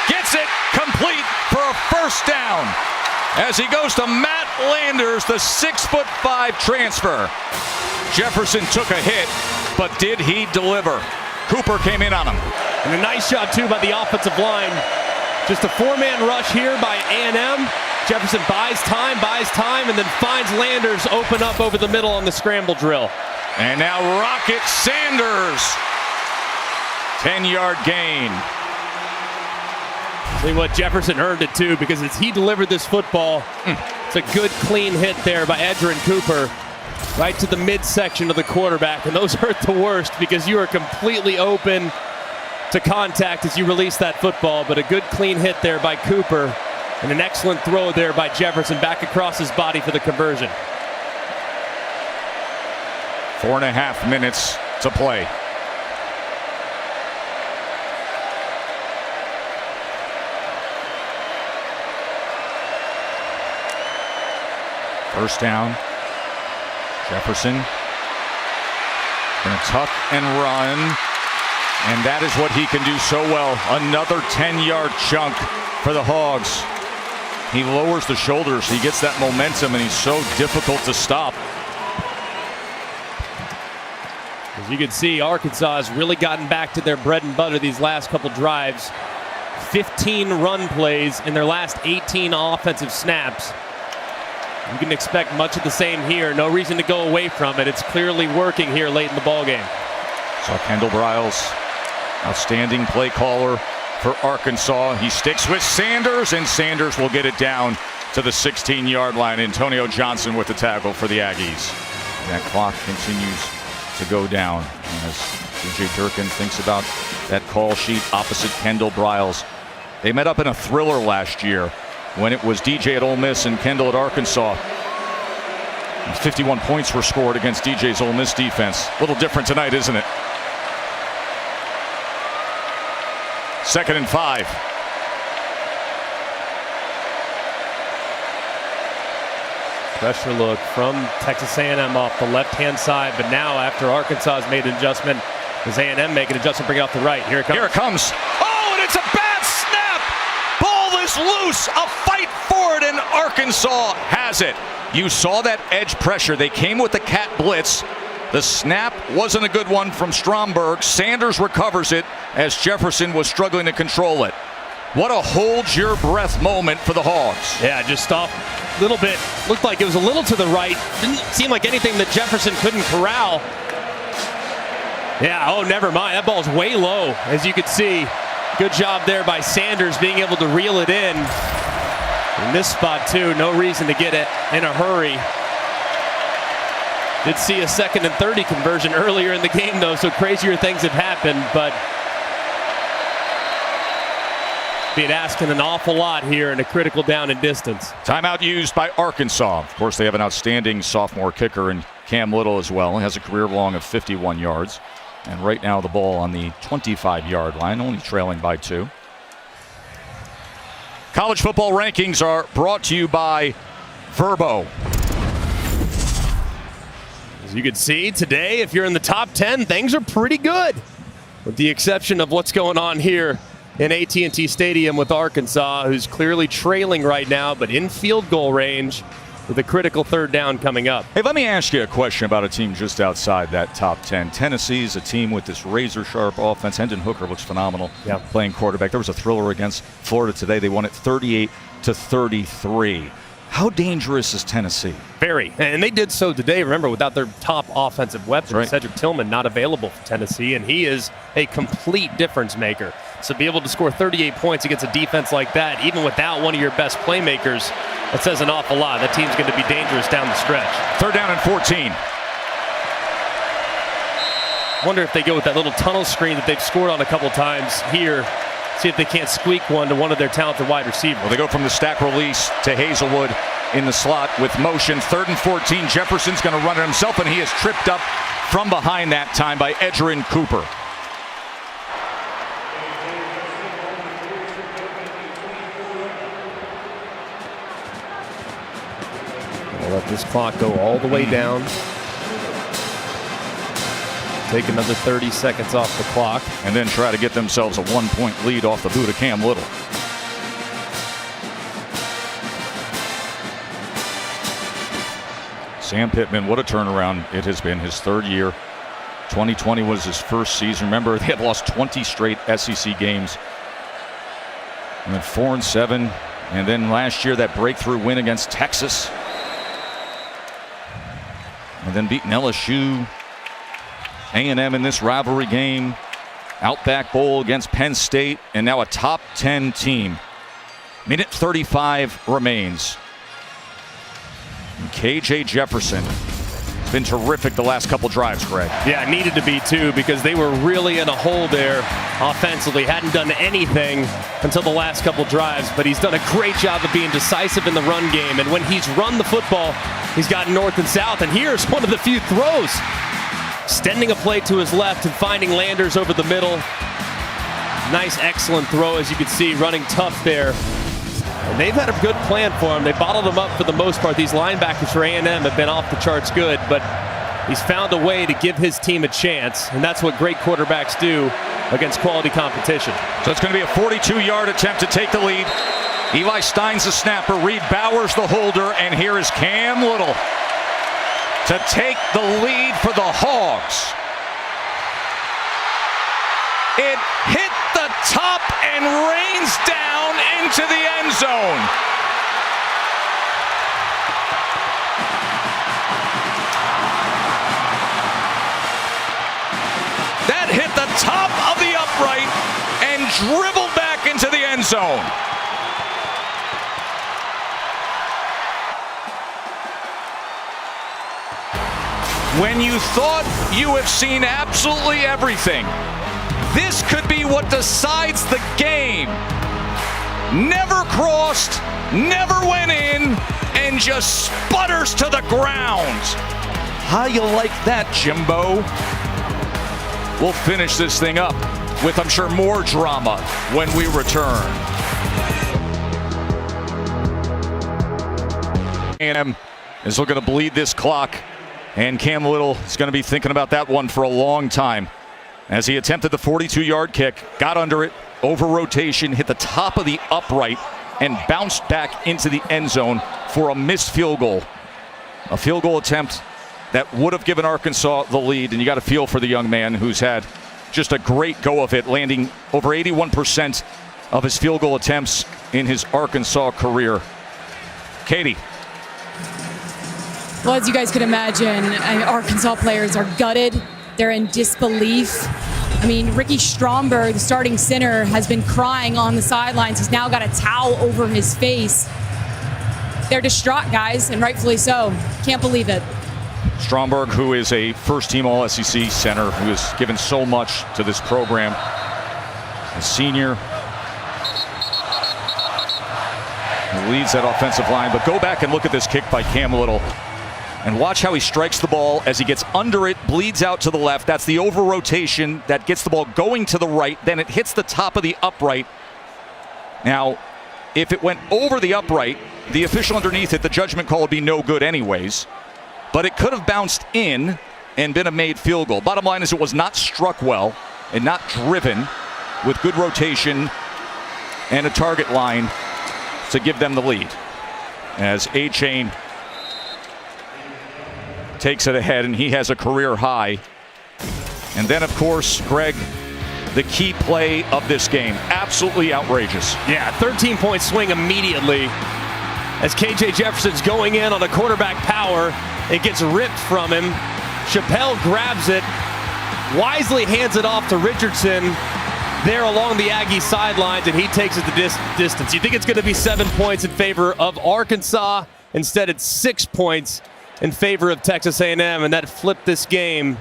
Gets it complete for a first down as he goes to Matt Landers, the 6'5" transfer. Jefferson took a hit, but did he deliver? Cooper came in on him. And a nice job, too, by the offensive line. Just a 4-man rush here by A&M. Jefferson buys time, and then finds Landers open up over the middle on the scramble drill. And now Rocket Sanders. 10-yard gain. See what, Jefferson earned it, too, because as he delivered this football, it's a good, clean hit there by Edgerrin Cooper. Right to the midsection of the quarterback, and those hurt the worst because you are completely open to contact as you release that football, but a good clean hit there by Cooper, and an excellent throw there by Jefferson back across his body for the conversion. 4.5 minutes to play. First down. Jefferson going to tuck and run, and that is what he can do so well. Another 10-yard chunk for the Hogs. He lowers the shoulders, he gets that momentum, and he's so difficult to stop. As you can see, Arkansas has really gotten back to their bread and butter these last couple drives. 15 run plays in their last 18 offensive snaps. You can expect much of the same here. No reason to go away from it. It's clearly working here late in the ballgame. So Kendall Briles, outstanding play caller for Arkansas. He sticks with Sanders, and Sanders will get it down to the 16-yard line. Antonio Johnson with the tackle for the Aggies. And that clock continues to go down as DJ Durkin thinks about that call sheet opposite Kendall Briles. They met up in a thriller last year when it was DJ at Ole Miss and Kendall at Arkansas. 51 points were scored against DJ's Ole Miss defense. A little different tonight, isn't it? 2nd and 5. Pressure look from Texas A&M off the left-hand side, but now after Arkansas has made an adjustment, does A&M make an adjustment, bring it off the right? Here it comes. Here it comes. Oh, and it's a bad snap. Ball is loose. A fight for it, and Arkansas has it. You saw that edge pressure. They came with the cat blitz. The snap wasn't a good one from Stromberg. Sanders recovers it as Jefferson was struggling to control it. What a hold your breath moment for the Hogs. Yeah, just off a little bit. Looked like it was a little to the right. Didn't seem like anything that Jefferson couldn't corral. Yeah, oh, never mind. That ball's way low, as you could see. Good job there by Sanders being able to reel it in. In this spot, too, no reason to get it in a hurry. Did see a 2nd and 30 conversion earlier in the game, though, so crazier things have happened, but being asking an awful lot here in a critical down and distance. Timeout used by Arkansas. Of course, they have an outstanding sophomore kicker in Cam Little as well. He has a career long of 51 yards. And right now the ball on the 25-yard line, only trailing by 2. College football rankings are brought to you by Verbo. As you can see today, if you're in the top 10, things are pretty good. With the exception of what's going on here in AT&T Stadium with Arkansas, who's clearly trailing right now, but in field goal range with a critical 3rd down coming up. Hey, let me ask you a question about a team just outside that top 10. Tennessee's a team with this razor-sharp offense. Hendon Hooker looks phenomenal playing quarterback. There was a thriller against Florida today. They won it 38-33. How dangerous is Tennessee? Very. And they did so today, remember, without their top offensive weapon. Right. Cedric Tillman not available for Tennessee, and he is a complete difference maker. So be able to score 38 points against a defense like that, even without one of your best playmakers, that says an awful lot. That team's going to be dangerous down the stretch. 3rd down and 14. Wonder if they go with that little tunnel screen that they've scored on a couple times here. See if they can't squeak one to one of their talented wide receivers. Well, they go from the stack release to Hazelwood in the slot with motion. 3rd and 14. Jefferson's going to run it himself, and he is tripped up from behind that time by Edgerrin Cooper. We'll let this clock go all the way down. Take another 30 seconds off the clock. And then try to get themselves a 1-point lead off the boot of Cam Little. Sam Pittman, what a turnaround it has been. His 3rd year. 2020 was his first season. Remember, they had lost 20 straight SEC games. And then 4-7. And then last year, that breakthrough win against Texas. And then beating LSU. A&M in this rivalry game. Outback Bowl against Penn State. And now a top 10 team. Minute 35 remains. And KJ Jefferson has been terrific the last couple drives, Greg. Yeah, needed to be too, because they were really in a hole there offensively. Hadn't done anything until the last couple drives, but he's done a great job of being decisive in the run game. And when he's run the football, he's gotten north and south. And here's one of the few throws. Extending a play to his left and finding Landers over the middle. Nice, excellent throw, as you can see, running tough there. And they've had a good plan for him. They bottled him up for the most part. These linebackers for A&M have been off the charts good, but he's found a way to give his team a chance, and that's what great quarterbacks do against quality competition. So it's going to be a 42-yard attempt to take the lead. Eli Stein's the snapper, Reed Bowers the holder, and here is Cam Little to take the lead for the Hogs. It hit the top and rains down into the end zone. That hit the top of the upright and dribbled back into the end zone. When you thought you have seen absolutely everything, this could be what decides the game. Never crossed, never went in, and just sputters to the ground. How you like that, Jimbo? We'll finish this thing up with, I'm sure, more drama when we return. A&M is looking to bleed this clock, and Cam Little is going to be thinking about that one for a long time. As he attempted the 42-yard kick, got under it, over rotation, hit the top of the upright, and bounced back into the end zone for a missed field goal. A field goal attempt that would have given Arkansas the lead, and you got to feel for the young man who's had just a great go of it, landing over 81% of his field goal attempts in his Arkansas career. Katie. Well, as you guys could imagine, Arkansas players are gutted. They're in disbelief. I mean, Ricky Stromberg, the starting center, has been crying on the sidelines. He's now got a towel over his face. They're distraught, guys, and rightfully so. Can't believe it. Stromberg, who is a first-team All-SEC center, who has given so much to this program. A senior. He leads that offensive line. But go back and look at this kick by Cam Little. And watch how he strikes the ball as he gets under it, bleeds out to the left. That's the over rotation that gets the ball going to the right. Then it hits the top of the upright. Now, if it went over the upright, the official underneath it, the judgment call would be no good anyways. But it could have bounced in and been a made field goal. Bottom line is it was not struck well and not driven with good rotation and a target line to give them the lead. As A-Chain takes it ahead, and he has a career high. And then, of course, Greg, the key play of this game. Absolutely outrageous. Yeah, 13-point swing immediately as KJ Jefferson's going in on a quarterback power. It gets ripped from him. Chappelle grabs it, wisely hands it off to Richardson there along the Aggie sidelines, and he takes it the distance. You think it's going to be 7 points in favor of Arkansas. Instead, it's 6 points in favor of Texas A&M, and that flipped this game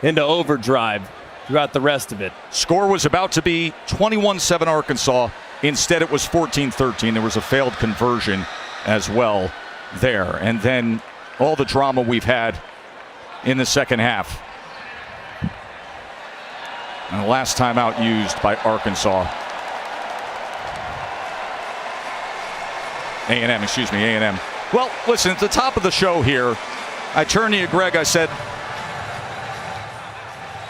into overdrive throughout the rest of it. Score was about to be 21-7 Arkansas. Instead, it was 14-13. There was a failed conversion as well there. And then all the drama we've had in the second half. And the last timeout used by Arkansas. A&M. Well, listen, at the top of the show here, I turned to you, Greg, I said,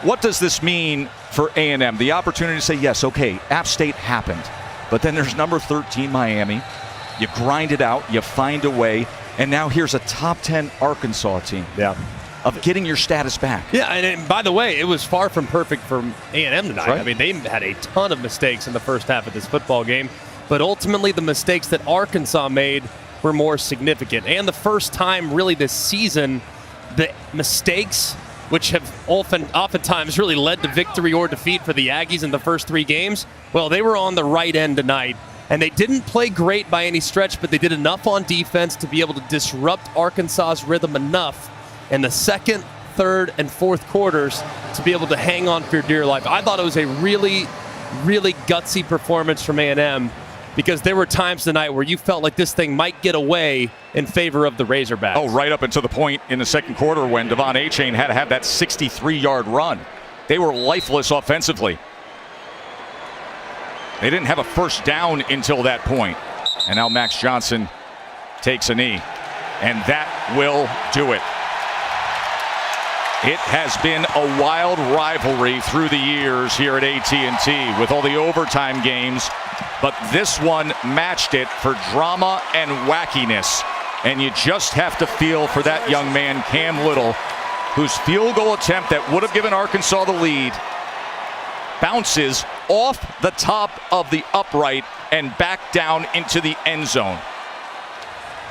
what does this mean for A&M? The opportunity to say, yes, okay, App State happened. But then there's number 13, Miami. You grind it out, you find a way, and now here's a top 10 Arkansas team. Yeah. Of getting your status back. Yeah, and by the way, it was far from perfect for A&M tonight. Right. I mean, they had a ton of mistakes in the first half of this football game, but ultimately the mistakes that Arkansas made were more significant. And the first time really this season, the mistakes, which have oftentimes really led to victory or defeat for the Aggies in the first 3 games, well, they were on the right end tonight. And they didn't play great by any stretch, but they did enough on defense to be able to disrupt Arkansas's rhythm enough in the second, third, and fourth quarters to be able to hang on for your dear life. I thought it was a really, really gutsy performance from A&M, because there were times tonight where you felt like this thing might get away in favor of the Razorbacks. Oh, right up until the point in the second quarter when Devon A-Chain had to have that 63-yard run. They were lifeless offensively. They didn't have a first down until that point. And now Max Johnson takes a knee. And that will do it. It has been a wild rivalry through the years here at AT&T with all the overtime games. But this one matched it for drama and wackiness. And you just have to feel for that young man, Cam Little, whose field goal attempt that would have given Arkansas the lead bounces off the top of the upright and back down into the end zone.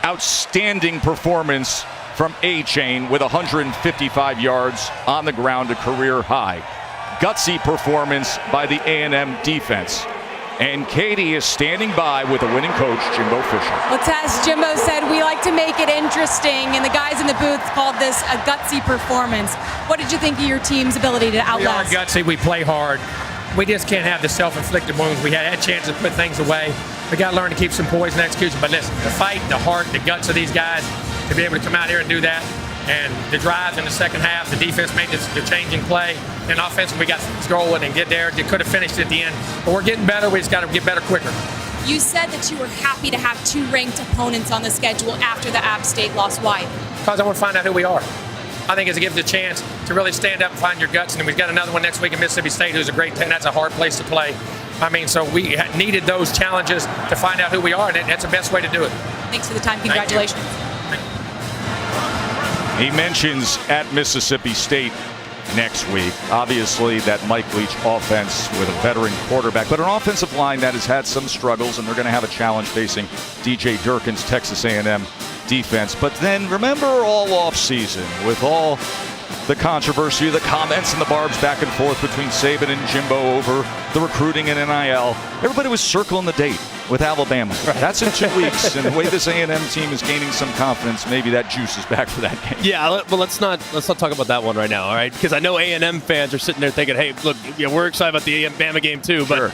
Outstanding performance from A-Chain with 155 yards on the ground, a career high. Gutsy performance by the A&M defense. And Katie is standing by with a winning coach, Jimbo Fisher. Well, as Jimbo said, we like to make it interesting, and the guys in the booth called this a gutsy performance. What did you think of your team's ability to outlast? We are gutsy. We play hard. We just can't have the self-inflicted wounds. We had chances to put things away. We got to learn to keep some poise and execution. But listen, the fight, the heart, the guts of these guys, to be able to come out here and do that And the drives in the second half, the defense made the changing play. And offense, we got to scroll it and get there. They could have finished at the end. But we're getting better. We just got to get better quicker. You said that you were happy to have 2 ranked opponents on the schedule after the App State loss. Why? Because I want to find out who we are. I think it gives you a chance to really stand up and find your guts. And we've got another one next week in Mississippi State, who's a great team. That's a hard place to play. I mean, so we needed those challenges to find out who we are, and that's the best way to do it. Thanks for the time. Congratulations. He mentions at Mississippi State next week. Obviously, that Mike Leach offense with a veteran quarterback, but an offensive line that has had some struggles, and they're going to have a challenge facing DJ Durkin's Texas A&M defense. But then remember all offseason with all the controversy, the comments and the barbs back and forth between Saban and Jimbo over the recruiting and NIL. Everybody was circling the date with Alabama. Right. That's in 2 weeks, and the way this A&M team is gaining some confidence, maybe that juice is back for that game. Yeah, but let's not talk about that one right now, all right? Because I know A&M fans are sitting there thinking, hey, look, we're excited about the Bama game too, but sure.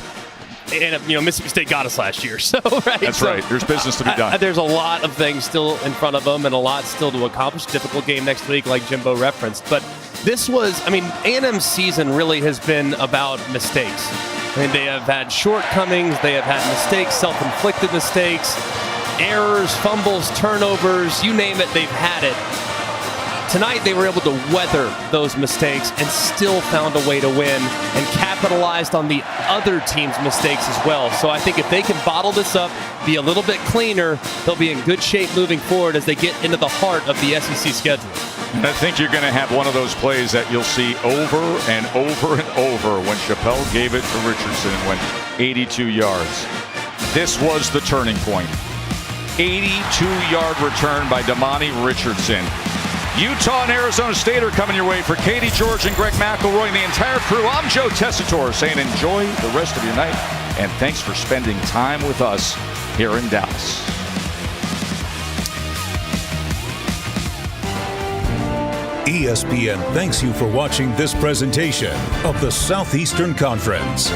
And Mississippi State got us last year, so right. That's right. There's business to be done. There's a lot of things still in front of them, and a lot still to accomplish. Difficult game next week, like Jimbo referenced. But this was, A&M's season really has been about mistakes. They have had shortcomings. They have had mistakes, self-inflicted mistakes, errors, fumbles, turnovers. You name it, they've had it. Tonight, they were able to weather those mistakes and still found a way to win and capitalized on the other team's mistakes as well. So I think if they can bottle this up, be a little bit cleaner, they'll be in good shape moving forward as they get into the heart of the SEC schedule. And I think you're going to have one of those plays that you'll see over and over and over when Chappelle gave it to Richardson and went 82 yards. This was the turning point. 82-yard return by Damani Richardson. Utah and Arizona State are coming your way. For Katie George and Greg McElroy and the entire crew, I'm Joe Tessitore saying enjoy the rest of your night, and thanks for spending time with us here in Dallas. ESPN thanks you for watching this presentation of the Southeastern Conference.